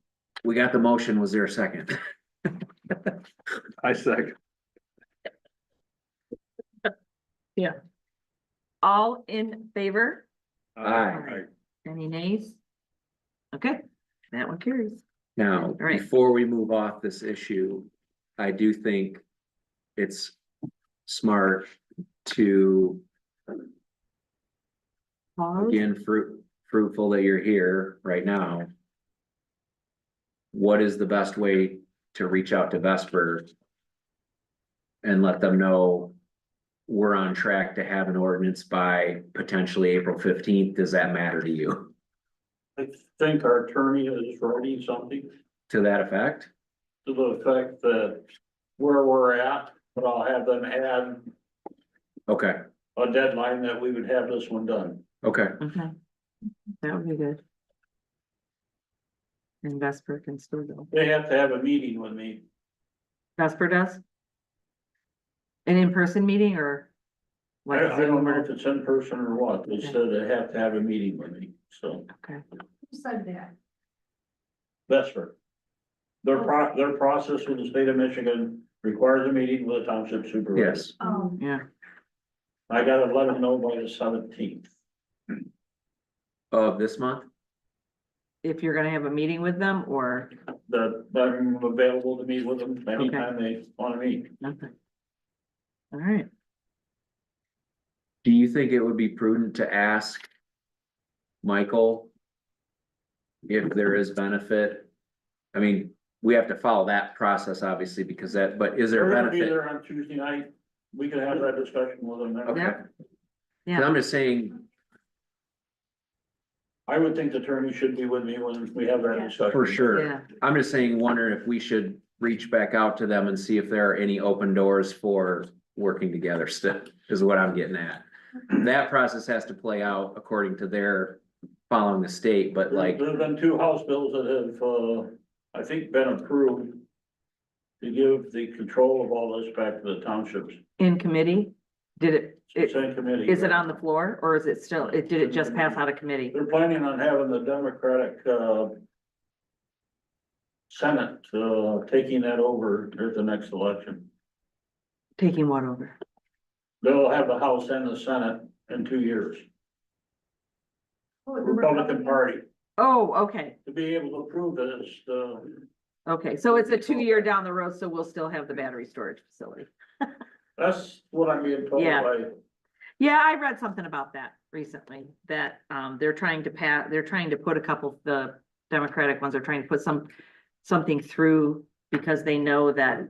we got the motion. Was there a second? I second. All in favor? Aye. Any nays? Okay, that one carries. Now, right. before we move off this issue, I do think it's smart to, Pause. again, fruitful that you're here right now. What is the best way to reach out to Vesper? And let them know we're on track to have an ordinance by potentially April 15th. Does that matter to you? I think our attorney is writing something To that effect? to the effect that where we're at, but I'll have them add Okay, a deadline that we would have this one done. okay. Okay, that would be good. And Vesper can still go. They have to have a meeting with me. Vesper does? An in-person meeting or? like I don't Zoom know or- if it's in person or what. They Okay. said they have to have a meeting with me, so Okay, Who said that? Vesper. Their process with the state of Michigan requires a meeting with the township supervisor. Yes, Oh, yeah, I gotta let them know by the 17th. of this month? if you're gonna have a meeting with them or, That I'm available to meet with them anytime they wanna meet. nothing. All right, Do you think it would be prudent to ask Michael if there is benefit? I mean, we have to follow that process, obviously, because but is there We're gonna be benefit? there on Tuesday night. We can have that discussion with them then. Okay. Yeah. 'Cause I'm just saying. I would think the attorney should be with me when we have that discussion. For sure. Yeah, I'm just saying, wondering if we should reach back out to them and see if there are any open doors for working together still, is what I'm getting at. That process has to play out according to their following the state, but like, There's been 2 House bills that have, I think, been approved to give the control of all this back to the townships. in committee, did it, Same committee. is it on the floor or is it still, did it just pass out of committee? They're planning on having the Democratic, Senate, taking that over at the next election. Taking what over? They'll have the House and the Senate in 2 years. Republican Party, Oh, okay, to be able to approve this, okay, so it's a 2-year down the road, so we'll still have the battery storage facility. that's what I'm being told Yeah. by. Yeah, I read something about that recently, that, they're trying to put a couple, the Democratic ones are trying to put something through because they know that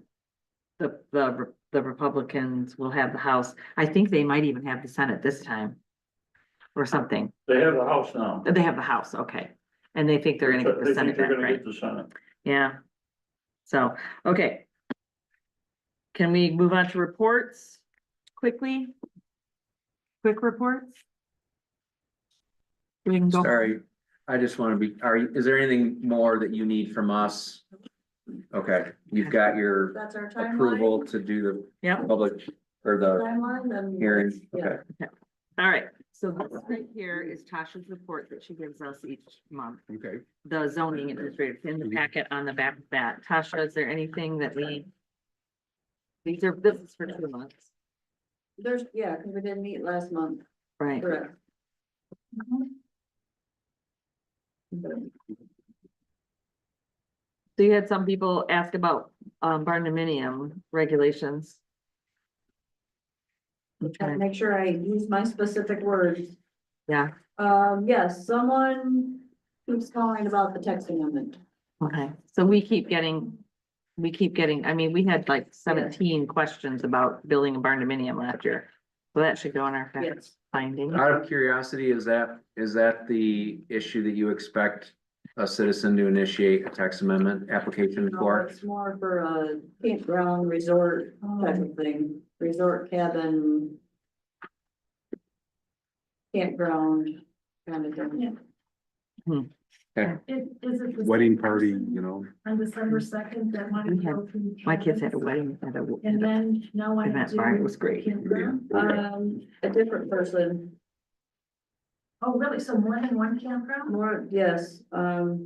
the Republicans will have the House. I think they might even have the Senate this time or something. They have the House now. They have the House, okay. And they think they're gonna get They the Senate think they're back, gonna right? get the Senate. Yeah. So, okay. Can we move on to reports quickly? Quick reports? We can go. sorry, I just wanna be, is there anything more that you need from us? Okay, you've got your That's our timeline. approval to do the Yep, public or the Timeline, then. hearing, Yeah. okay. all right. So this right here is Tasha's report that she gives us each month. Okay, The zoning administrator, it's in the packet on the back of that. Tasha, is there anything that this is for 2 months, There's, yeah, because we didn't meet last month, right? correct. So you had some people ask about, barndominium regulations. Have to Okay, make sure I use my specific words. yeah, Yes, someone keeps calling about the text amendment. okay. So we keep getting, I mean, we had like 17 questions about building a barndominium last year. So that should go in our Yes. finding. Out of curiosity, is that the issue that you expect a citizen to initiate a text amendment application No, for? it's more for a campground resort type of thing, resort cabin. Campground kind of thing. Is it the wedding same party, person you know, On December 2nd that wanted We to had- go to. My kids had a cabins, wedding at And a then now I event do. bar. It was great. campground. A different person, Oh, really? So more than one campground? more, yes, oh,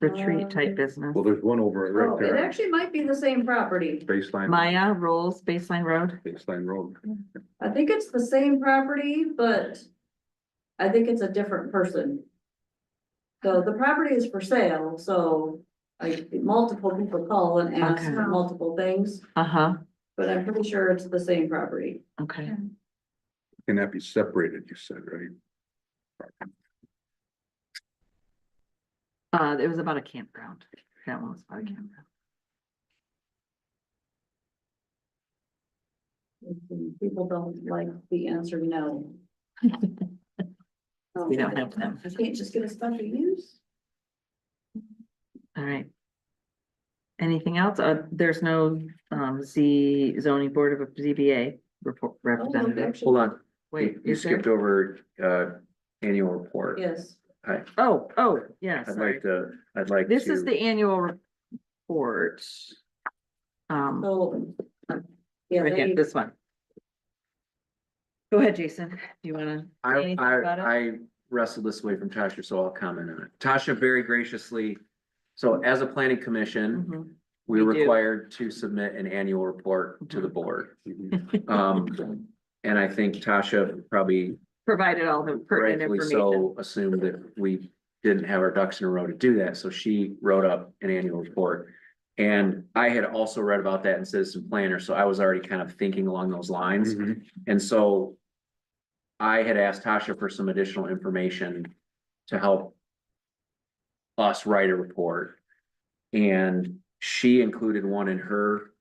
retreat type business. well, there's one over oh, right it there, actually might be the same property. baseline, Maya Rolls Baseline Road. baseline road. I think it's the same property, but I think it's a different person. So the property is for sale, so like multiple people call and ask Okay. multiple things, Uh-huh, but I'm pretty sure it's the same property. okay. Can that be separated, you said, right? It was about a campground. That one was about a campground. People don't like the answer no. We don't have them. I can't just get a special use? All right. Anything else? There's no, zoning board of ZBA report Oh, representative. actually, Hold on, Wait, you is there? skipped over, annual report. Yes, Oh, yeah, sorry. I'd like to. This is the annual report. so. Yeah, Right here, they, this one. Go ahead, Jason. Do you wanna? say I, anything about it? I wrestled this away from Tasha, so I'll comment on it. Tasha very graciously, so as a planning commission, Mhm. we're We do. required to submit an annual report to the board. And I think Tasha probably Provided all the pertinent rightfully information. so assumed that we didn't have our ducks in a row to do that, so she wrote up an annual report. And I had also read about that in Citizen Planner, so I was already kind of thinking along those lines. Mhm. And so I had asked Tasha for some additional information to help us write a report. And she included one in her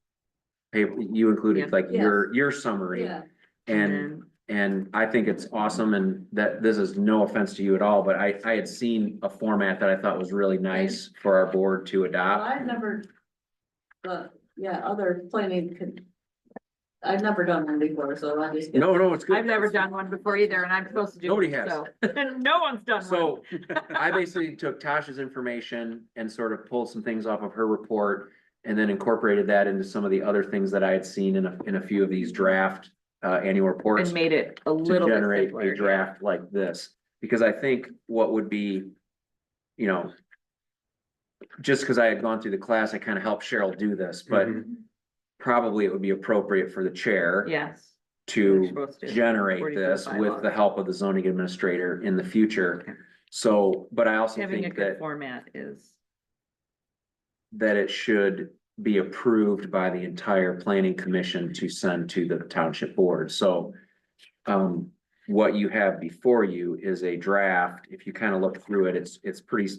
paper, you included Yep. like Yes. your summary. yeah, And then And I think it's awesome, and that this is no offense to you at all, but I had seen a format that I thought was really nice for our board to Well, adopt. I've never, but yeah, other planning could. I've never done one before, so I just. No, it's good. I've never done one before either, and I'm supposed to do. Nobody one, has. so. No one's done one. So I basically took Tasha's information and sort of pulled some things off of her report and then incorporated that into some of the other things that I had seen in a few of these draft annual reports And made it a to little bit generate simpler. a draft like this. Because I think what would be, you know, just because I had gone through the class, I kind of helped Cheryl do this, but Mhm. probably it would be appropriate for the chair Yes. to We're supposed to. generate 42 this with bylaws. the help of the zoning administrator in the future. So, but I also Having a think good that, format is, that it should be approved by the entire planning commission to send to the township board. So, what you have before you is a draft. If you kind of look through it, it's pretty,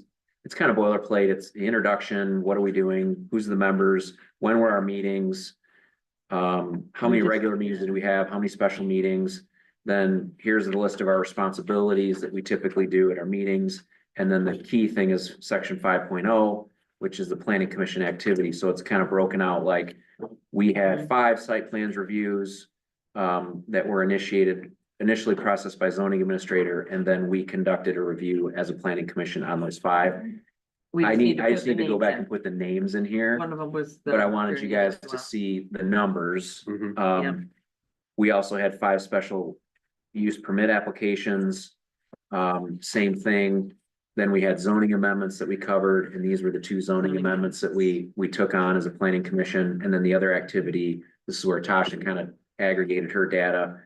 it's kind of boilerplate. It's the introduction, what are we doing, who's the members, when were our meetings? How many regular meetings do we have? How many special meetings? Then here's the list of our responsibilities that we typically do at our meetings. And then the key thing is section 5.0, which is the planning commission activity. So it's kind of broken out like we had 5 site plans reviews that were initially processed by zoning administrator, and then we conducted a review as a planning commission on those 5. we I just need, I put just the need to go names back in. and put the names in here. One of them was. the But I wanted you guys attorney as to well. see the numbers. Mhm. We also had 5 special use permit applications. Same thing. Then we had zoning amendments that we covered, and these were the 2 zoning Zoning amendments that we took on as a planning commission. And then the other activity, this is where Tasha kind of aggregated her data.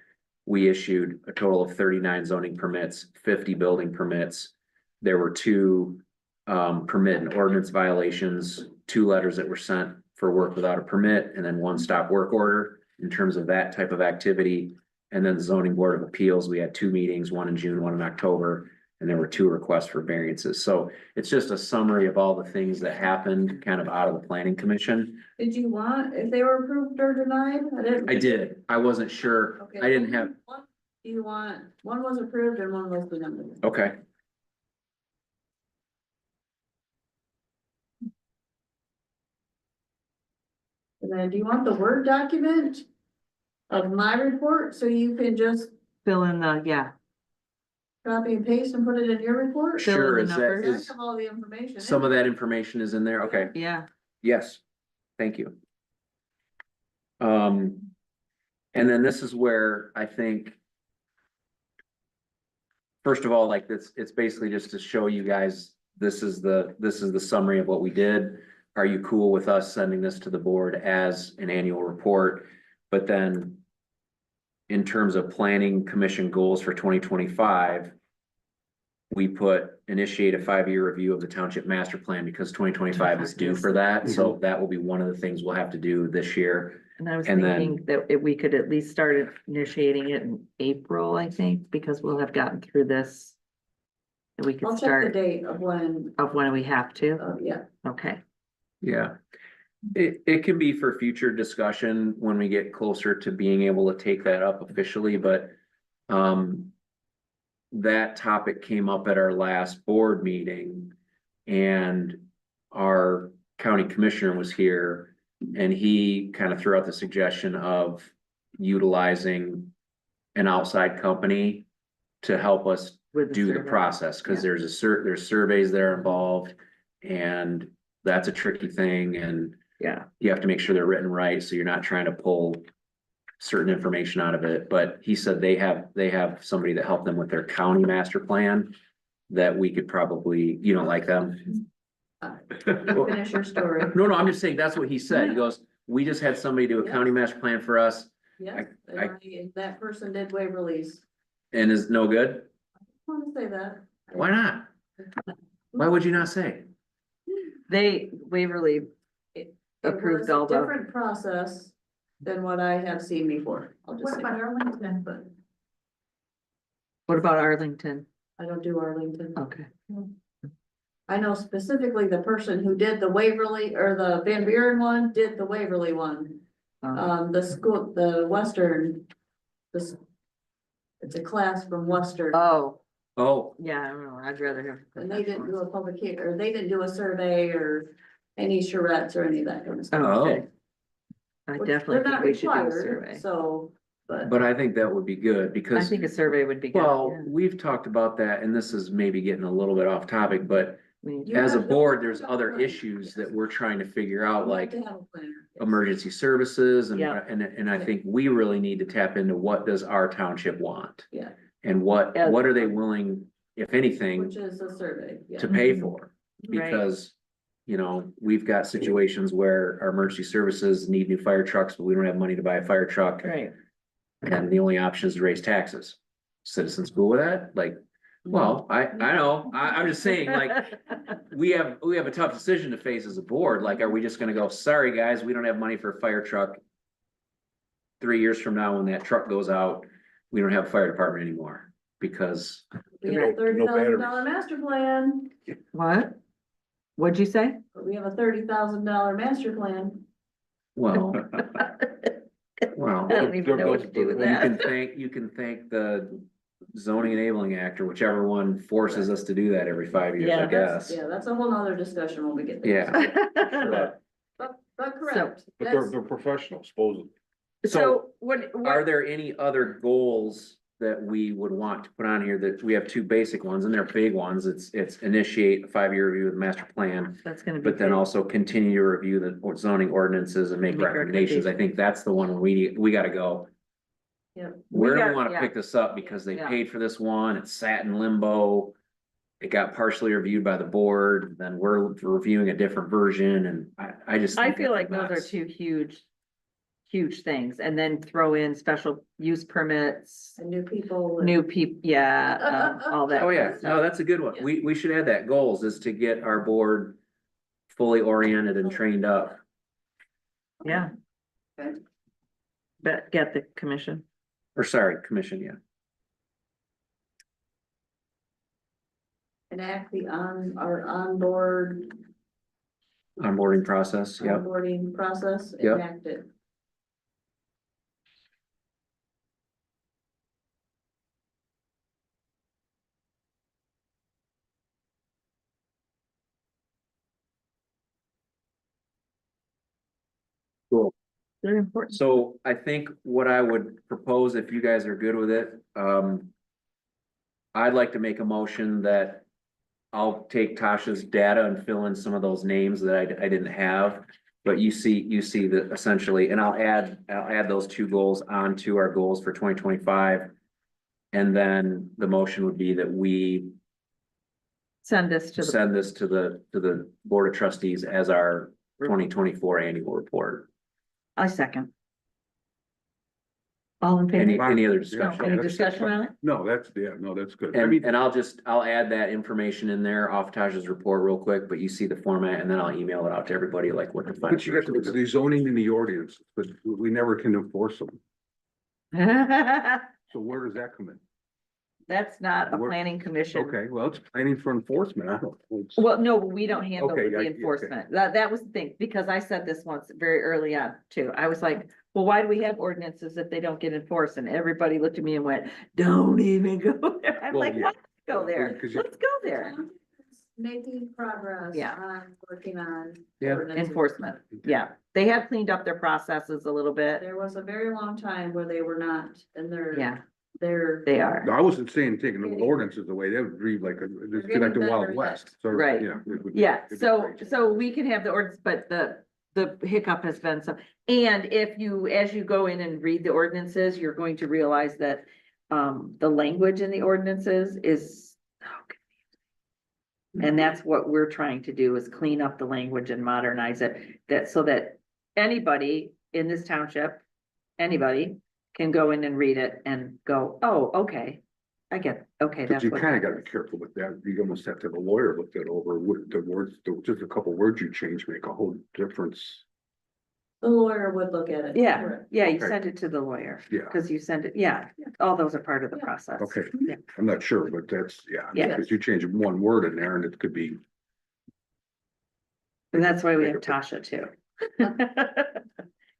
We issued a total of 39 zoning permits, 50 building permits. There were 2 permit and ordinance violations, 2 letters that were sent for work without a permit, and then 1 stop work order in terms of that type of activity. And then the zoning board of appeals, we had 2 meetings, 1 in June, 1 in October, and there were 2 requests for variances. So it's just a summary of all the things that happened kind of out of the planning commission. Did you want, if they were approved or denied? I did, I wasn't sure, Okay, I didn't have, One, do you want, one was approved and one was denied. okay. And then do you want the Word document of my report, so you can just Fill in the, yeah, copy and paste and put it in your report? Fill in Sure, the is that, numbers. I is have all the information. in some of there. that information is in there? Okay, yeah. yes, thank you. And then this is where I think. First of all, like this, it's basically just to show you guys, this is the summary of what we did. Are you cool with us sending this to the board as an annual report? But then. In terms of planning commission goals for 2025. We initiate a 5-year review of the township master plan because 2025 is due for that, so that will be one of the things we'll have to do this year. And I was And then- thinking that we could at least start initiating it in April, I think, because we'll have gotten through this. And we could I'll check the start date of when, of when we have to. yeah, Okay, Yeah. It can be for future discussion when we get closer to being able to take that up officially, but. That topic came up at our last board meeting. And our county commissioner was here. And he kind of threw out the suggestion of utilizing an outside company to help us with the do the survey. process, Yeah. because there's surveys that are involved. And that's a tricky thing, and Yeah, you have to make sure they're written right, so you're not trying to pull certain information out of it. But he said they have somebody that helped them with their county master plan that we could probably, you don't like them? you finish your story. No, I'm just saying, that's what he said. He goes, we just had somebody do a county master plan for us Yeah, I- that person did Waverly's. and is no good. I want to say that. Why not? Why would you not say? Waverly It approved was a all the, different process than what I have seen before. I'll just What say, about that. Arlington? But what about Arlington? I don't do Arlington. Okay, I know specifically the person who did the Waverly or the Van Buren one, did the Waverly one. um, The school, the Western, this, It's a class from Worcester, Oh, Oh, yeah, I don't know, I'd rather have. and they didn't do a public or they didn't do a survey or any charrettes or any of that kind of stuff. Okay. oh, I Which definitely they're think not we should do a required, survey. So, but. but I think that would be good I because, think a survey would be good. well, yeah. we've talked about that and this is maybe getting a little bit off topic, but We need- You as a have- board, there's other issues that we're trying to figure out, You have like to have a planner, yes. emergency services and, Yeah. and I think we really need to tap into what does our township want? Yeah. And what As- are they willing, if anything, Which is a survey, yeah. to pay Mhm. for? Right. Because, you know, we've got situations where our emergency services need new fire trucks, but we don't have money to buy a fire truck. Right. And the only option is to raise taxes. Citizens cool with that? Like, well, I know, I'm just saying, like, we have a tough decision to face as a board. Like, are we just gonna go, sorry, guys, we don't have money for a fire truck? 3 years from now, when that truck goes out, we don't have a fire department anymore because, We have a No $30,000 master plan, What? What'd you say? but we have a $30,000 master plan. well. Well, I don't even know what to do with you can that. you can thank the zoning enabling act or whichever one forces us to do that every 5 years, Yeah, I That's- guess. Yeah, that's a whole nother discussion when we get there. Yeah. But correct. But That's- they're professionals, supposedly. So what, Are what, there any other goals that we would want to put on here? That we have two basic ones and they're big ones. It's initiate a 5-year review of the master plan. that's gonna be. But then big. also continue to review the zoning ordinances and make Make recommendations. I think that's the one we gotta go. Yep. Where do we got- wanna yeah. pick this up? Because they Yeah. paid for this one, it sat in limbo. It got partially reviewed by the board, then we're reviewing a different version and I just. I think feel that's like a those are mess. two huge things, and then throw in special use permits, And new people. and- new yeah, all that. Oh, kind yeah, of no, stuff. that's a good one. Yeah. We should add that. Goals is to get our board fully oriented and trained up. Yeah. Okay. But get the commission. Or sorry, commission, yeah. Enact our onboard. Onboarding process, yep. Onboarding process, Yep. enact it. Cool. Very important. So I think what I would propose, if you guys are good with it, I'd like to make a motion that I'll take Tasha's data and fill in some of those names that I didn't have. But you see that essentially, and I'll add those two goals onto our goals for 2025. And then the motion would be that we Send this to the, send this to the Board of Trustees as our 2024 annual report. I second. All in Any favor? other Yeah, discussion? Any that's- discussion on it? No, no, that's good. I mean, And I'll add that information in there off Tasha's report real quick, but you see the format and then I'll email it out to everybody like what the. final but you got version is. the zoning and the ordinance, but we never can enforce them. So where does that come in? That's not a We're- planning commission. Okay, well, it's planning for enforcement. I don't. it's- Well, no, we don't handle Okay, the okay. enforcement. That was the thing, because I said this once very early on too. I was like, well, why do we have ordinances if they don't get enforced? And everybody looked at me and went, don't even go there. I'm Well, like, yeah. let's go there. Because you- Let's go there. Making progress. Yeah. On working on. Yeah. ordinances. Enforcement, yeah. They have cleaned up their processes a little bit. There was a very long time where they were not, and Yeah, they're. they are. No, I wasn't saying taking the ordinances away. That would read like it's getting like the better Wild at West. So, Right. yeah, it would- Yeah, it'd be so, great. so we can have the ordinance, but the hiccup has been some, and if you, as you go in and read the ordinances, you're going to realize that the language in the ordinances is so confusing. And that's what we're trying to do is clean up the language and modernize it, so that anybody in this township, anybody can go in and read it and go, oh, okay, I get, okay, But that's you what. kind of that gotta be is." careful with that. You almost have to have a lawyer look that over. Would the words, just a couple words you change make a whole difference. The lawyer would look at it. Yeah, Correct. yeah, you Okay. send it to the lawyer. Yeah. Cause you send it, yeah, all those are part of the Yeah. process. Okay, Yeah. I'm not sure, but that's, yeah, Yeah. because you change one word in there and it could be. And that's why we have Make a- Tasha too.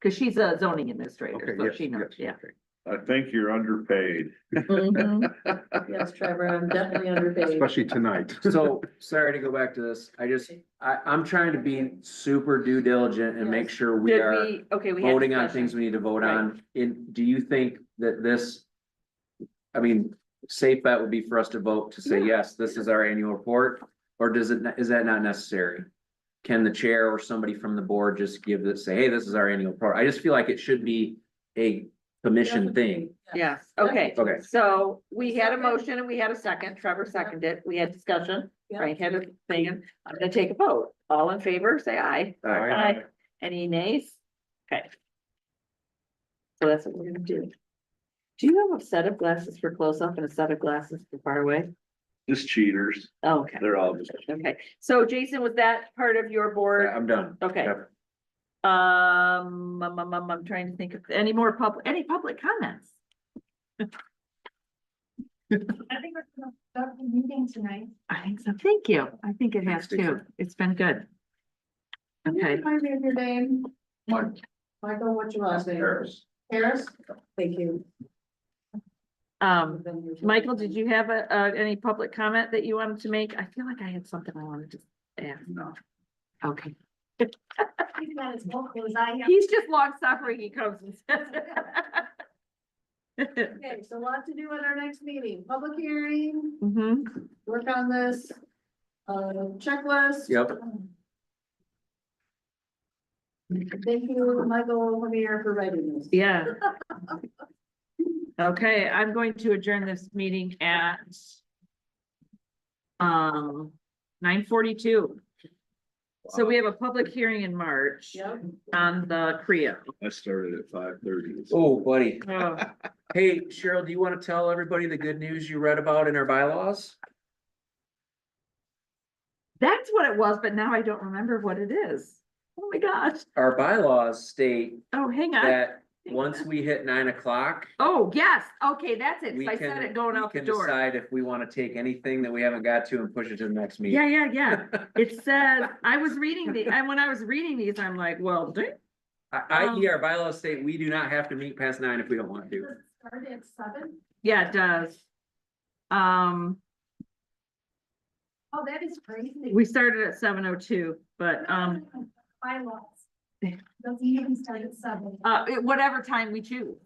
Cause she's a zoning administrator, Okay, so yes, she knows, yes, yeah, okay. I think you're underpaid. Mhm. Yes, Trevor, I'm definitely underpaid. Especially tonight. So, sorry to go back to this, I'm trying to be super due diligent and make sure we Did are we, okay, we had voting on discussion. things we need to vote on. Do you think that this? I mean, safe bet would be for us to vote to say, yes, this is our annual report, or is that not necessary? Can the chair or somebody from the board just give this, say, hey, this is our annual report? I just feel like it should be a commission thing. Yes, okay, Okay. so we had a motion and we had a second, Trevor seconded, we had discussion, Yeah. Frank had a thing, and I'm gonna take a vote. All in favor, say aye. All right. Aye. Any nays? Okay. So that's what we're gonna do. Do you have a set of glasses for close up and a set of glasses for far away? Just cheaters. Oh, okay, They're all just. okay, so Jason, was that part of your board? I'm done. Okay. Yep. I'm trying to think of any more any public comments? I think we're gonna start the meeting tonight. I think so, thank you, I think it has too, it's been good. Okay, Remind me of your name, Michael, what's your last name? Harris. Thank you. Michael, did you have any public comment that you wanted to make? I feel like I had something I wanted to ask. No. Okay, He's not as vocal as I am. he's just long suffering, he comes and says it. Okay, so a lot to do at our next meeting, public hearing, Mhm. work on this, checklist. Yep. Thank you, Michael Lemire, for writing this. Yeah. Okay, I'm going to adjourn this meeting at 9:42. So we have a public hearing in March Yep. on the CREO. I started at 5:30. Oh, buddy. Oh, Hey, Cheryl, do you want to tell everybody the good news you read about in our bylaws? that's what it was, but now I don't remember what it is. Oh my gosh. Our bylaws state Oh, hang on. that once we hit 9 o'clock, Oh, yes. Okay, that's it. we I said can, it going we out the can door. decide if we want to take anything that we haven't got to and push it to the next meeting. Yeah. It says, I was reading and when I was reading these, I'm like, well, I.e., our bylaws state we do not have to meet past 9 if we don't want to. Does it start at 7? yeah, it does. Oh, that is crazy. We started at 7:02, but, Bylaws. Doesn't even start at 7. whatever time we choose.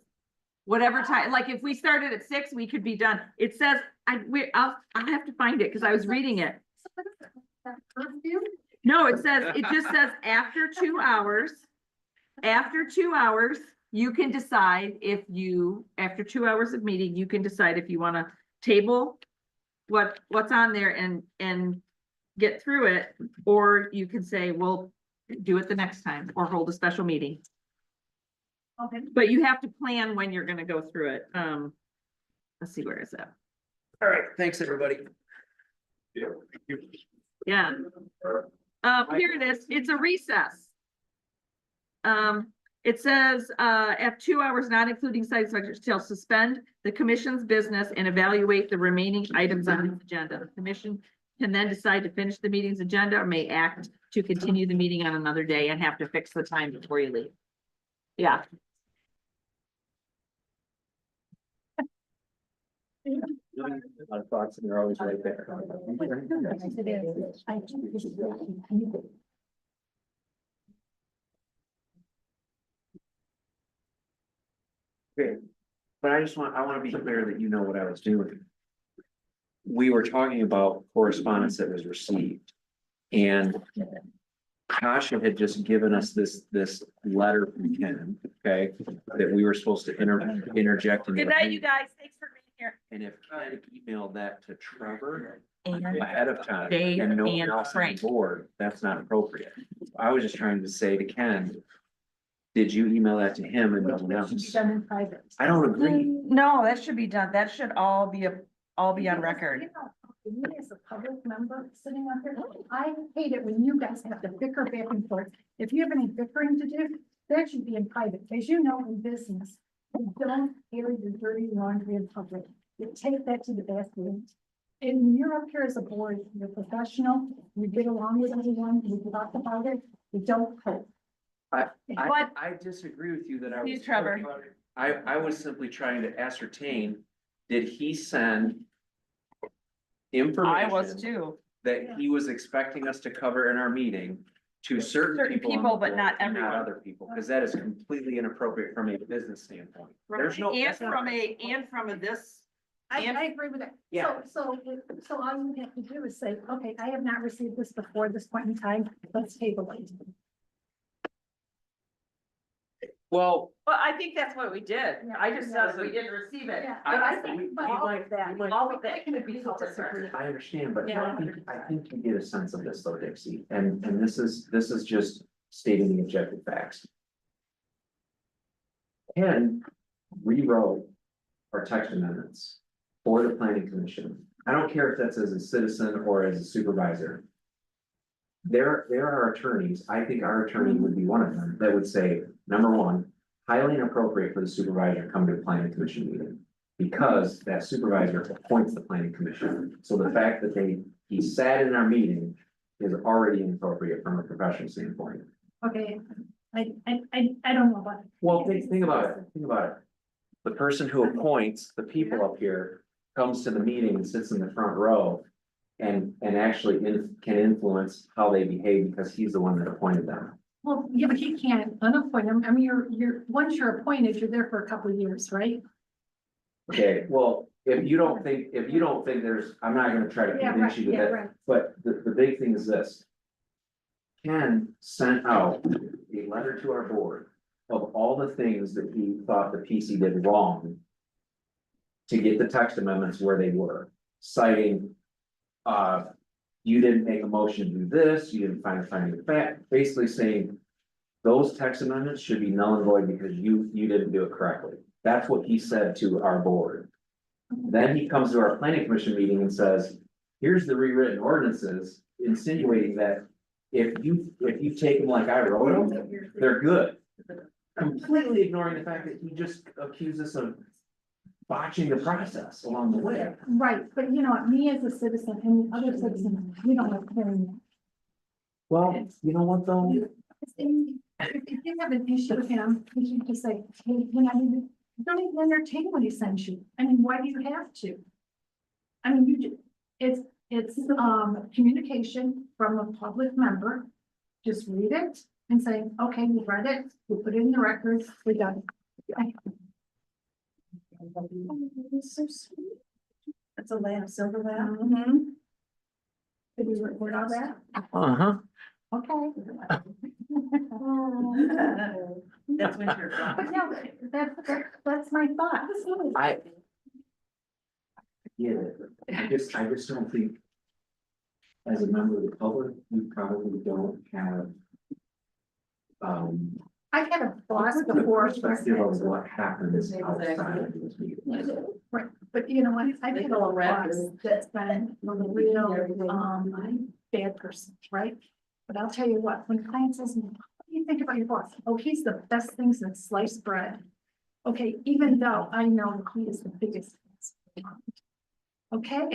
Whatever time, like if we started at 6, we could be done. It says, I'll have to find it because I was reading it. So what is it? That curfew? No, it just says after 2 hours. After 2 hours, you can decide after 2 hours of meeting, you can decide if you want to table what's on there and get through it, or you can say, well, do it the next time or hold a special meeting. Okay. But you have to plan when you're gonna go through it. Let's see, where is that? All right, thanks, everybody. Yeah. Here it is. It's a recess. It says, at 2 hours, not including site inspectors, shall suspend the commission's business and evaluate the remaining items on the agenda. The commission can then decide to finish the meeting's agenda or may act to continue the meeting on another day and have to fix the time before you leave. Yeah. My thoughts, and they're always right there. Okay, but I want to be clear that you know what I was doing. We were talking about correspondence that was received. And Tasha had just given us this letter from Ken, okay, that we were supposed to interject. in the- Good night, you guys. Thanks for being here. And if Ken emailed that to Trevor And ahead of time Dave and no one and else on Frank. the board, that's not appropriate. I was just trying to say to Ken, did you email that to him and no one else? Done in private. I don't agree. No, that should be done. That should all be on record. You know, me as a public member sitting out there, I hate it when you guys have to bicker back and forth. If you have any bickering to do, that should be in private. As you know, in business, you don't air your dirty laundry in public. You take that to the bathroom. And when you're up here as a board, you're professional, you get along with everyone, you talk about it, you don't poke. I disagree with you that I was. Please, Trevor. I was simply trying to ascertain, did he send information too. that he was expecting us to cover in our meeting to certain Certain people? on people, the but board not and everyone. Other people, because that is completely inappropriate from a business standpoint. There's no. And from a this, And- I agree with that. Yeah. So all you have to do is say, okay, I have not received this before this point in time, let's table it. Well, well, I think that's what we did. I just said we Doesn't- didn't receive it. Yeah. But I we- think we all might- of that, we might- all of that could be self-addressed. I understand, but Yeah. I think you get a sense of this though, Dixie, and this is just stating the objective facts. Ken rewrote our text amendments for the planning commission. I don't care if that's as a citizen or as a supervisor. There are attorneys, I think our attorney would be one of them, that would say, number one, highly inappropriate for the supervisor to come to a planning commission meeting. Because that supervisor appoints the planning commission, so the fact that he sat in our meeting is already inappropriate from a professional standpoint. Okay, I don't know about it. Well, think about it. The person who appoints the people up here comes to the meeting and sits in the front row. And actually can influence how they behave because he's the one that appointed them. Well, yeah, but you can't unappoint them. I mean, once you're appointed, you're there for a couple of years, right? Okay, well, if you don't think there's, I'm not gonna try to Yeah, convince right, you yeah, that, right. but the big thing is this. Ken sent out a letter to our board of all the things that he thought the PC did wrong. To get the text amendments where they were, citing. You didn't make a motion to do this, you didn't find a finding of fact, basically saying. Those text amendments should be null and void because you didn't do it correctly. That's what he said to our board. Then he comes to our planning commission meeting and says, here's the rewritten ordinances, insinuating that. If you take them like I wrote them, they're good. Completely ignoring the fact that he just accused us of botching the process along the way. Right, but you know what, me as a citizen and the other citizens, we don't have hearing. Well, you know what though? If you have an issue with him, you should just say, hey, don't even entertain what he sends you. I mean, why do you have to? I mean, it's communication from a public member. Just read it and say, okay, we read it, we put it in the records, we're done. So sweet. That's a lamb, silver lamb. Mm-hmm. Did we record all that? Uh-huh. Okay. That's winter. But no, that's my thought. I get it. I just don't think. As a member of the public, you probably don't have. I had a boss The before. perspective of what happens outside of this meeting. Right, but you know what, I've had a boss that's been a real, bad person, right? But I'll tell you what, when client says, what do you think about your boss? Oh, he's the best thing since sliced bread. Okay, even though I know he is the biggest. Okay?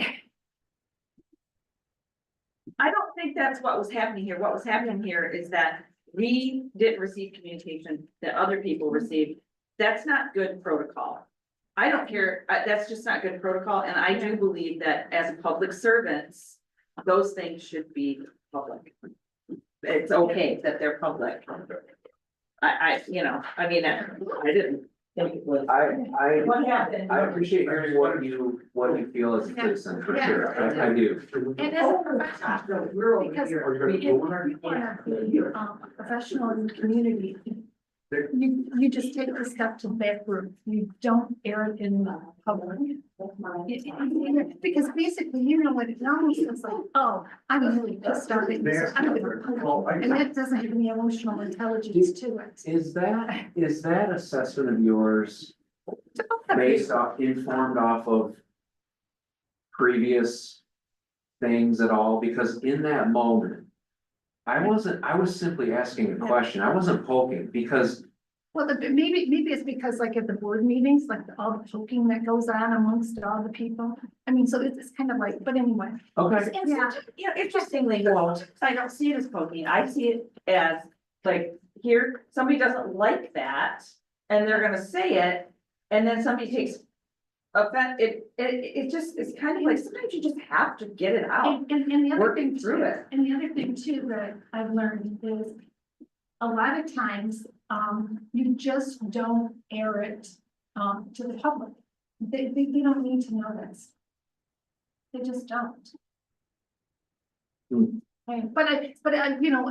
I don't think that's what was happening here. What was happening here is that we didn't receive communication that other people received. That's not good protocol. I don't care, that's just not good protocol, and I do believe that as public servants, those things should be public. It's okay that they're public. I didn't think it was. What happened? I appreciate hearing what you feel as a citizen, for sure, I do. And as a professional, because if you wanna be, a professional in the community, you just take the step to the back room, you don't air it in the public. Because basically, you know what it knows, it's like, oh, I'm really pissed off at this, I'm gonna, and that doesn't have any emotional intelligence to it. Is that assessment of yours informed off of previous things at all? Because in that moment, I was simply asking a question. I wasn't poking because Well, maybe it's because like at the board meetings, like all the poking that goes on amongst all the people. I mean, so it's kind of like, but anyway. okay, Interestingly, well, I don't see it as poking. I see it as like, here, somebody doesn't like that. and they're gonna say it, and then somebody takes offense, it just, it's kind of like, sometimes you just have to get it out. And the other Working thing through too, it. and the other thing too that I've learned is a lot of times, you just don't air it, to the public. They don't need to know this. They just don't. Hmm. But you know,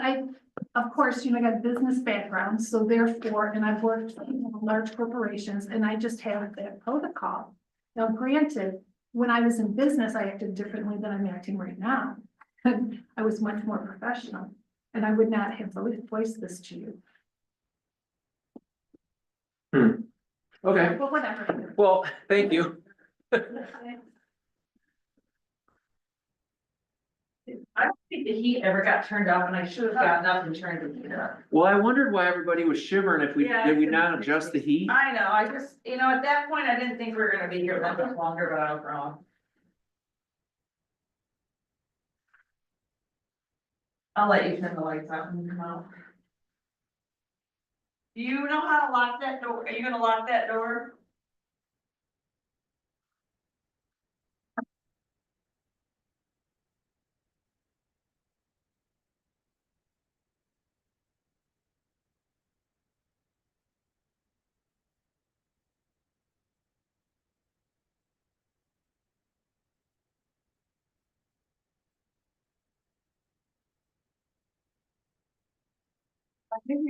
of course, you know, I got a business background, so therefore, and I've worked in large corporations, and I just have that protocol. Now, granted, when I was in business, I acted differently than I'm acting right now. I was much more professional, and I would not have voiced this to you, Okay, but whatever. well, thank you. I don't think the heat ever got turned off, and I should have gotten up and turned the heat up. Well, I wondered why everybody was shivering if Yeah, did we it's not been- adjust the heat? I know, I just, you know, at that point, I didn't think we were gonna be here that much longer, but I was wrong. I'll let you turn the lights off and come out. Do you know how to lock that door? Are you gonna lock that door?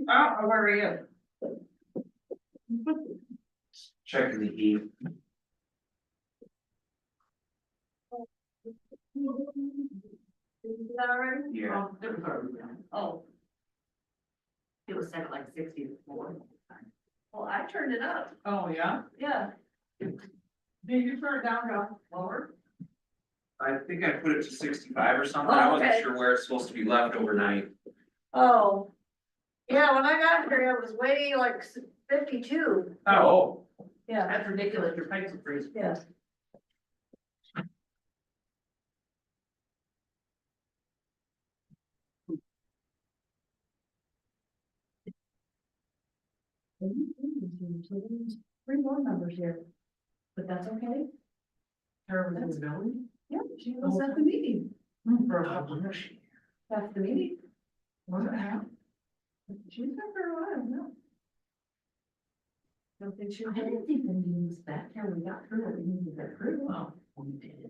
Oh, where are you? Checking the heat. Is that already? Yeah. Oh, it was already done. Oh. It was set at like 64. Well, I turned it up. Oh, yeah? Yeah. Did you turn it down, John? Lower? I think I put it to 65 or something. Oh, I wasn't okay. sure where it's supposed to be left overnight. Oh. Yeah, when I got here, it was way like 52. Oh. Yeah, That's ridiculous, your pipes are freezing. yeah. Three more members here, but that's okay. Her was in the building? Yeah, she was at the meeting. For a couple of years. That's the meeting. Was it how? She's been for a while, no. Don't think she. I didn't think the meeting was back here, we got through it, we needed to get through, well, we did.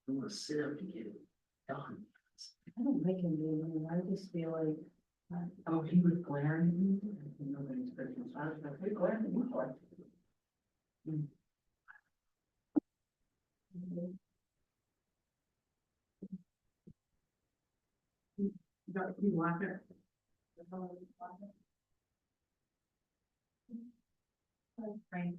We want to sit up to get it done. I don't like him being, I just feel like. Oh, he was glaring at me, and nobody's putting his eyes, like, we glaring at you for. You want it? Right.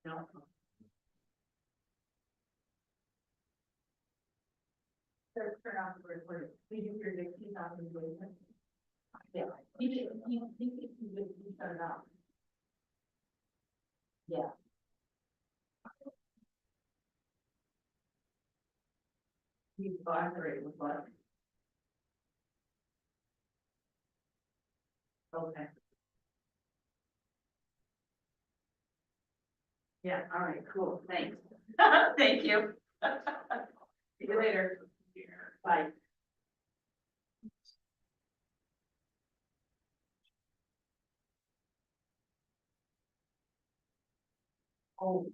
No. Turn off the recording. We do your 16,000 movement. Yeah, he shut it off. Yeah. He's vibrating with what? Okay. Yeah, all right, cool, thanks. Thank you. See you later. Bye. Oh.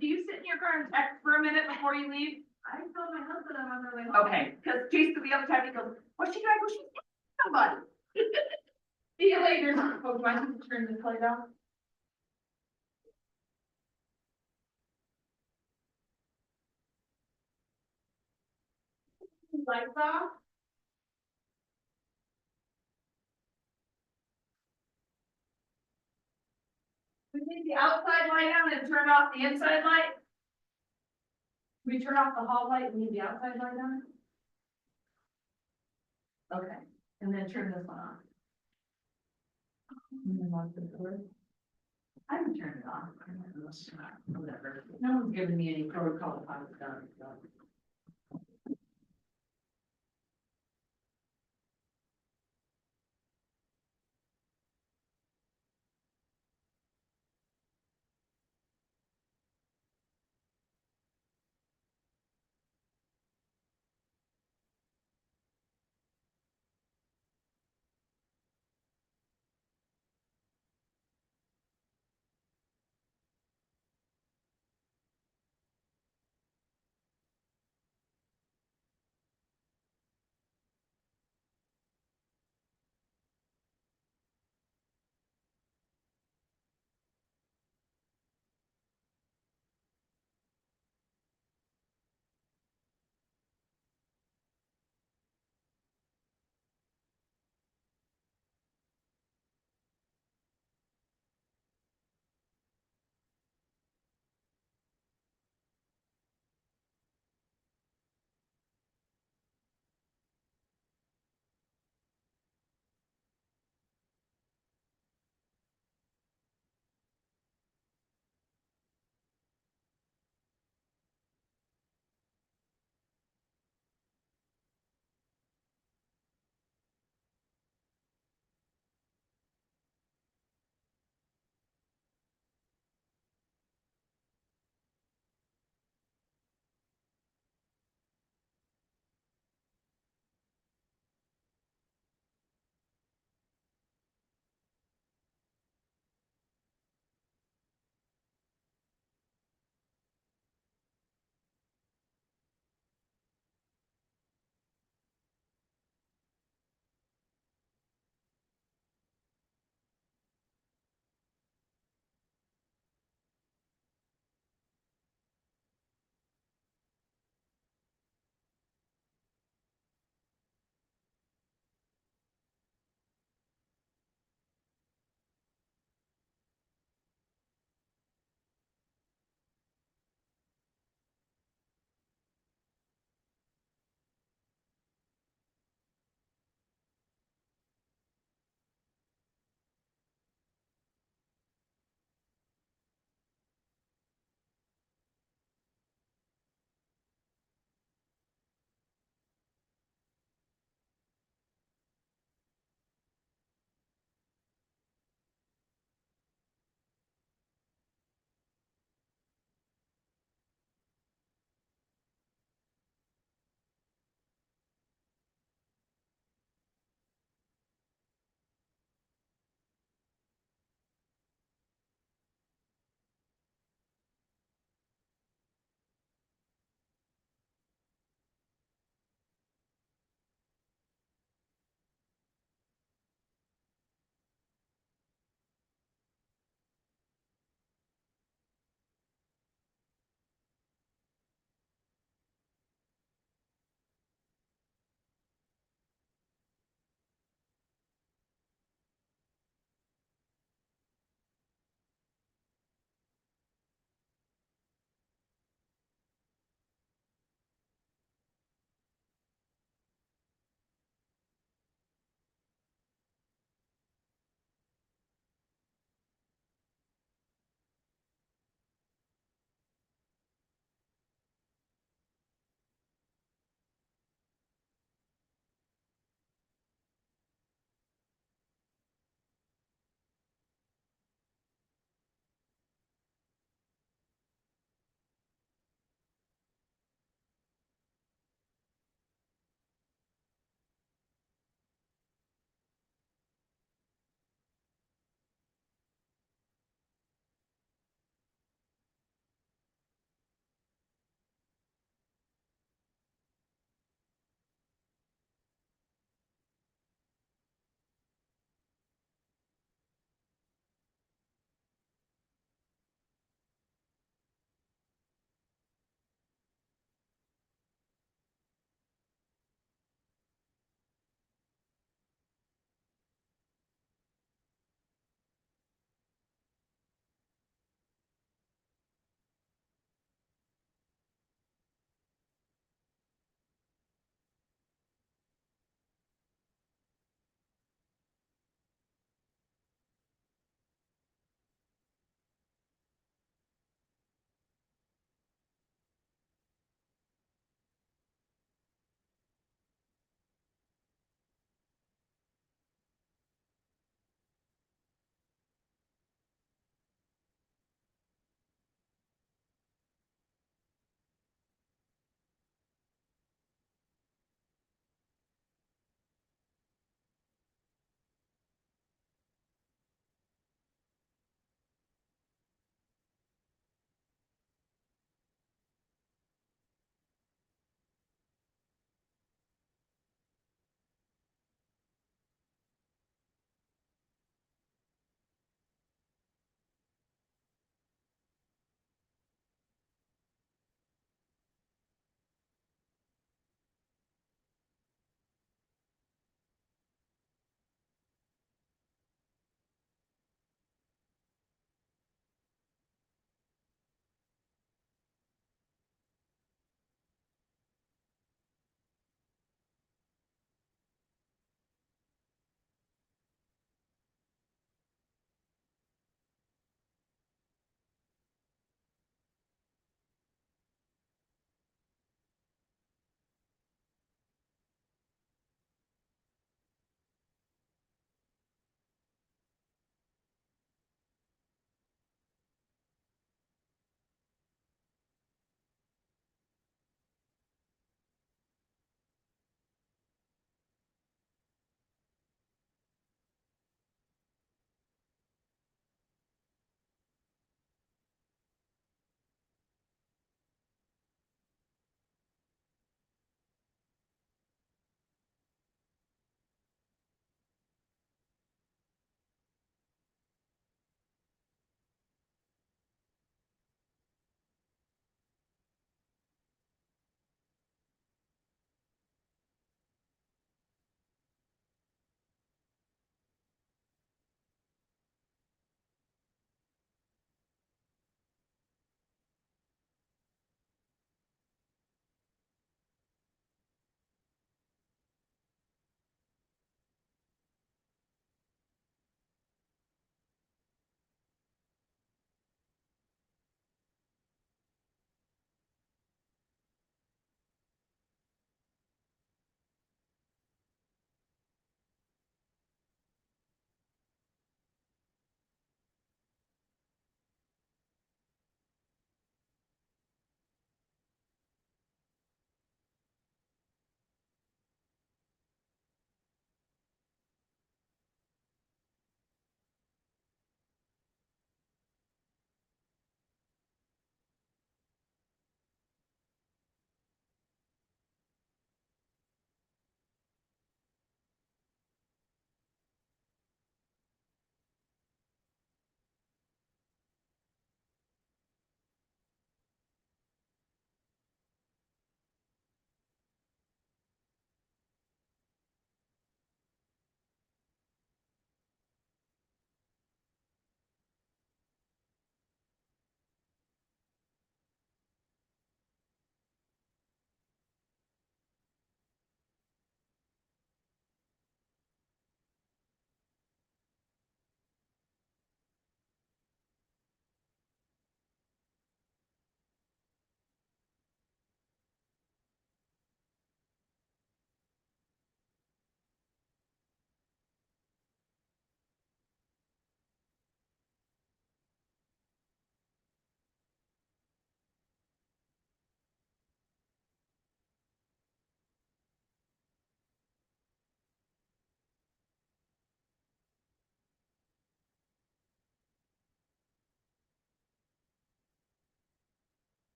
Do you sit in your car and text for a minute before you leave? I told my husband I'm on my way home. Okay, because Jason, the other time he goes, what's she doing? Well, she's getting somebody. See you later. Oh, do I need to turn this light off? Lights off? We need the outside light on and turn off the inside light? We turn off the hall light, we need the outside light on? Okay, and then turn this one on. And then lock the door. I haven't turned it on. Whatever. No one's given me any protocol how it's done, so.